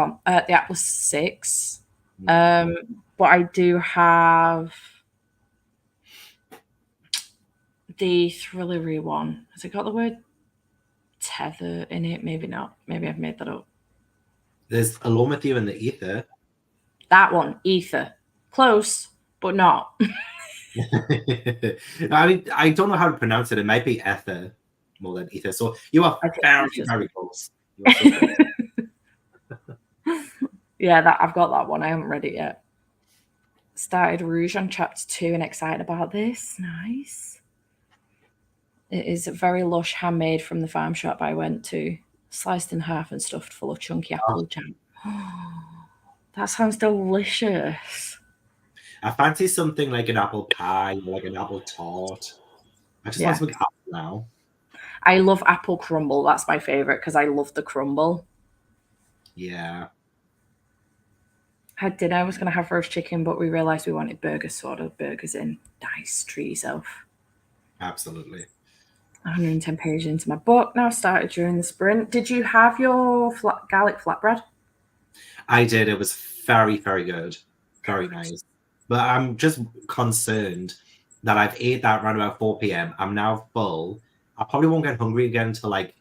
6, but I do have the thrillery one. Has it got the word tether in it? Maybe not. Maybe I've made that up. There's Alone with You in the Ether. That one, Ether. Close. but not. I mean, I don't know how to pronounce it. It might be ether more than ether. So you are I think very, it's just very close. You are so close. yeah, I've got that one. I haven't read it yet. Started Rouge on chapter 2 and excited about this. Nice. It is very lush, handmade from the farm shop I went to. Sliced in half and stuffed full of chunky apple jam. That sounds delicious. I fancy something like an apple pie, like an apple tart. I just want Yeah. something apple now. I love apple crumble. That's my favorite because I love the crumble. Yeah. Had dinner. I was going to have roast chicken, but we realised we wanted burgers, so ordered burgers in. Nice. Treat yourself. Absolutely. 110 pages into my book now, started during the sprint. Did you have your garlic flatbread? I did. It was very, very good. Very nice. But I'm just concerned that I've ate that around about 4 p.m. I'm now full. I probably won't get hungry again until like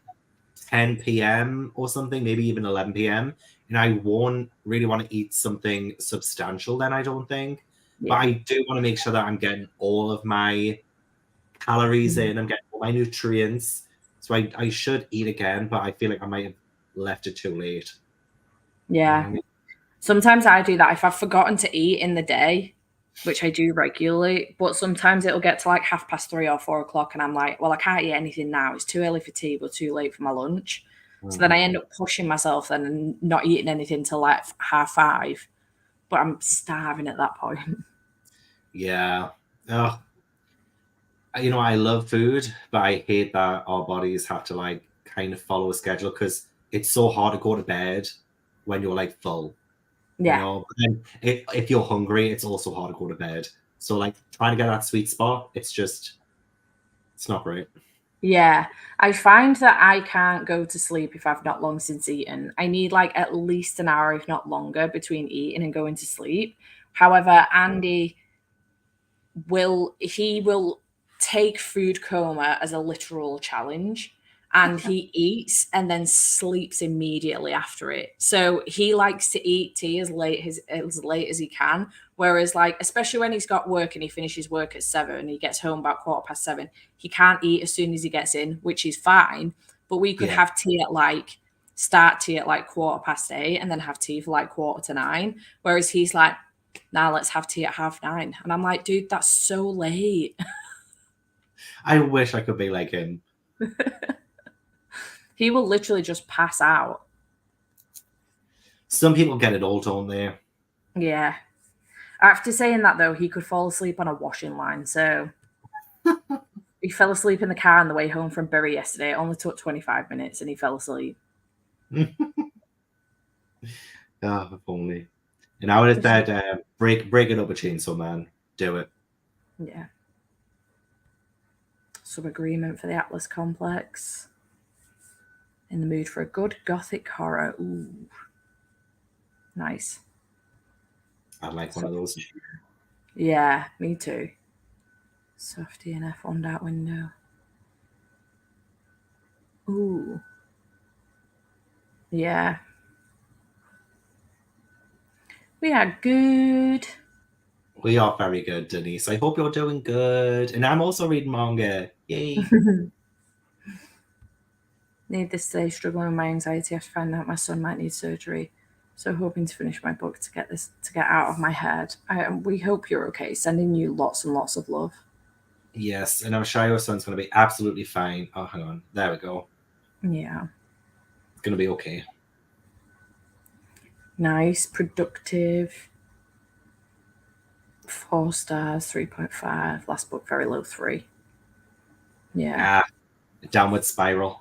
10 p.m. or something, maybe even 11 p.m. And I won't really want to eat something substantial then, I don't think. Yeah. But I do want to make sure that I'm getting all of my calories in, I'm getting all my nutrients. So I should eat again, but I feel like I might have left it too late. Yeah. Sometimes I do that if I've forgotten to eat in the day, which I do regularly, but sometimes it'll get to like 3:30 or 4 o'clock and I'm like, well, I can't eat anything now. It's too early for tea, but too late for my lunch. So then I end up pushing myself then and not eating anything till like 5:30. But I'm starving at that point. Yeah. Oh, I love food, but I hate that our bodies have to like kind of follow a schedule because it's so hard to go to bed when you're like full. Yeah. But then if you're hungry, it's also hard to go to bed. So like trying to get that sweet spot, it's not great. Yeah. I find that I can't go to sleep if I've not long since eaten. I need like at least an hour, if not longer, between eating and going to sleep. However, Andy will take food coma as a literal challenge, and he eats and then sleeps immediately after it. So he likes to eat tea as late as he can. Whereas, like, especially when he's got work and he finishes work at 7, he gets home about 7:15. He can't eat as soon as he gets in, which is fine. But we could have tea at like start tea at like 8:15 and then have tea for like 8:45. Whereas he's like, now let's have tea at 9:30. And I'm like, dude, that's so late. I wish I could be like him. He will literally just pass out. Some people get it all, don't they? Yeah. After saying that, though, he could fall asleep on a washing line. So he fell asleep in the car on the way home from Bury yesterday. It only took 25 minutes and he fell asleep. If only. And I would have said, break it up a chainsaw man. Do it. Yeah. Some agreement for the Atlas complex. In the mood for a good gothic horror. Ooh. Nice. I'd like one of those. Yeah, me too. Soft DNF on that window. Ooh. Yeah. We are good. We are very good, Denise. I hope you're doing good. And I'm also reading manga. Yay. Needless to say, struggling with my anxiety after finding out my son might need surgery. So hoping to finish my book to get out of my head. We hope you're okay. Sending you lots and lots of love. Yes, and I'm sure your son's going to be absolutely fine. Oh, hang on. There we go. Yeah. It's going to be okay. Nice, productive. 4 stars, 3.5. Last book, very low, 3. Yeah. Downward spiral.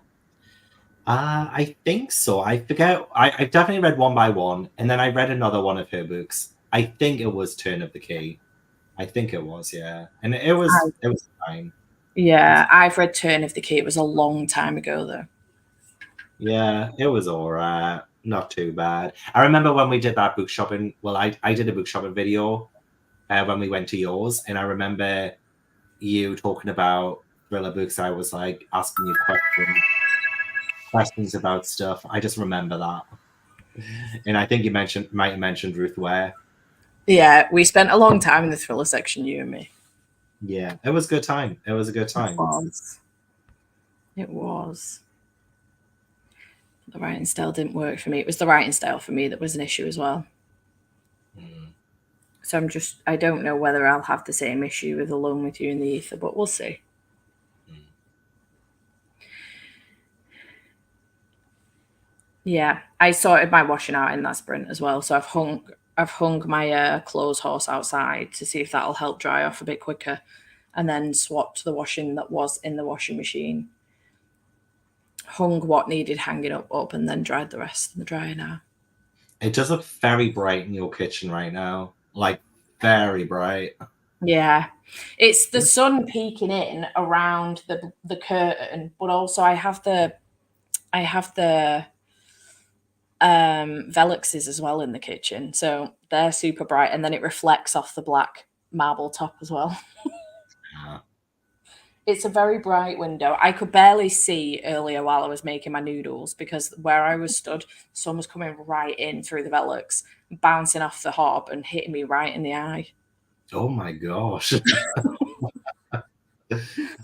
I think so. I forget. I definitely read One by One, and then I read another one of her books. I think it was Turn of the Key. I think it was, yeah. And it was fine. Yeah, I've read Turn of the Key. It was a long time ago, though. Yeah, it was all right. Not too bad. I remember when we did that book shopping. Well, I did a book shopping video when we went to yours, and I remember you talking about thriller books. I was like asking you questions about stuff. I just remember that. And I think you might have mentioned Ruth Ware. Yeah, we spent a long time in the thriller section, you and me. Yeah, it was a good time. It was a good It time. was. It was. The writing style didn't work for me. It was the writing style for me that was an issue as well. Mm. So I don't know whether I'll have the same issue with Alone with You in the Ether, but we'll see. Mm. Yeah, I sorted my washing out in that sprint as well. So I've hung my clothes horse outside to see if that'll help dry off a bit quicker, and then swapped the washing that was in the washing machine. Hung what needed hanging up, and then dried the rest in the dryer now. It does look very bright in your kitchen right now. Like, very bright. Yeah, it's the sun peeking in around the curtain, but also I have the velexes as well in the kitchen, so they're super bright, and then it reflects off the black marble top as well. Yeah. It's a very bright window. I could barely see earlier while I was making my noodles because where I was stood, the sun was coming right in through the velux, bouncing off the hob and hitting me right in the eye. Oh my gosh.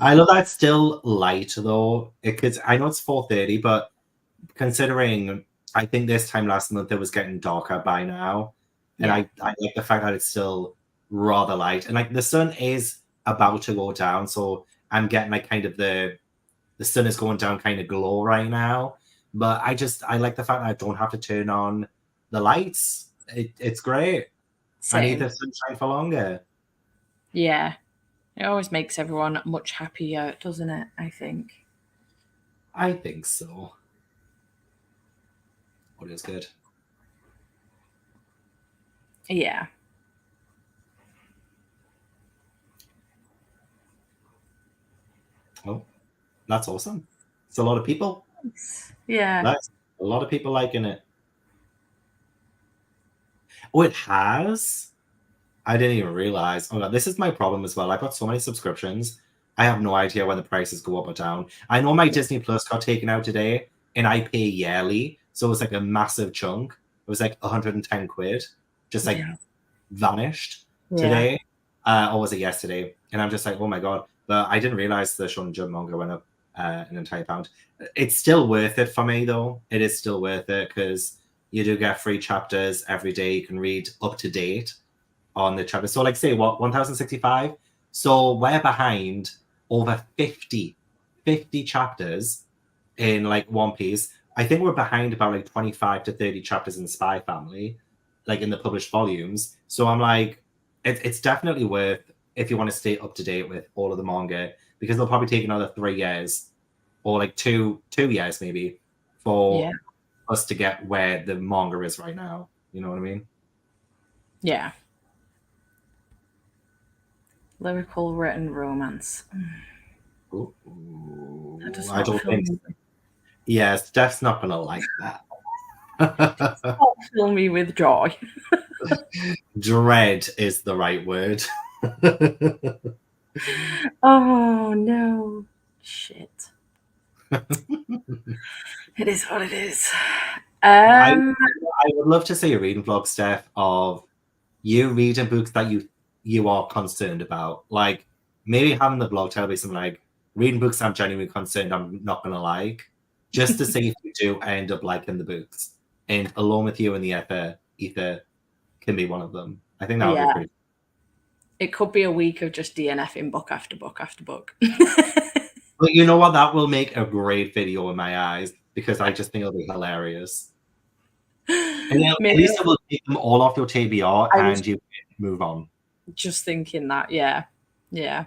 I love that it's still light though. Because I know it's 4:30, but considering I think this time last month it was getting darker by now. And Yeah, I like the fact that it's still rather light. And like the sun is about to go down, so I'm getting like kind of the sun is going down kind of glow right now. But I like the fact that I don't have to turn on the lights. It's great. I need same. the sunshine for longer. Yeah, it always makes everyone much happier, doesn't it? I think. I think so. What is good? Yeah. Oh, that's awesome. It's a lot of people. Yeah. That's a lot of people liking it. Oh, it has? I didn't even realize. Oh god, this is my problem as well. I've got so many subscriptions. I have no idea when the prices go up or down. I know my Disney Plus got taken out today, and I pay yearly, so it's like a massive chunk. It was like 110 quid, just like Yeah. vanished Yeah. today. Or was it yesterday? And I'm just like, oh my god. But I didn't realize the Shonen Jump manga went up an entire pound. It's still worth it for me though. It is still worth it because you do get free chapters every day. You can read up to date on the chapter. So, like, say what 1065. So we're behind over 50 chapters in like One Piece. I think we're behind about like 25 to 30 chapters in Spy Family, like in the published volumes. So I'm like, it's definitely worth if you want to stay up to date with all of the manga because they'll probably take another 3 years or like two years maybe for Yeah. us to get where the manga is right now. You know what I mean? Yeah. Lyrical written romance. Ooh, That does I not don't fill think. me. Yes, Steph's not gonna like that. Not fill me with joy. Dread is the right word. Oh no. Shit. It is what it is. I Um I would love to see a reading vlog, Steph, of you reading books that you are concerned about. Like maybe having the vlog tell me something like reading books I'm genuinely concerned I'm not gonna like, just to see if you do end up liking the books. And Alone with You in the ether can be one of them. I think that would be yeah, pretty. it could be a week of just DNFing book after book after book. But you know what? That will make a great video in my eyes because I just think it'll be hilarious. And then at Maybe least it will take them all off your TBR I was and you can move on. just thinking that, yeah. Yeah.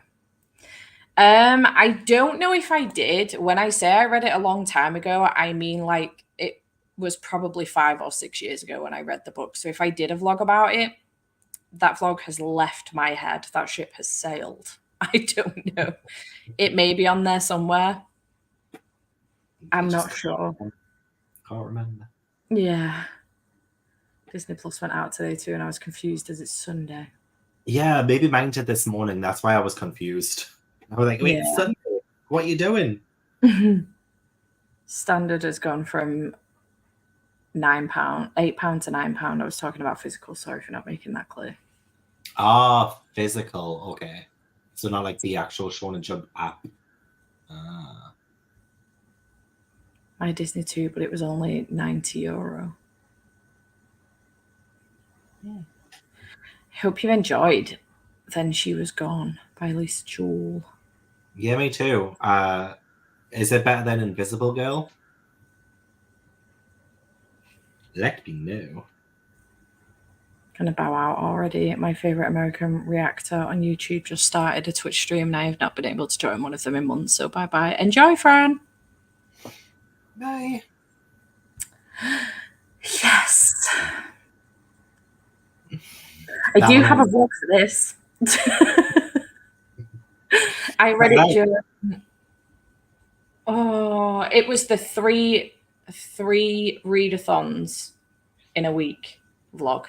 I don't know if I did. When I say I read it a long time ago, I mean like it was probably 5 or 6 years ago when I read the book. So if I did a vlog about it, that vlog has left my head. That ship has sailed. I don't know. It may be on there somewhere. You I'm just not sure. can't remember. Yeah. Disney Plus went out today too, and I was confused as it's Sunday. Yeah, maybe mine did this morning. That's why I was confused. I was like, wait, it's Yeah. Sunday. What are you doing? Standard has gone from £9, £8 to £9. I was talking about physical. Sorry for not making that clear. Ah, physical. Okay. So not like the actual Shonen Jump app. Ah. My Disney too, but it was only €90. Yeah. Hope you enjoyed Then She Was Gone by Lisa Jewell. Yeah, me too. Is it better than Invisible Girl? Let me know. Gonna bow out already. My favourite American reactor on YouTube just started a Twitch stream and I have not been able to join one of them in months, so bye bye. Enjoy, Fran! Bye. Yes! I do have a book for this. I read it during... Oh, it was the three readathons in a week vlog.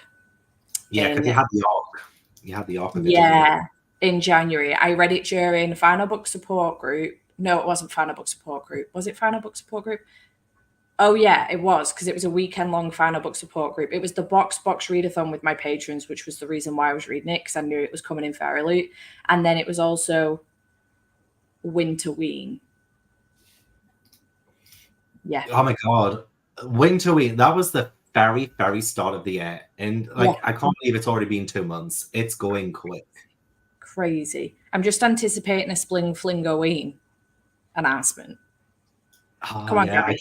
Yeah, because you had the arc. You had the arc of it. Yeah, in January. I read it during Final Book Support Group. No, it wasn't Final Book Support Group. Was it Final Book Support Group? Oh, yeah, it was, because it was a weekend-long Final Book Support Group. It was the box readathon with my patrons, which was the reason why I was reading it, because I knew it was coming in fairly late. And then it was also Winterween. Yeah. Oh my god. Winterween, that was the very, very start of the year. And like, I can't believe it's already been 2 months. It's going quick. Crazy. I'm just anticipating a Spling Flingoween announcement. Oh, Come on, yeah, Gabby.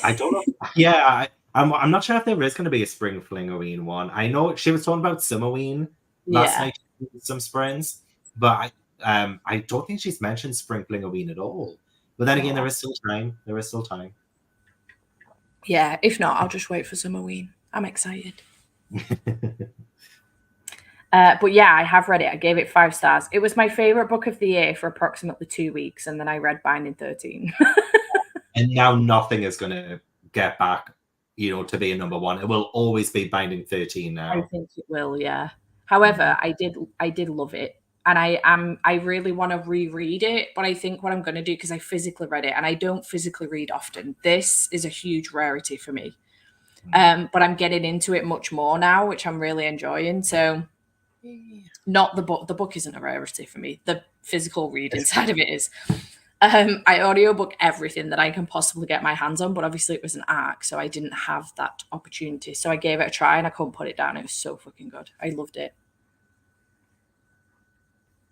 I don't know. Yeah, I'm not sure if there is going to be a Spring Flingoween one. I know she was talking about Summerween last night with some friends, but I don't think she's mentioned Spring Flingoween at all. But then again, there is still time. There is still time. Yeah, if not, I'll just wait for Summerween. I'm excited. But yeah, I have read it. I gave it 5 stars. It was my favorite book of the year for approximately 2 weeks, and then I read Binding 13. And now nothing is going to get back, to be a number one. It will always be Binding 13 now. I think it will, yeah. However, I did love it, and I really want to reread it. But I think what I'm going to do, because I physically read it, and I don't physically read often. This is a huge rarity for me. But I'm getting into it much more now, which I'm really enjoying. So, not the book. The book isn't a rarity for me. The physical reading side of it is. I audiobook everything that I can possibly get my hands on, but obviously it was an arc, so I didn't have that opportunity. So I gave it a try and I couldn't put it down. It was so fucking good. I loved it.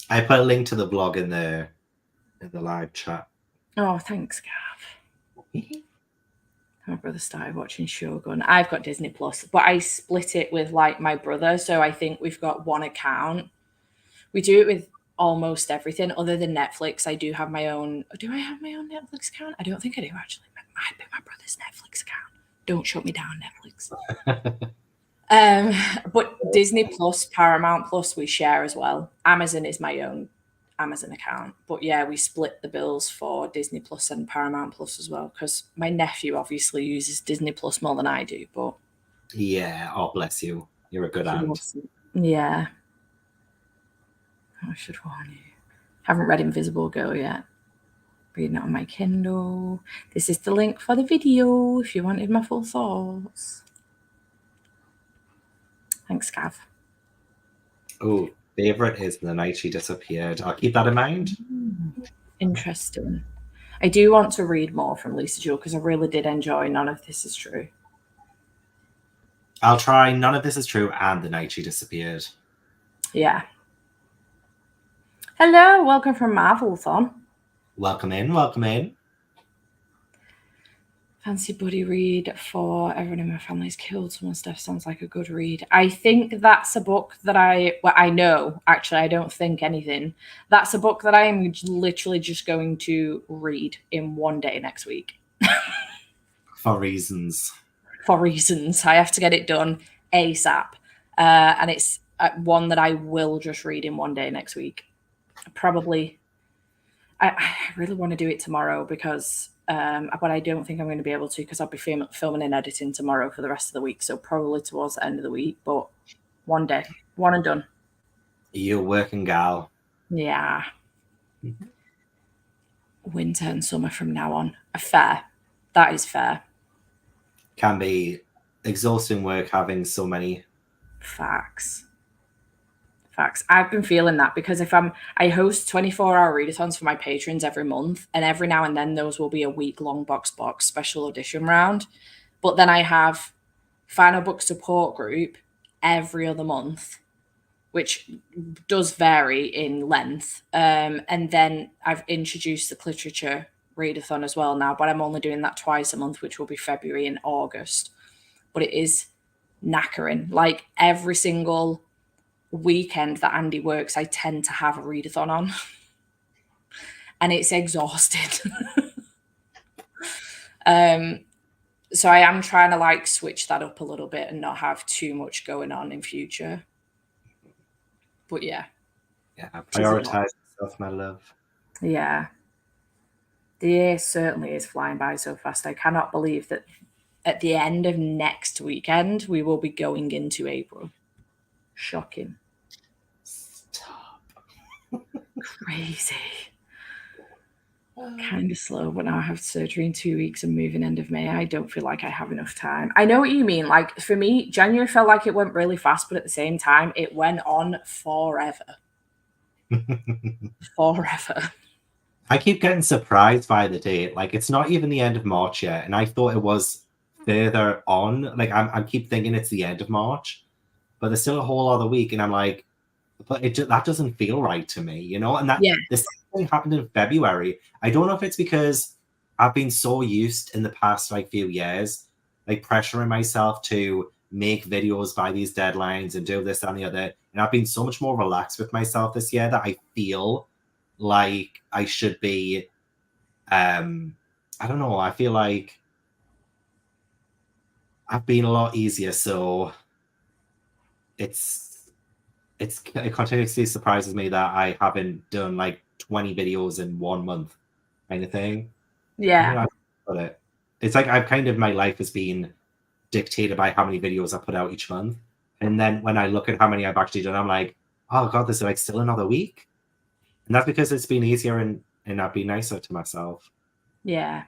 I put a link to the blog in the live chat. Oh, thanks, Gav. My brother started watching Shogun. I've got Disney Plus, but I split it with like my brother, so I think we've got one account. We do it with almost everything other than Netflix. I do have my own. Do I have my own Netflix account? I don't think I do, actually. It might be my brother's Netflix account. Don't shut me down, Netflix. But Disney Plus, Paramount Plus, we share as well. Amazon is my own Amazon account. But yeah, we split the bills for Disney Plus and Paramount Plus as well, because my nephew obviously uses Disney Plus more than I do. But yeah, oh bless you. You're a good aunt. Yeah. I should warn you. Haven't read Invisible Girl yet. Reading it on my Kindle. This is the link for the video if you wanted my full thoughts. Thanks, Gav. Oh, favorite is The Night She Disappeared. I'll keep that in mind. Interesting. I do want to read more from Lisa Jewell because I really did enjoy None of This Is True. I'll try None of This Is True and The Night She Disappeared. Yeah. Hello, welcome from Marvelathon. Welcome in, welcome in. Fancy buddy read for everyone in my family's killed someone. Stuff sounds like a good read. I think that's a book that I know, actually, I don't think anything. That's a book that I am literally just going to read in one day next week. For reasons. For reasons. I have to get it done ASAP. And it's one that I will just read in one day next week. Probably. I really want to do it tomorrow because... but I don't think I'm going to be able to because I'll be filming and editing tomorrow for the rest of the week. So probably towards the end of the week, but one day, one and done. You're working gal. Yeah. Winter and summer from now on. Fair. That is fair. Can be exhausting work having so many. Facts. I've been feeling that because I host 24-hour readathons for my patrons every month, and every now and then those will be a week-long box special edition round. But then I have final book support group every other month, which does vary in length. And then I've introduced the literature readathon as well now, but I'm only doing that twice a month, which will be February and August. But it is knackering. Like every single weekend that Andy works, I tend to have a readathon on. And it's exhausted. So I am trying to like switch that up a little bit and not have too much going on in future. But yeah. Yeah, prioritize yourself, my love. Yeah. The year certainly is flying by so fast. I cannot believe that at the end of next weekend, we will be going into April. Shocking. Stop. Crazy. Kind of slow, but now I have surgery in 2 weeks and moving end of May. I don't feel like I have enough time. I know what you mean. Like for me, January felt like it went really fast, but at the same time, it went on forever. Forever. I keep getting surprised by the date. Like it's not even the end of March yet, and I thought it was further on. Like I keep thinking it's the end of March, but there's still a whole other week, and I'm like, but that doesn't feel right to me, you know. And that Yeah. the same thing happened in February. I don't know if it's because I've been so used in the past like few years, like pressuring myself to make videos by these deadlines and do this and the other, and I've been so much more relaxed with myself this year that I feel like I should be. I don't know. I feel like I've been a lot easier, so it continuously surprises me that I haven't done like 20 videos in 1 month, kind of thing. Yeah. But it's like I've kind of my life has been dictated by how many videos I put out each month, and then when I look at how many I've actually done, I'm like, oh god, this is like still another week, and that's because it's been easier and I've been nicer to myself. Yeah.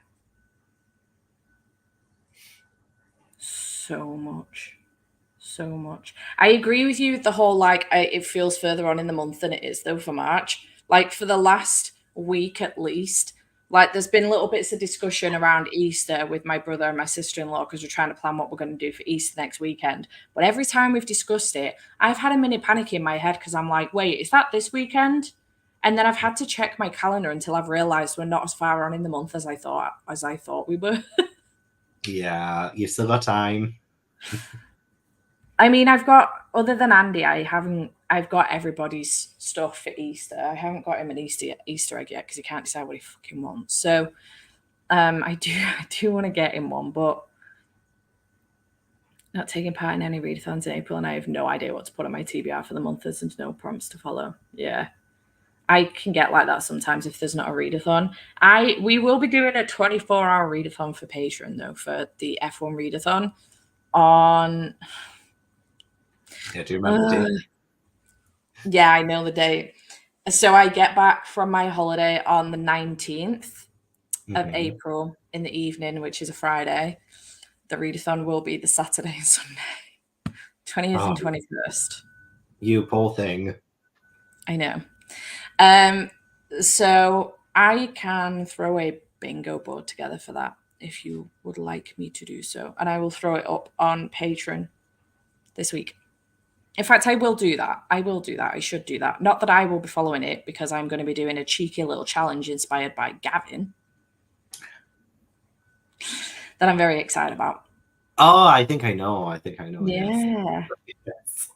So much. So much. I agree with you with the whole like it feels further on in the month than it is though for March. Like for the last week at least, like there's been little bits of discussion around Easter with my brother and my sister-in-law because we're trying to plan what we're going to do for Easter next weekend. But every time we've discussed it, I've had a mini panic in my head because I'm like, wait, is that this weekend? And then I've had to check my calendar until I've realized we're not as far on in the month as I thought we were. Yeah, you've still got time. I mean, I've got other than Andy, I've got everybody's stuff for Easter. I haven't got him an Easter egg yet because he can't decide what he fucking wants. So, I do want to get him one, but not taking part in any readathons in April, and I have no idea what to put on my TBR for the month. There's no prompts to follow. Yeah, I can get like that sometimes if there's not a readathon. We will be doing a 24-hour readathon for Patreon though for the F1 readathon on. Yeah, do you remember the date? Yeah, I know the date. So I get back from my holiday on the 19th of April in the evening, which is a Friday. The readathon will be the Saturday and Sunday, 20th and 21st. You poor thing. I know. So I can throw a bingo board together for that if you would like me to do so. And I will throw it up on Patreon this week. In fact, I will do that. I should do that. Not that I will be following it because I'm going to be doing a cheeky little challenge inspired by Gavin that I'm very excited about. Oh, I think I know. Yeah. Yes.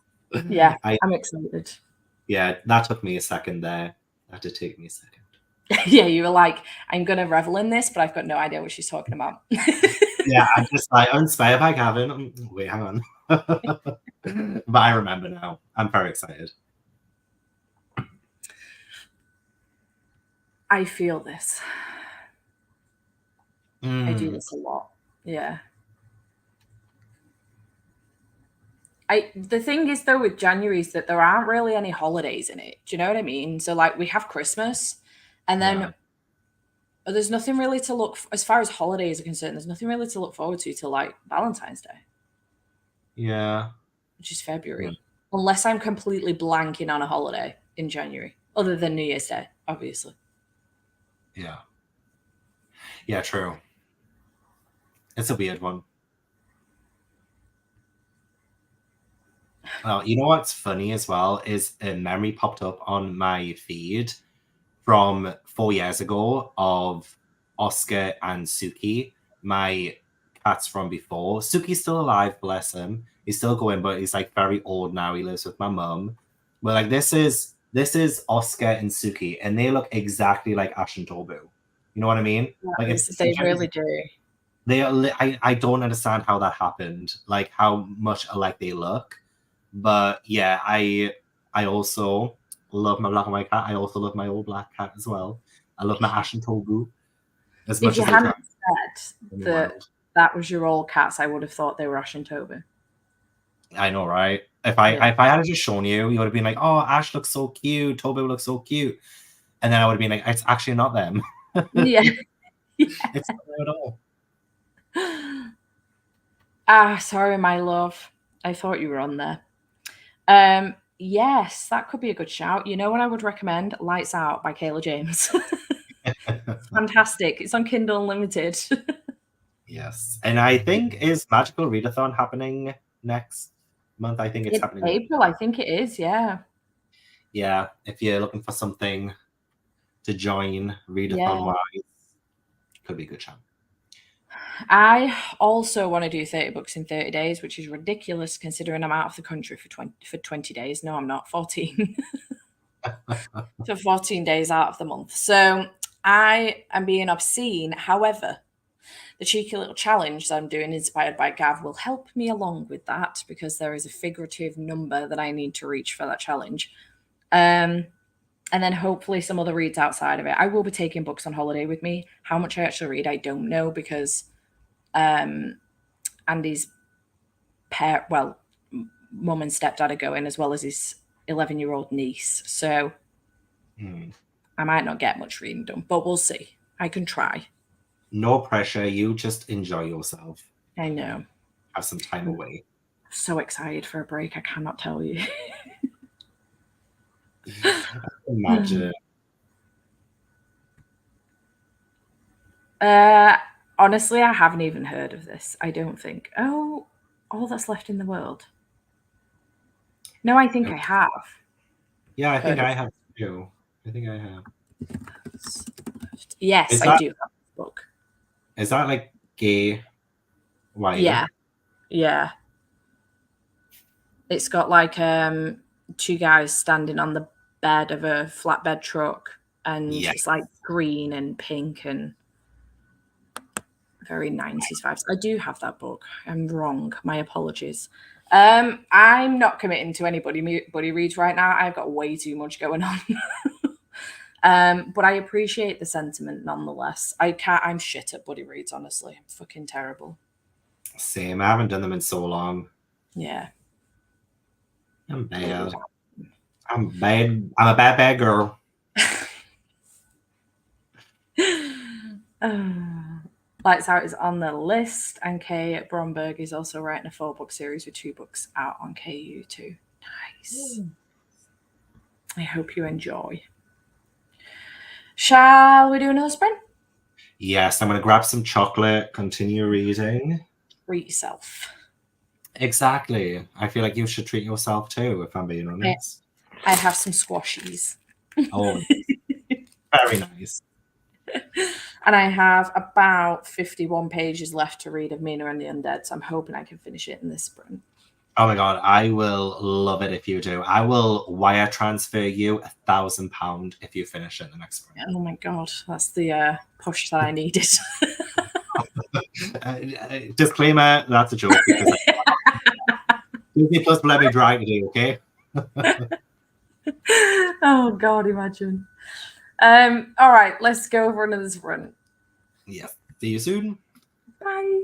Yeah, I'm excited. Yeah, that took me a second there. That did take me a second. Yeah, you were like, I'm going to revel in this, but I've got no idea what she's talking about. Yeah, I'm just like, inspired by Gavin. Wait, hang on. But I remember now. I'm very excited. I feel this. I do this a lot. Yeah. The thing is though with January is that there aren't really any holidays in it. Do you know what I mean? So like we have Christmas and then there's nothing really to look as far as holidays are concerned, there's nothing really to look forward to till like Valentine's Day. Yeah. which is February. Unless I'm completely blanking on a holiday in January, other than New Year's Day, obviously. Yeah. Yeah, true. It's a weird one. You know what's funny as well is a memory popped up on my feed from 4 years ago of Oscar and Suki, my cats from before. Suki's still alive, bless him. He's still going, but he's like very old now. He lives with my mum. But like this is Oscar and Suki, and they look exactly like Ash and Tobu. You know what I mean? Like if They really do. they are, I don't understand how that happened, like how much alike they look. But yeah, I also love my black and white cat. I also love my old black cat as well. I love my Ash and Tobu as If much you as they hadn't try said in the that world. that was your old cats, I would have thought they were Ash and Toby. I know, right? If I Yeah. if I had just shown you, you would have been like, "Oh, Ash looks so cute. Tobu looks so cute," and then I would have been like, "It's actually not them. Yeah. It's not them at all." Sorry, my love. I thought you were on there. Yes, that could be a good shout. You know what I would recommend? Lights Out by Kayla James. Fantastic. It's on Kindle Unlimited. Yes, and I think is Magical Readathon happening next month? I think it's In happening. April, I think it is, yeah. Yeah, if you're looking for something to join Yeah. readathon wise, could be a good chance. I also want to do 30 books in 30 days, which is ridiculous considering I'm out of the country for 20 days. No, I'm not. 14. For 14 days out of the month. So I am being obscene. However, the cheeky little challenge that I'm doing, inspired by Gav, will help me along with that because there is a figurative number that I need to reach for that challenge. And then hopefully some other reads outside of it. I will be taking books on holiday with me. How much I actually read, I don't know because Andy's mum and stepdad are going as well as his 11-year-old niece. So I might not get much reading done, but we'll see. I can try. No pressure. You just enjoy yourself. I know. Have some time away. So excited for a break. I cannot tell you. Imagine. Honestly, I haven't even heard of this. I don't think. Oh, All That's Left in the World. No, I think I have. Yeah, I think Heard of I have too. I think I have. Yes, Is I that do have this book. is that like gay YA? Yeah. It's got like two guys standing on the bed of a flatbed truck, and Yeah. it's like green and pink and very 90s vibes. I do have that book. I'm wrong. My apologies. I'm not committing to anybody buddy reads right now. I've got way too much going on. But I appreciate the sentiment nonetheless. I'm shit at buddy reads, honestly. I'm fucking terrible. Same. I haven't done them in so long. Yeah. I'm bad. I'm bad. I'm a bad girl. Lights Out is on the list, and Kay Bromberg is also writing a 4-book series with 2 books out on KU too. Nice. I hope you enjoy. Shall we do another sprint? Yes, I'm gonna grab some chocolate, continue reading. Treat yourself. Exactly. I feel like you should treat yourself too, if I'm being honest. I have some squashies. Oh, very nice. And I have about 51 pages left to read of Mina and the Undead, so I'm hoping I can finish it in this sprint. Oh my god, I will love it if you do. I will wire transfer you £1,000 if you finish it the next sprint. Oh my god, that's the push that I needed. Disclaimer, that's a joke because Disney Plus will let me drive today, okay? Oh god, imagine. All right, let's go for another sprint. Yes. See you soon. Bye.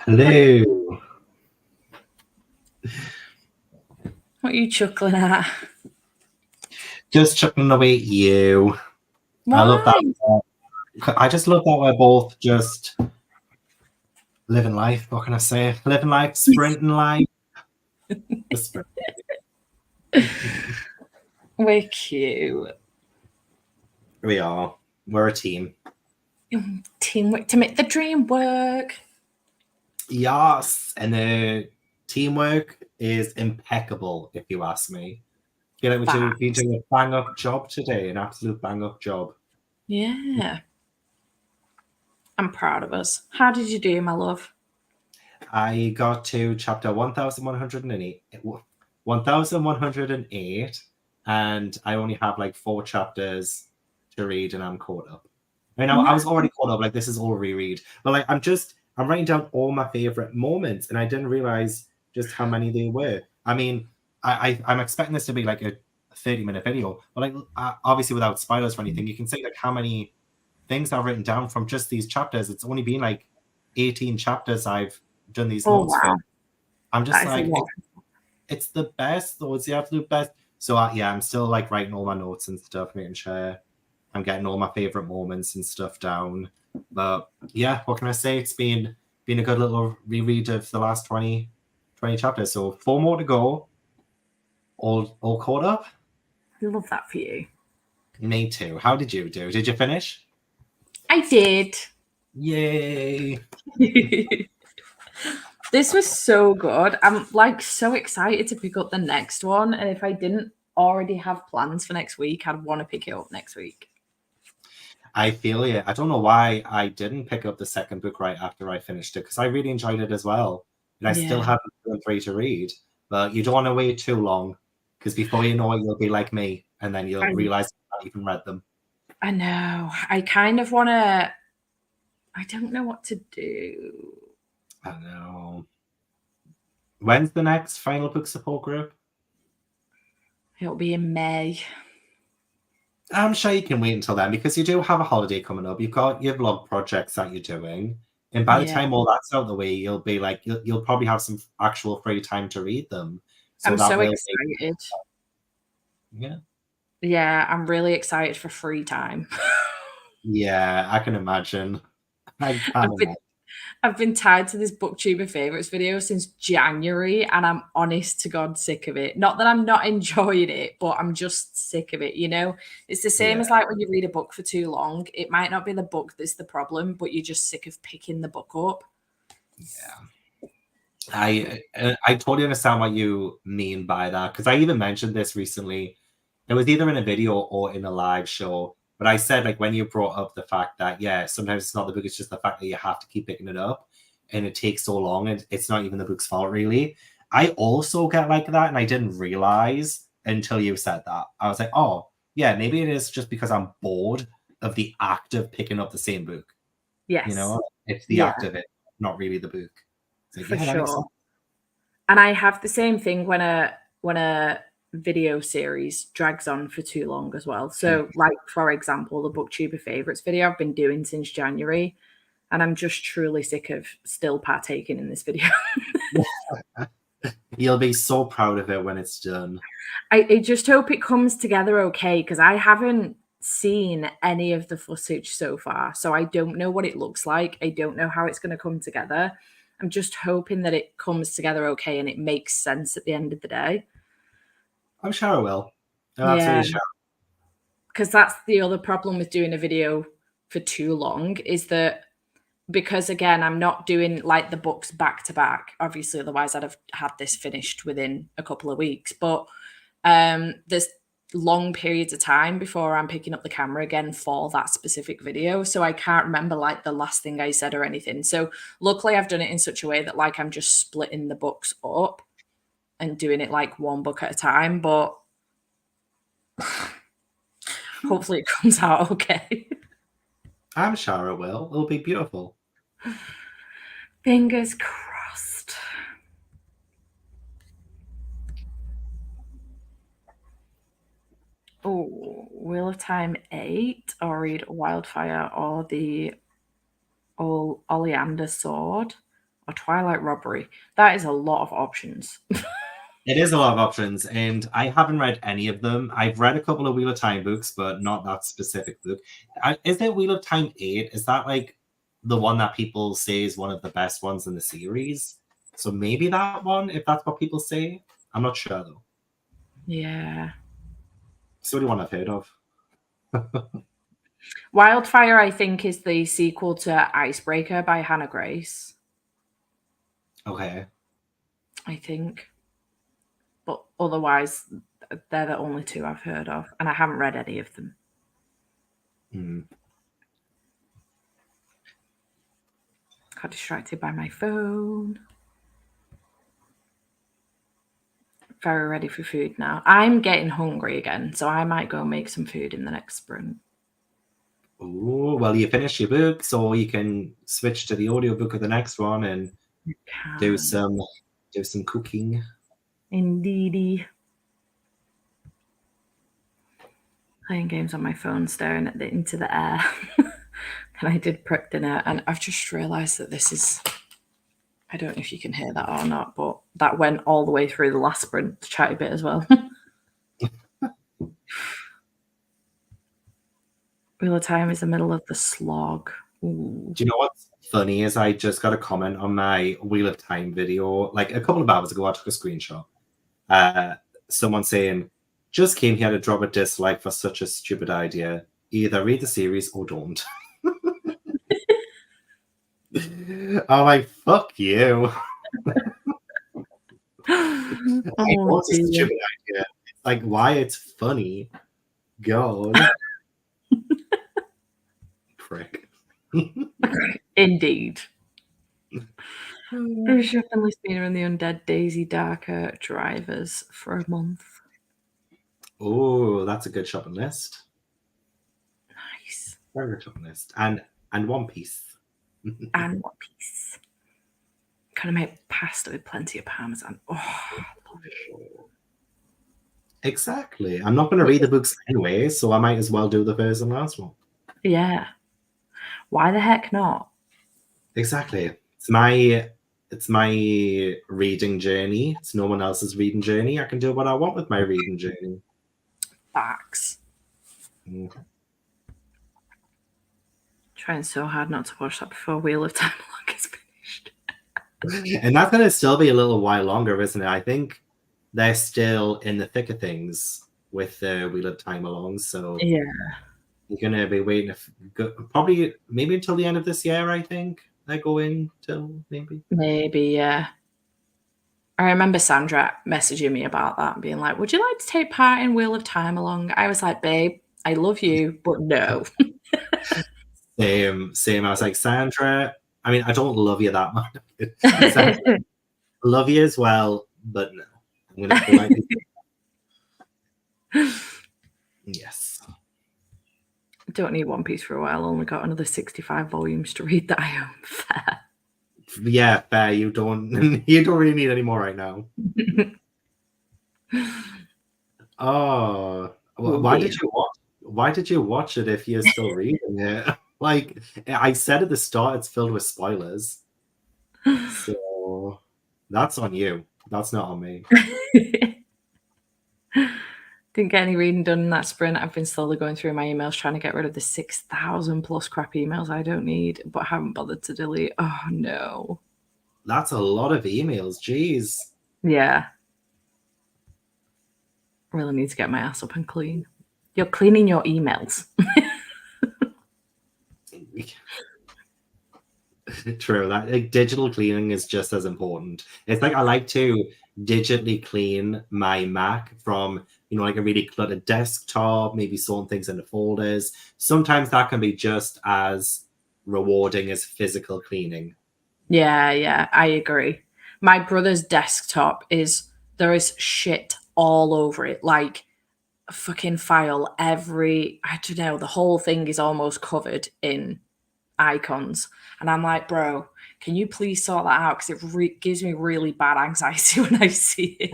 Hello. What are you chuckling at? Just chuckling away at you. I love Why? that. I just love that we're both just living life. What can I say? Living life, sprinting life. The sprint. We're cute. We are. We're a team. Teamwork to make the dream work. Yes. And the teamwork is impeccable, if you ask me. I feel like we've been doing a bang up job today, an absolute bang up job. Yeah. I'm proud of us. How did you do, my love? I got to chapter 1108, 1108, and I only have like 4 chapters to read, and I'm caught up. I mean, I was already caught up. Like, this is all reread, but like I'm writing down all my favorite moments, and I didn't realize just how many they were. I mean, I'm expecting this to be like a 30-minute video, but like obviously without spoilers or anything, you can see like how many things I've written down from just these chapters. It's only been like 18 chapters I've done these notes for. I'm just like, it's the best, though. It's the absolute best. So yeah, I'm still like writing all my notes and stuff, making sure I'm getting all my favorite moments and stuff down. But yeah, what can I say? It's been a good little reread of the last 20 chapters. So 4 more to go. All caught up. I love that for you. Me too. How did you do? Did you finish? I did. Yay! This was so good. I'm like so excited to pick up the next one. And if I didn't already have plans for next week, I'd want to pick it up next week. I feel you. I don't know why I didn't pick up the second book right after I finished it, because I really enjoyed it as well. And I still have 2 and 3 to read. But you don't want to wait too long, because before you know it, you'll be like me, and then you'll realize you haven't even read them. I know. I kind of want to. I don't know what to do. I know. When's the next final book support group? It'll be in May. I'm sure you can wait until then, because you do have a holiday coming up. You've got your vlog projects that you're doing. And by the time all that's out of the way, you'll be like, you'll probably have some actual free time to read them. So I'm that so will excited. Yeah. Yeah, I'm really excited for free time. Yeah, I can imagine. I've been tied to this booktuber favorites video since January, and I'm honest to God sick of it. Not that I'm not enjoying it, but I'm just sick of it. You know, it's the same as like when you read a book for too long. It might not be the book that's the problem, but you're just sick of picking the book up. Yeah. I totally understand what you mean by that, because I even mentioned this recently. It was either in a video or in a live show, but I said, like, when you brought up the fact that, yeah, sometimes it's not the book, it's just the fact that you have to keep picking it up and it takes so long, and it's not even the book's fault, really. I also get like that, and I didn't realize until you said that. I was like, oh, yeah, maybe it is just because I'm bored of the act of picking up the same book. Yes. You know, it's the act of it, not really the book. So, for yeah, sure. And I have the same thing when a video series drags on for too long as well. So, like, for example, the booktuber favorites video I've been doing since January, and I'm just truly sick of still partaking in this video. You'll be so proud of it when it's done. I just hope it comes together okay, because I haven't seen any of the footage so far, so I don't know what it looks like. I don't know how it's going to come together. I'm just hoping that it comes together okay and it makes sense at the end of the day. I'm sure it will. Yeah, Sure. because that's the other problem with doing a video for too long, is that because, again, I'm not doing like the books back to back, obviously, otherwise I'd have had this finished within a couple of weeks, but there's long periods of time before I'm picking up the camera again for that specific video, so I can't remember like the last thing I said or anything. So luckily I've done it in such a way that like I'm just splitting the books up and doing it like one book at a time, but hopefully it comes out okay. I'm sure it will. It'll be beautiful. Fingers crossed. Oh, Wheel of Time 8, or read Wildfire or the Oleander Sword, or Twilight Robbery. That is a lot of options. It is a lot of options, and I haven't read any of them. I've read a couple of Wheel of Time books, but not that specific book. Is there Wheel of Time 8? Is that like the one that people say is one of the best ones in the series? So maybe that one, if that's what people say. I'm not sure though. Yeah. It's the only one I've heard of. Wildfire, I think, is the sequel to Icebreaker by Hannah Grace. Okay. I think. But otherwise, they're the only two I've heard of, and I haven't read any of them. Got distracted by my phone. Very ready for food now. I'm getting hungry again, so I might go make some food in the next sprint. Oh, well, you finish your book, so you can switch to the audiobook of the next one and do some cooking. Indeedy. Playing games on my phone, staring into the air. And I did prep dinner, and I've just realised that this is... I don't know if you can hear that or not, but that went all the way through the last sprint, the chatty bit as well. Wheel of Time is the middle of the slog. Ooh. Do you know what's funny is I just got a comment on my Wheel of Time video, like a couple of hours ago. I took a screenshot. Someone saying, just came here to drop a dislike for such a stupid idea. Either read the series or don't. I'm like, fuck you. I know it's a stupid idea. It's like, why it's funny. God. Prick. Indeed. Shopping Spina and the Undead Daisy Darker Drivers for a month. Oh, that's a good shopping list. Nice. Very good shopping list. And One Piece. And One Piece. Kind of make pasta with plenty of parmesan. Oh, love it. Exactly. I'm not going to read the books anyway, so I might as well do the first and last one. Yeah. Why the heck not? Exactly. It's my reading journey. It's no one else's reading journey. I can do what I want with my reading journey. Facts. Trying so hard not to watch that before Wheel of Time is finished. And that's going to still be a little while longer, isn't it? I think they're still in the thick of things with the Wheel of Time along. So yeah, you're going to be waiting probably maybe until the end of this year, I think. They're going till maybe. Maybe, yeah. I remember Sandra messaging me about that and being like, would you like to take part in Wheel of Time along? I was like, babe, I love you, but no. Same. I was like, Sandra, I mean, I don't love you that much. Sandra, love you as well, but no. I'm going to politely yes. Don't need One Piece for a while. Only got another 65 volumes to read that I own. Fair. Yeah, fair. You don't really need any more right now. Oh, why did you watch it if you're still reading it? Like I said at the start, it's filled with spoilers. So that's on you. That's not on me. Didn't get any reading done in that sprint. I've been slowly going through my emails trying to get rid of the 6,000 plus crap emails I don't need, but haven't bothered to delete. Oh no. That's a lot of emails. Jeez. Yeah. Really need to get my ass up and clean. You're cleaning your emails. True. That like, digital cleaning is just as important. It's like I like to digitally clean my Mac from like a really cluttered desktop, maybe sorting things into folders. Sometimes that can be just as rewarding as physical cleaning. Yeah, I agree. My brother's desktop there is shit all over it. Like a fucking file I don't know, the whole thing is almost covered in icons. And I'm like, bro, can you please sort that out? Because it gives me really bad anxiety when I see it.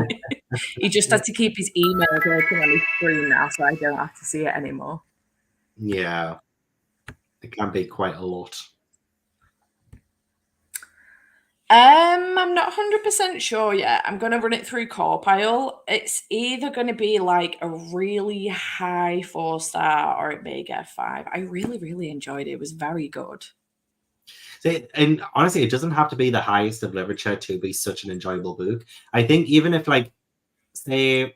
He just had to keep his email open on his screen now, so I don't have to see it anymore. Yeah, it can be quite a lot. I'm not 100% sure yet. I'm going to run it through Corpile. It's either going to be like a really high 4-star or it may get 5. I really, really enjoyed it. It was very good. See, and honestly, it doesn't have to be the highest of literature to be such an enjoyable book. I think even if, like, say,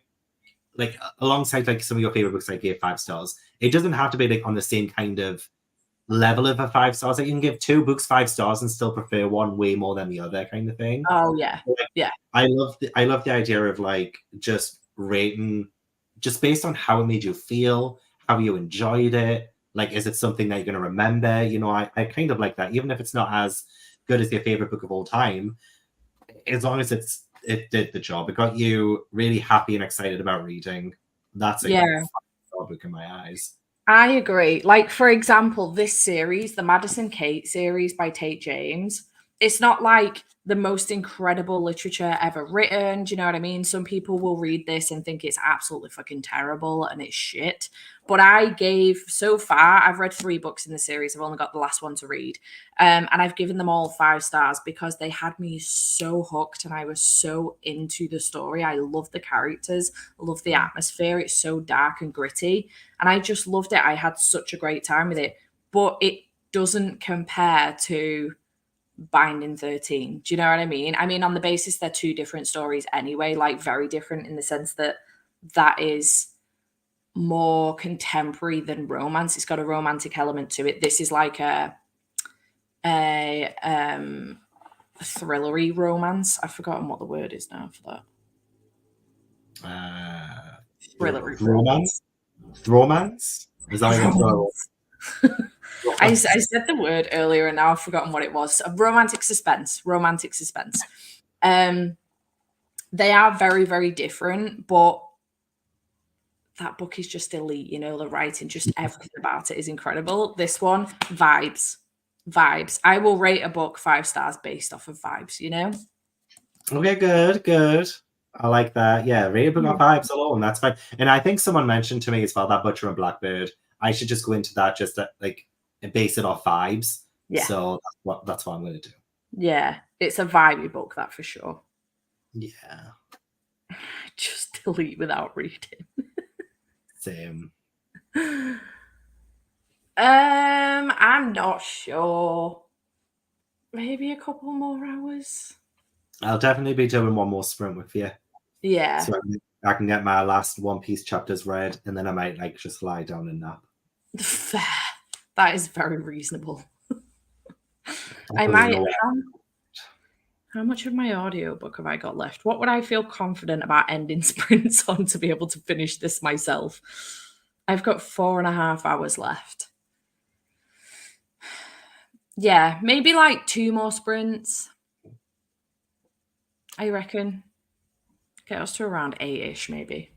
like alongside like some of your favorite books, I gave 5 stars. It doesn't have to be like on the same kind of level of a 5 stars. Like you can give 2 books 5 stars and still prefer one way more than the other, kind of thing. Oh yeah, Like, yeah. I love the idea of like just rating, just based on how it made you feel, how you enjoyed it. Like, is it something that you're going to remember? You know, I kind of like that, even if it's not as good as your favorite book of all time. As long as it did the job, it got you really happy and excited about reading. That's a Yeah. 5-star book in my eyes. I agree. Like, for example, this series, the Madison Kate series by Tate James, it's not like the most incredible literature ever written. Do you know what I mean? Some people will read this and think it's absolutely fucking terrible and it's shit. But I gave, so far, I've read 3 books in the series. I've only got the last one to read. And I've given them all 5 stars because they had me so hooked and I was so into the story. I love the characters, I love the atmosphere. It's so dark and gritty. And I just loved it. I had such a great time with it. But it doesn't compare to Binding 13. Do you know what I mean? I mean, on the basis they're 2 different stories anyway, like very different in the sense that that is more contemporary than romance. It's got a romantic element to it. This is like a thrillery romance. I've forgotten what the word is now for that. Thrillery Romance? Romance? Is that like a throw? I said the word earlier and now I've forgotten what it was. Romantic suspense. Romantic suspense. They are very, very different, but that book is just elite. You know, the writing, just everything about it is incredible. This one, vibes. Vibes. I will rate a book 5 stars based off of vibes, you know? Okay, good. I like that. Yeah, rate a book on vibes alone. That's fine. And I think someone mentioned to me as well that Butcher and Blackbird. I should just go into that just to, like, base it off vibes. Yeah. So that's what I'm going to do. Yeah, it's a vibey book, that for sure. Yeah. Just delete without reading. Same. I'm not sure. Maybe a couple more hours. I'll definitely be doing one more sprint with you. Yeah. So I can get my last One Piece chapters read, and then I might like just lie down and nap. Fair. That is very reasonable. I might. How much of my audiobook have I got left? What would I feel confident about ending sprints on to be able to finish this myself? I've got 4.5 hours left. Yeah, maybe like 2 more sprints. I reckon. Get us to around 8-ish, maybe.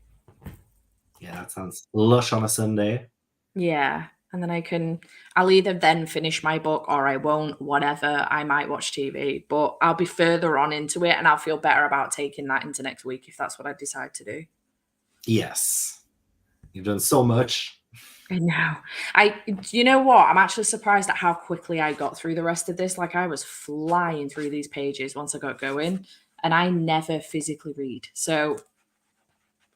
Yeah, that sounds lush on a Sunday. Yeah. And then I'll either then finish my book or I won't, whatever. I might watch TV, but I'll be further on into it and I'll feel better about taking that into next week if that's what I decide to do. Yes. You've done so much. I know. You know what? I'm actually surprised at how quickly I got through the rest of this. Like I was flying through these pages once I got going and I never physically read. So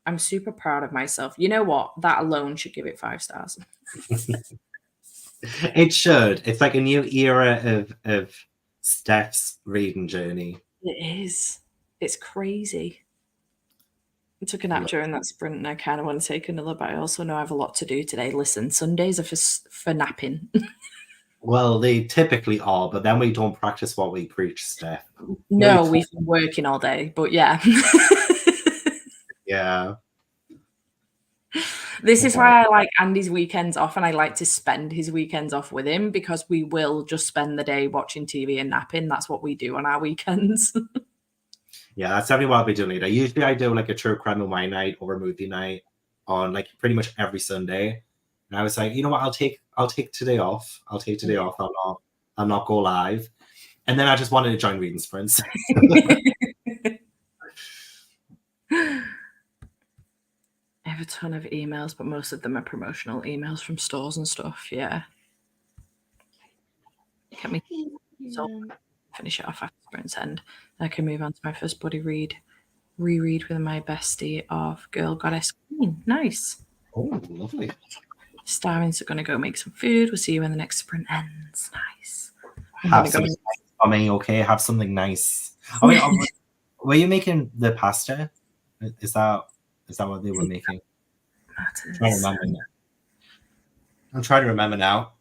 I'm super proud of myself. You know what? That alone should give it 5 stars. It should. It's like a new era of Steph's reading journey. It is. It's crazy. I took a nap during that sprint and I kind of want to take another, but I also know I have a lot to do today. Listen, Sundays are for napping. Well, they typically are, but then we don't practice what we preach, Steph. No, we've been working all day, but yeah. Yeah. This is why I like Andy's weekends off and I like to spend his weekends off with him because we will just spend the day watching TV and napping. That's what we do on our weekends. Yeah, that's definitely what I'll be doing later. Usually I do like a true crime of my night or a movie night on like pretty much every Sunday. And I was like, you know what, I'll take today off. I'll take today off. I'll not go live. And then I just wanted to join reading sprints. I have a ton of emails, but most of them are promotional emails from stores and stuff. Yeah. Get me. So finish it off after Sprint's End. Then I can move on to my first buddy reread with my bestie of Girl Goddess Queen. Nice. Oh, lovely. Starving, so going to go make some food. We'll see you when the next sprint ends. Nice. Have something nice for me, okay? Have something nice. Oh, wait, were you making the pasta? Is that what they were making? I'm trying to remember now.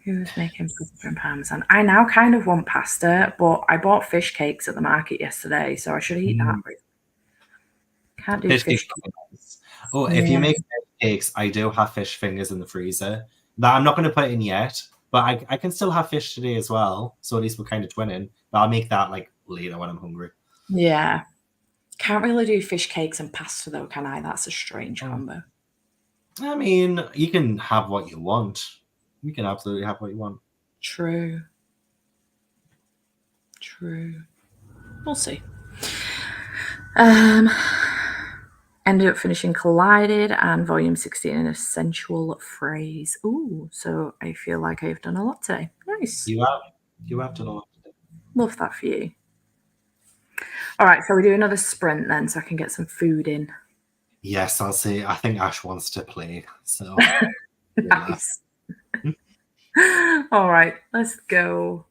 Who's making pasta and parmesan? I now kind of want pasta, but I bought fish cakes at the market yesterday, so I should eat that. Can't do fish cakes. Oh, if you make fish cakes, I do have fish fingers in the freezer. That I'm not going to put in yet, but I can still have fish today as well. So at least we're kind of twinning. But I'll make that like later when I'm hungry. Yeah. Can't really do fish cakes and pasta though, can I? That's a strange combo. I mean, you can have what you want. You can absolutely have what you want. True. We'll see. Ended up finishing Collided and Volume 16 in a sensual phrase. Ooh, so I feel like I've done a lot today. Nice. You have done a lot today. Love that for you. All right, so we do another sprint then, so I can get some food in. Yes, I'll say. I think Ash wants to play. So nice. All right, let's go.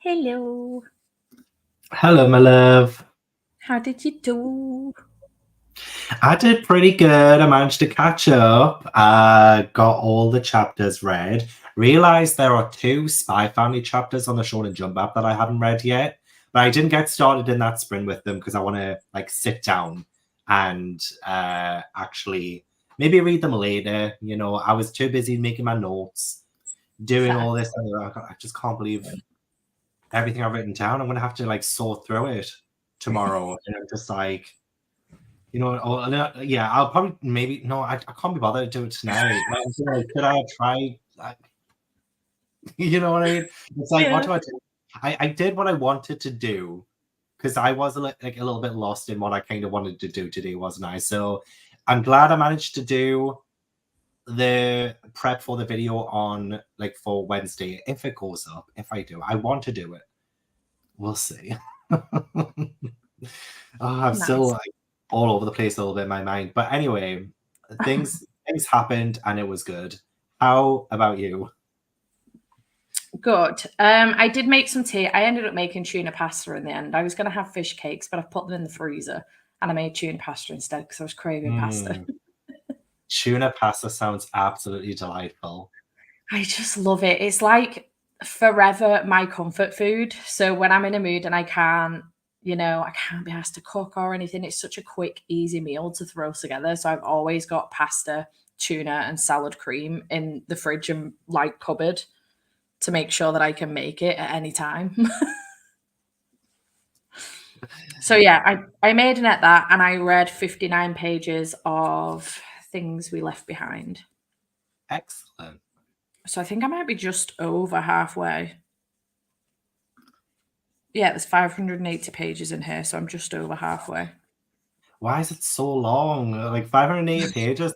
Hello. Hello, my love. How did you do? I did pretty good. I managed to catch up. Got all the chapters read. Realized there are 2 Spy Family chapters on the Shonen Jump app that I haven't read yet. But I didn't get started in that sprint with them because I want to like sit down and actually maybe read them later. You know, I was too busy making my notes, doing all this. I just can't believe everything I've written down. I'm gonna have to like sort through it tomorrow, and I'm just like, you know, yeah, I'll probably maybe no, I can't be bothered to do it tonight. Like, could I have tried? You know what I mean? It's like, what Yeah. do I do? I did what I wanted to do because I was like a little bit lost in what I kind of wanted to do today, wasn't I? So I'm glad I managed to do the prep for the video on like for Wednesday. If it goes up, if I do, I want to do it. We'll see. I'm still Nice. like all over the place a little bit in my mind. But anyway, things happened and it was good. How about you? Good. I did make some tea. I ended up making tuna pasta in the end. I was going to have fish cakes, but I've put them in the freezer and I made tuna pasta instead because I was craving pasta. Tuna pasta sounds absolutely delightful. I just love it. It's like forever my comfort food. So when I'm in a mood and I can't, I can't be asked to cook or anything, it's such a quick, easy meal to throw together. So I've always got pasta, tuna, and salad cream in the fridge and like cupboard to make sure that I can make it at any time. So yeah, I made an at that and I read 59 pages of things we left behind. Excellent. So I think I might be just over halfway. Yeah, there's 580 pages in here, so I'm just over halfway. Why is it so long? Like 580 pages?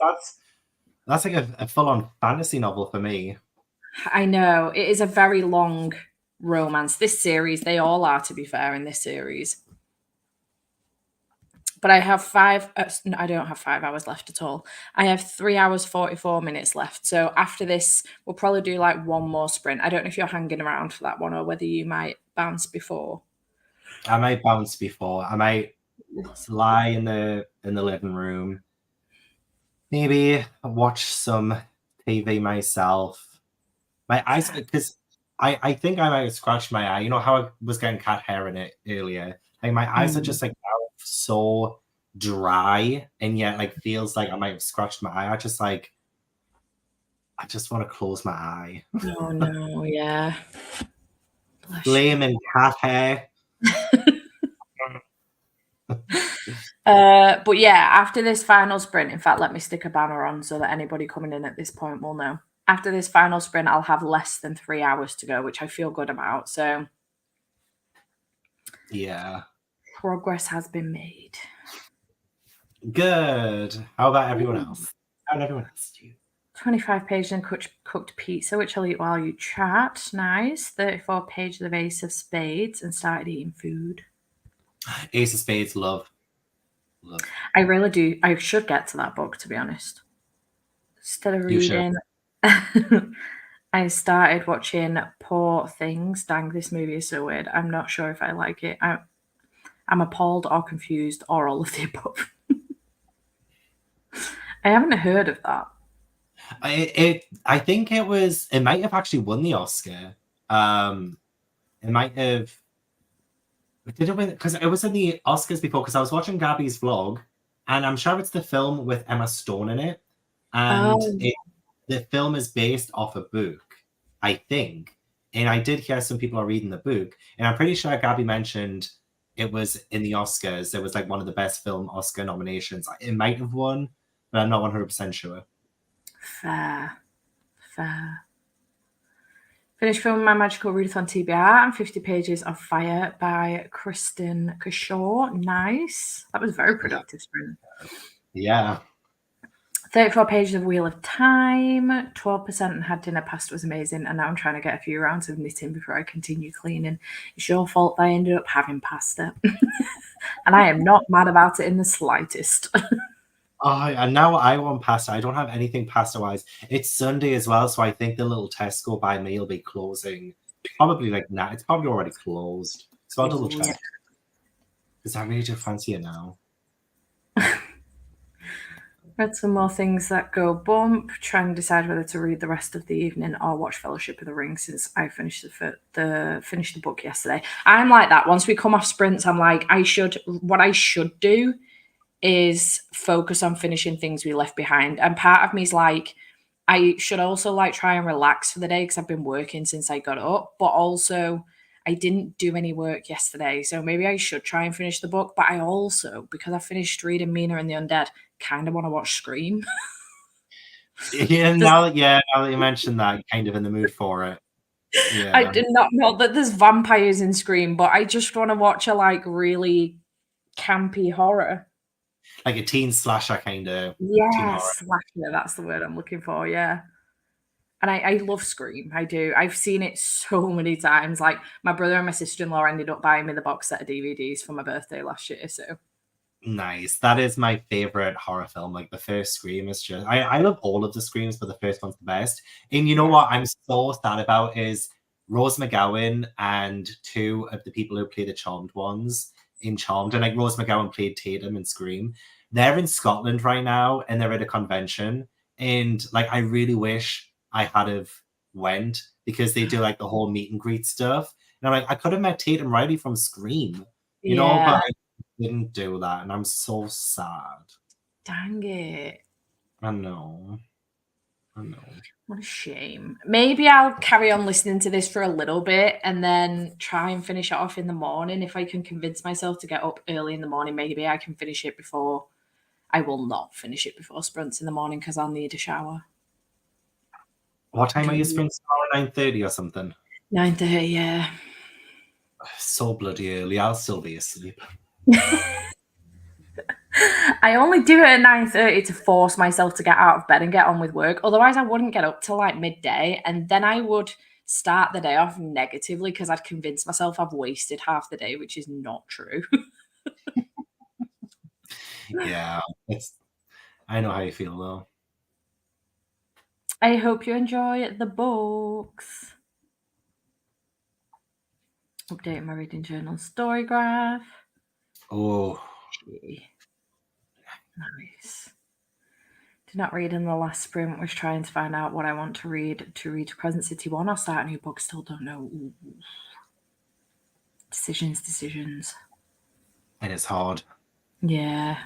That's like a full-on fantasy novel for me. I know it is a very long romance. This series, they all are, to be fair, in this series. But I have I don't have 5 hours left at all. I have 3 hours, 44 minutes left. So after this, we'll probably do like one more sprint. I don't know if you're hanging around for that one or whether you might bounce before. I might bounce before. I might lie in the living room. Maybe watch some TV myself. My eyes, because I think I might have scratched my eye. You know how I was getting cat hair in it earlier? Like my eyes are just like now so dry, and yet like feels like I might have scratched my eye. I just want to close my eye. Oh no, yeah. Bless you. Flaming cat hair. But yeah, after this final sprint, in fact, let me stick a banner on so that anybody coming in at this point will know. After this final sprint, I'll have less than 3 hours to go, which I feel good about. So Yeah. progress has been made. Good. How about everyone else? How did everyone else do? 25 pages and cooked pizza, which I'll eat while you chat. Nice. 34 pages of Ace of Spades and started eating food. Ace of Spades, love. I really do. I should get to that book, to be honest. Instead of reading, I started watching Poor Things. Dang, this movie is so weird. I'm not sure if I like it. I'm appalled or confused or all of the above. I haven't heard of that. I think it might have actually won the Oscar. It might have. Did it win? Because it was in the Oscars before. Because I was watching Gabby's vlog, and I'm sure it's the film with Emma Stone in it, and the film is based off a book, I think. And I did hear some people are reading the book, and I'm pretty sure Gabby mentioned it was in the Oscars. It was like one of the best film Oscar nominations. It might have won, but I'm not 100% sure. Fair. Finished filming my magical readathon TBR and 50 pages of Fire by Kristen Kashaw. Nice. That was a very productive sprint. Yeah. 34 pages of Wheel of Time, 12% and had dinner pasta was amazing. And now I'm trying to get a few rounds of knitting before I continue cleaning. It's your fault that I ended up having pasta. And I am not mad about it in the slightest. And now I want pasta. I don't have anything pasta wise. It's Sunday as well, so I think the little Tesco by me will be closing Probably like now. It's probably already closed. So I'll double Oh, yeah. check. Because I really do fancy it now. Read some more things that go bump. Try and decide whether to read the rest of the evening or watch Fellowship of the Ring since I finished finished the book yesterday. I'm like that. Once we come off sprints, I'm like, what I should do is focus on finishing things we left behind. And part of me is like, I should also like try and relax for the day because I've been working since I got up, but also I didn't do any work yesterday. So maybe I should try and finish the book. But I also, because I finished reading Mina and the Undead, kind of want to watch Scream. Yeah, now that you mentioned that, kind of in the mood for it. Yeah. I did not know that there's vampires in Scream, but I just want to watch a like really campy horror. Like a teen slasher kind of teen horror. Yes, slasher, that's the word I'm looking for, yeah. And I love Scream. I do. I've seen it so many times. Like my brother and my sister-in-law ended up buying me the box set of DVDs for my birthday last year. So Nice. That is my favorite horror film. Like the first Scream is just I love all of the Screams, but the first one's the best. And you know what I'm so sad about is Rose McGowan and two of the people who play the Charmed ones in Charmed, and like Rose McGowan played Tatum in Scream. They're in Scotland right now and they're at a convention. And like I really wish I had have went because they do like the whole meet and greet stuff. And I'm like, I could have met Tatum Riley from Scream, you know, but didn't do that, and I'm so sad. Dang it. I know. What a shame. Maybe I'll carry on listening to this for a little bit and then try and finish it off in the morning. If I can convince myself to get up early in the morning, maybe I can finish it before. I will not finish it before sprints in the morning because I'll need a shower. What time are you sprints tomorrow? 9:30 or something? 9:30, yeah. So bloody early. I'll still be asleep. I only do it at 9:30 to force myself to get out of bed and get on with work. Otherwise, I wouldn't get up till like midday, and then I would start the day off negatively because I'd convinced myself I've wasted half the day, which is not true. Yeah, I know how you feel though. I hope you enjoy the books. Updating my reading journal story graph. Oh, nice. Did not read in the last sprint. Was trying to find out what I want to read Crescent City 1 or start a new book. Still don't know. Ooh. Decisions. it is hard. Yeah.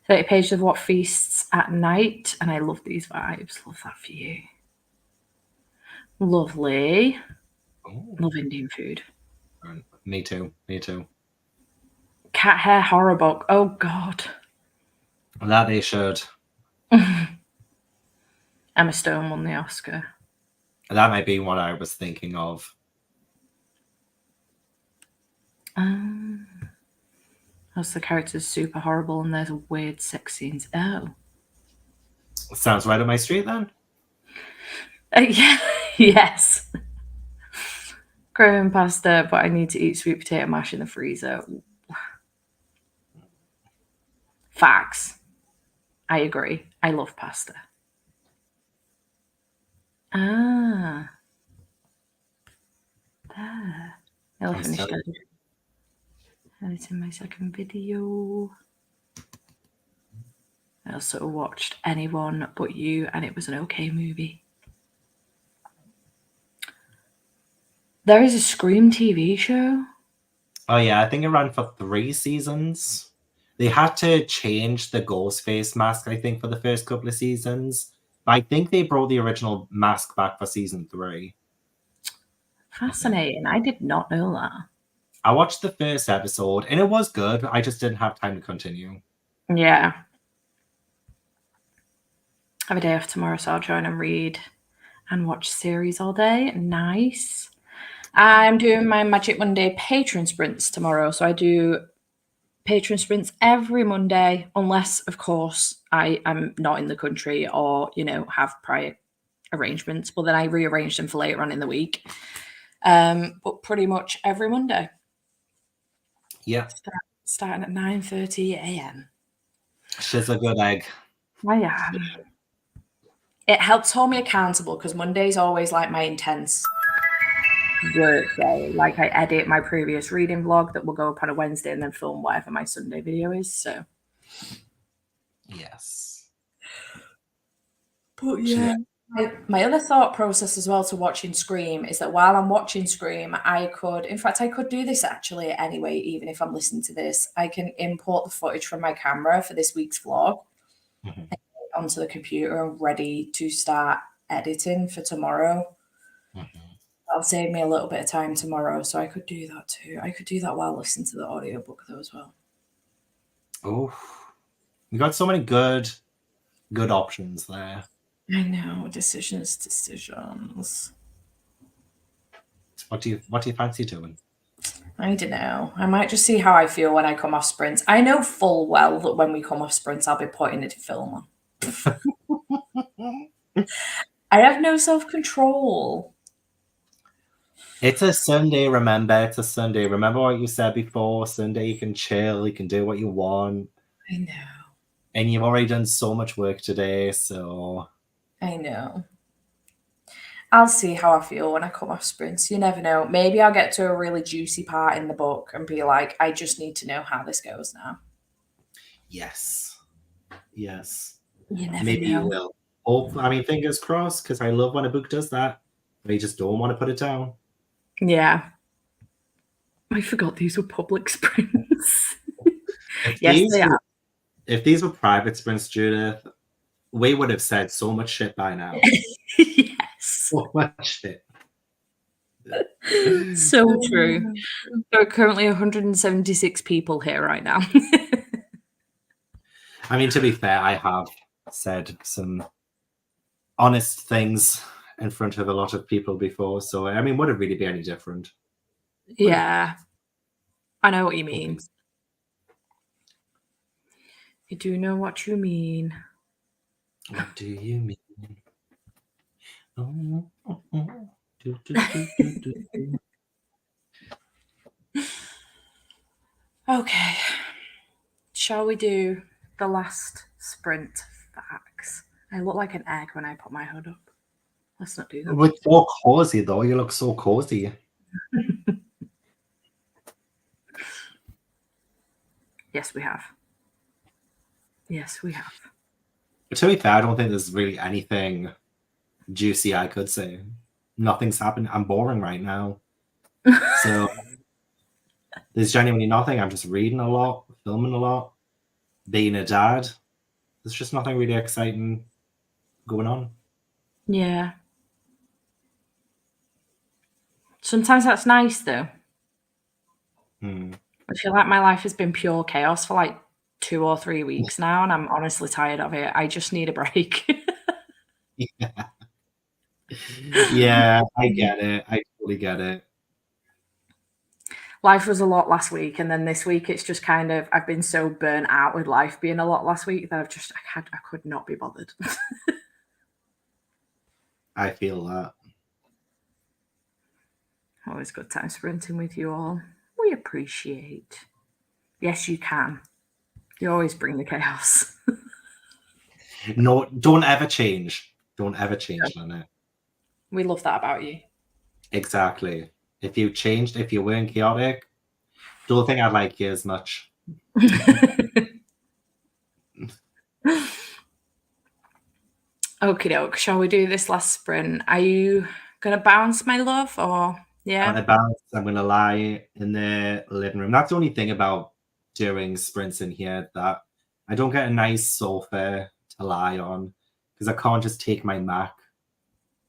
30 pages of What Feasts at Night. And I love these vibes. Love that for you. Lovely. Ooh. Love Indian food. Me too. Cat hair horror book. Oh, God. That they should. Emma Stone won the Oscar. That might be what I was thinking of. That's the character's super horrible and there's weird sex scenes. Oh. Sounds right up my street then. Yeah. Yes. Growing pasta, but I need to eat sweet potato mash in the freezer. Facts. I agree. I love pasta. There. I'll finish editing my second video. I also watched Anyone But You, and it was an okay movie. There is a Scream TV show. Oh yeah, I think it ran for 3 seasons. They had to change the ghost face mask, I think, for the first couple of seasons. But I think they brought the original mask back for season 3. Fascinating. I did not know that. I watched the first episode and it was good. I just didn't have time to continue. Yeah. I have a day off tomorrow, so I'll join and read and watch series all day. Nice. I'm doing my Magic Monday patron sprints tomorrow. So I do patron sprints every Monday, unless, of course, I am not in the country or, have prior arrangements. But then I rearrange them for later on in the week. But pretty much every Monday. Yeah. Starting at 9:30 a.m. She's a good egg. I am. It helps hold me accountable because Monday's always like my intense work day. Like, I edit my previous reading vlog that will go up on a Wednesday and then film whatever my Sunday video is. So, Yes. but yeah. My other thought process as well to watching Scream is that while I'm watching Scream, I could do this actually anyway, even if I'm listening to this. I can import the footage from my camera for this week's vlog onto the computer and ready to start editing for tomorrow. That'll save me a little bit of time tomorrow, so I could do that too. I could do that while listening to the audiobook though as well. Oh, we got so many good options there. I know, decisions. What do you fancy doing? I don't know. I might just see how I feel when I come off sprints. I know full well that when we come off sprints, I'll be putting it to film on. I have no self-control. It's a Sunday, remember? It's a Sunday. Remember what you said before? Sunday, you can chill, you can do what you want. I know. And you've already done so much work today, so... I know. I'll see how I feel when I come off sprints. You never know. Maybe I'll get to a really juicy part in the book and be like, I just need to know how this goes now. Yes. Yes. You never Maybe know. you will. I mean, fingers crossed, because I love when a book does that. They just don't want to put it down. Yeah. I forgot these were public sprints. Yes, they are. If these were private sprints, Judith, we would have said so much shit by now. Yes. So much shit. So true. There are currently 176 people here right now. I mean, to be fair, I have said some honest things in front of a lot of people before, so I mean, would it really be any different? Yeah. I know what you mean. You do know what you mean. What do you mean? Okay. Shall we do the last sprint facts? I look like an egg when I put my hood up. Let's not do that. It's so cozy, though. You look so cozy. Yes, we have. Yes, we have. But to be fair, I don't think there's really anything juicy I could say. Nothing's happened. I'm boring right now. So there's genuinely nothing. I'm just reading a lot, filming a lot, being a dad. There's just nothing really exciting going on. Yeah. Sometimes that's nice, though. I feel like my life has been pure chaos for like 2 or 3 weeks now, and I'm honestly tired of it. I just need a break. Yeah, I get it. I totally get it. Life was a lot last week, and then this week it's just kind of, I've been so burnt out with life being a lot last week that I could not be bothered. I feel that. Always good time sprinting with you all. We appreciate. Yes, you can. You always bring the chaos. No, don't ever change. Don't ever change, Lynette. We love that about you. Exactly. If you changed, if you weren't chaotic, don't think I'd like you as much. Okie doke. Shall we do this last sprint? Are you gonna bounce, my love, or yeah? I'm gonna bounce. I'm gonna lie in the living room. That's the only thing about doing sprints in here, that I don't get a nice sofa to lie on, because I can't just take my Mac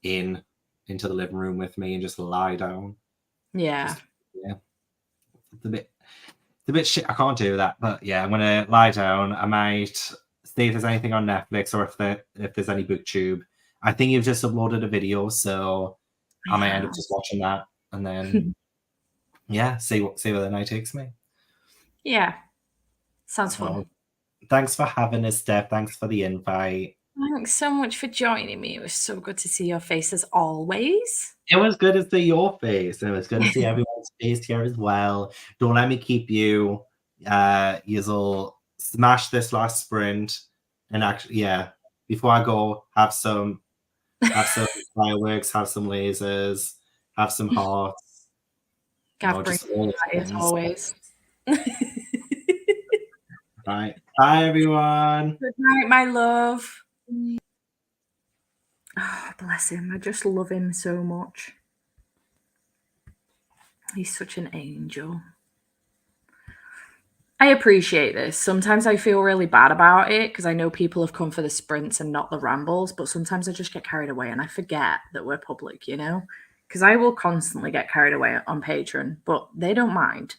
into the living room with me and just lie down. Yeah. Yeah. It's a bit shit. I can't do that. But yeah, I'm gonna lie down. I might see if there's anything on Netflix or if there's any booktube. I think you've just uploaded a video, so I might end up just watching that, and then yeah, see where the night takes me. Yeah. Sounds fun. Thanks for having us, Steph. Thanks for the invite. Thanks so much for joining me. It was so good to see your face as always. It was good to see your face, and it was good to see everyone's face here as well. Don't let me keep you. You'll smash this last sprint, and actually, yeah. Before I go, have some fireworks, have some lasers, Have some hearts. Gav Just brings all that as always. Right. Bye, everyone. Good night, my love. Oh, bless him. I just love him so much. He's such an angel. I appreciate this. Sometimes I feel really bad about it because I know people have come for the sprints and not the rambles, but sometimes I just get carried away and I forget that we're public, you know? Because I will constantly get carried away on Patreon, but they don't mind.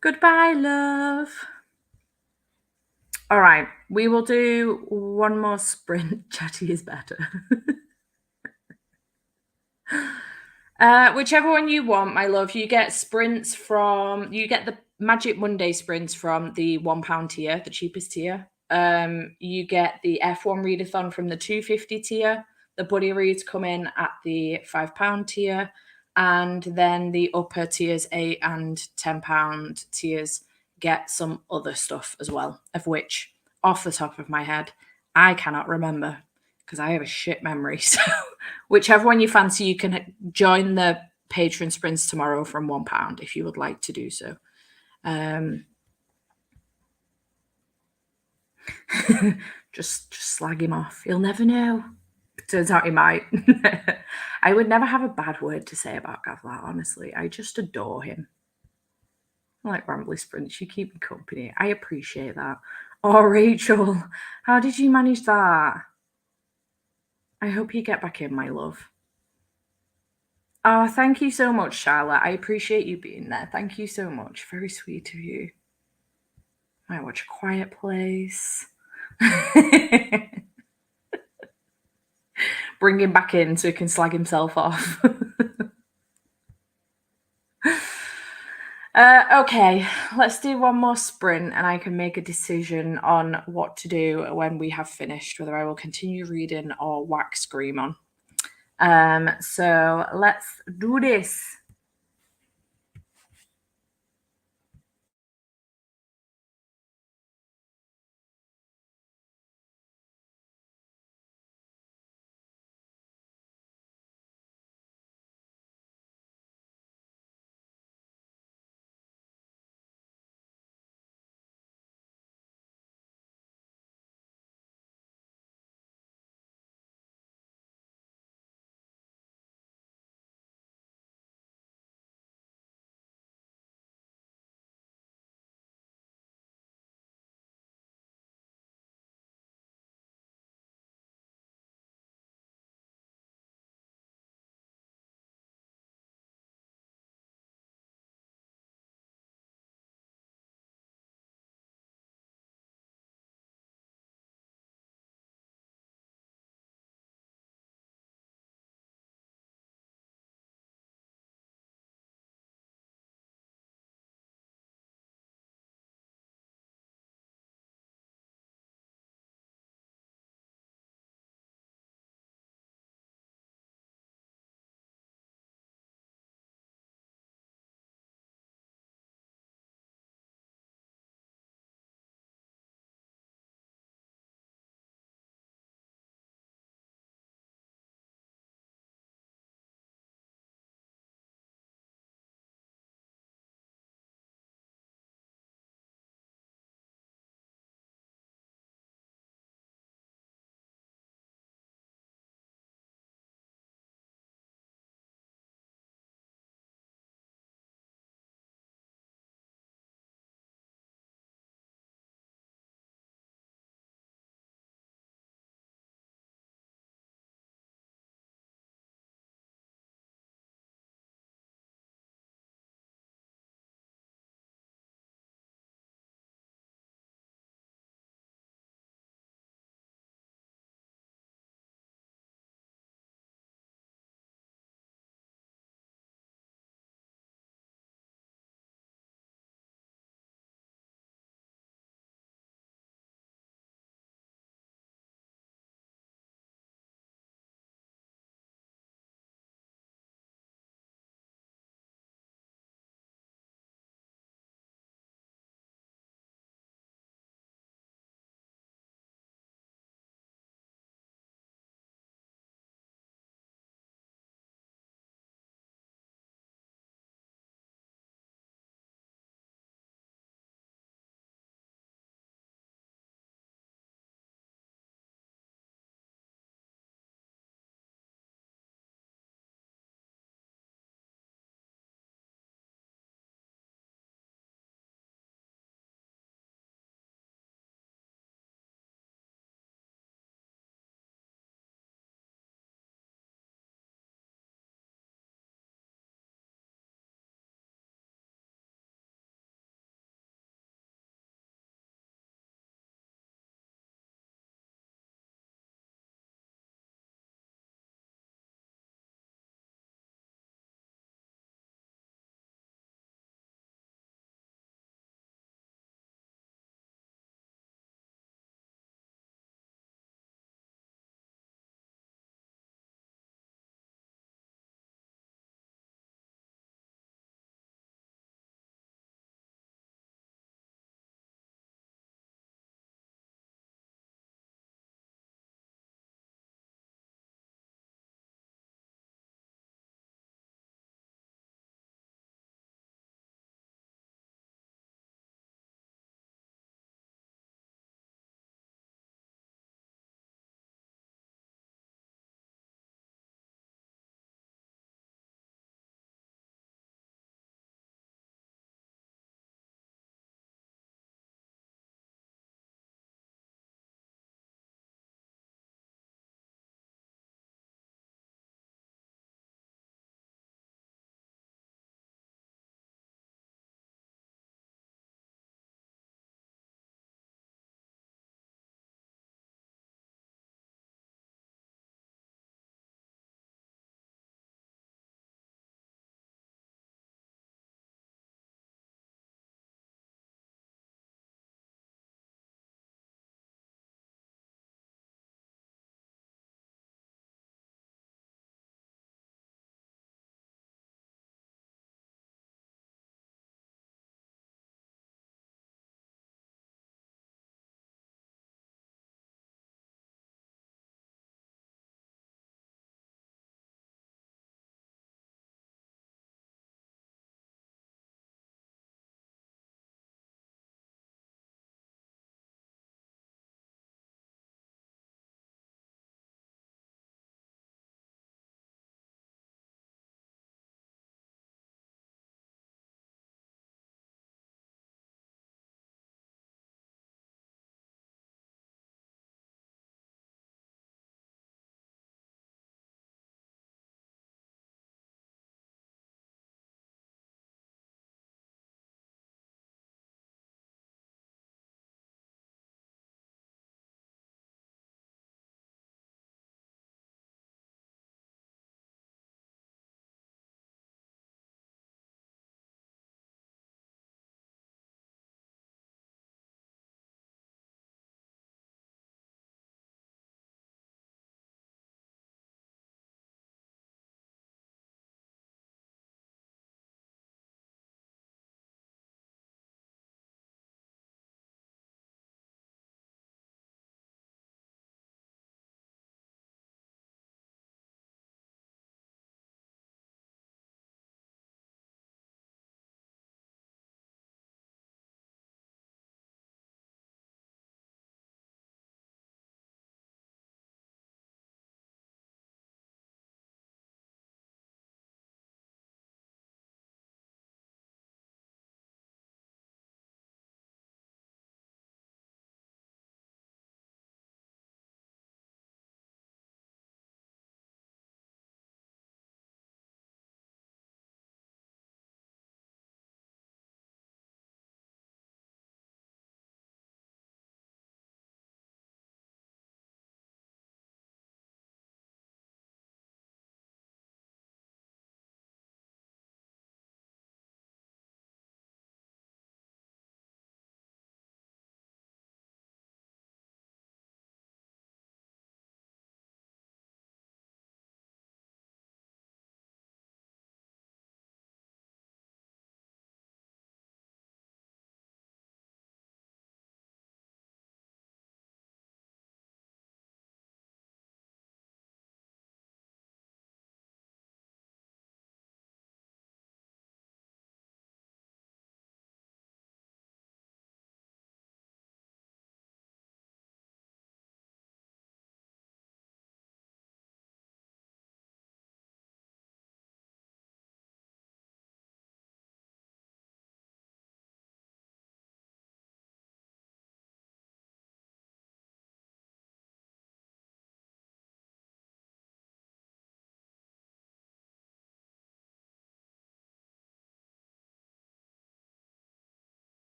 Goodbye, love. All right, we will do one more sprint. Chatty is better. Whichever one you want, my love. You get the Magic Monday sprints from the £1 tier, the cheapest tier. You get the F1 readathon from the 250 tier. The buddy reads come in at the £5 tier. And then the upper tiers, £8 and £10 tiers, get some other stuff as well, of which, off the top of my head, I cannot remember because I have a shit memory. So whichever one you fancy, you can join the Patreon sprints tomorrow from £1 if you would like to do so. Just slag him off. You'll never know. Turns out he might. I would never have a bad word to say about Gavlat, honestly. I just adore him. I like Rambly Sprints. You keep me company. I appreciate that. Oh, Rachel, how did you manage that? I hope you get back in, my love. Oh, thank you so much, Charlotte. I appreciate you being there. Thank you so much. Very sweet of you. Might watch A Quiet Place. Bring him back in so he can slag himself off. Okay, let's do one more sprint and I can make a decision on what to do when we have finished, whether I will continue reading or whack Scream on. So let's do this.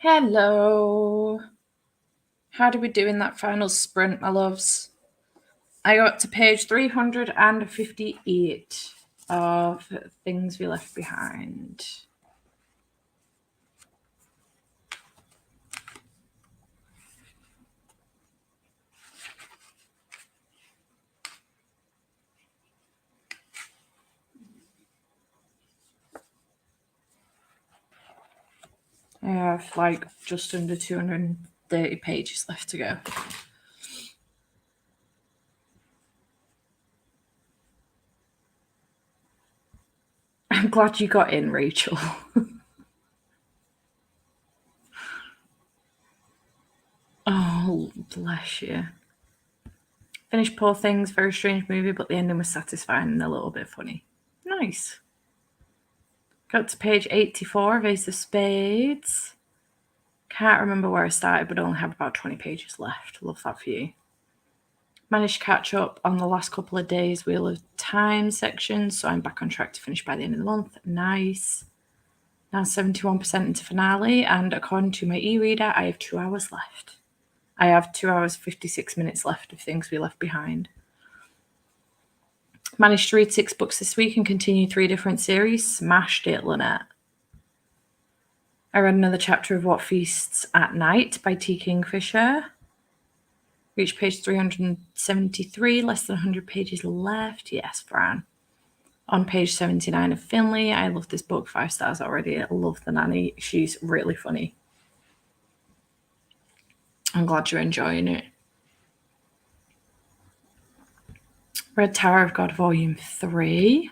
Hello. How did we do in that final sprint, my loves? I got to page 358 of Things We Left Behind. I have like just under 230 pages left to go. I'm glad you got in, Rachel. Oh, bless you. Finished Poor Things, very strange movie, but the ending was satisfying and a little bit funny. Nice. Got to page 84 of Ace of Spades. Can't remember where I started, but only have about 20 pages left. Love that for you. Managed to catch up on the last couple of days' Wheel of Time sections, so I'm back on track to finish by the end of the month. Nice. Now 71% into finale, and according to my e-reader, I have 2 hours left. I have 2 hours, 56 minutes left of Things We Left Behind. Managed to read 6 books this week and continue 3 different series. Smashed it, Lynette. I read another chapter of What Feasts at Night by T. Kingfisher. Reached page 373, less than 100 pages left. Yes, Fran. On page 79 of Finley. I love this book, 5 stars already. I love the nanny. She's really funny. I'm glad you're enjoying it. Read Tower of God Volume 3.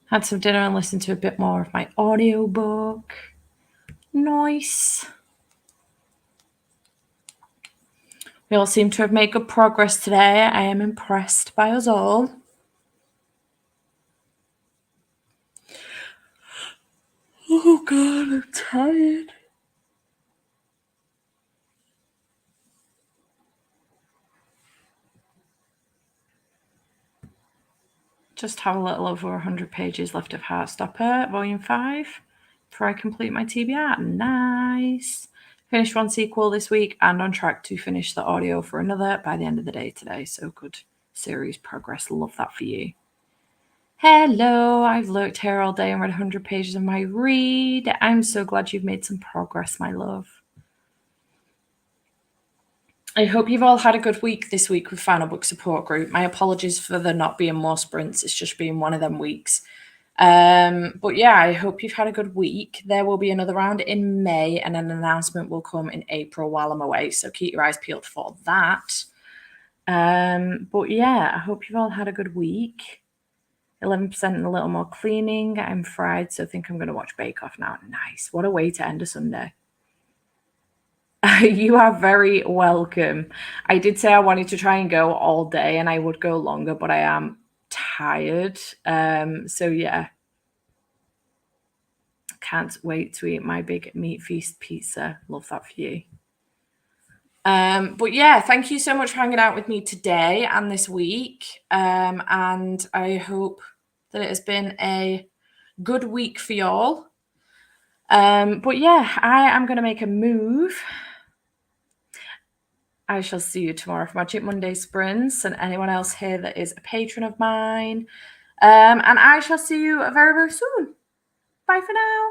Had some dinner and listened to a bit more of my audiobook. Nice. We all seem to have made good progress today. I am impressed by us all. Oh God, I'm tired. Just have a little over 100 pages left of Heartstopper, Volume 5, before I complete my TBR. Nice. Finished 1 sequel this week and on track to finish the audio for another by the end of the day today. So good series progress. Love that for you. Hello, I've lurked here all day and read 100 pages of my read. I'm so glad you've made some progress, my love. I hope you've all had a good week this week with Final Book Support Group. My apologies for there not being more sprints. It's just been one of them weeks. But yeah, I hope you've had a good week. There will be another round in May and an announcement will come in April while I'm away. So keep your eyes peeled for that. But yeah, I hope you've all had a good week. 11% and a little more cleaning. I'm fried, so I think I'm going to watch Bake Off now. Nice. What a way to end a Sunday. You are very welcome. I did say I wanted to try and go all day and I would go longer, but I am tired. So yeah. Can't wait to eat my big meat feast pizza. Love that for you. But yeah, thank you so much for hanging out with me today and this week. And I hope that it has been a good week for y'all. But yeah, I am going to make a move. I shall see you tomorrow for my Chip Monday sprints and anyone else here that is a patron of mine. And I shall see you very, very soon. Bye for now.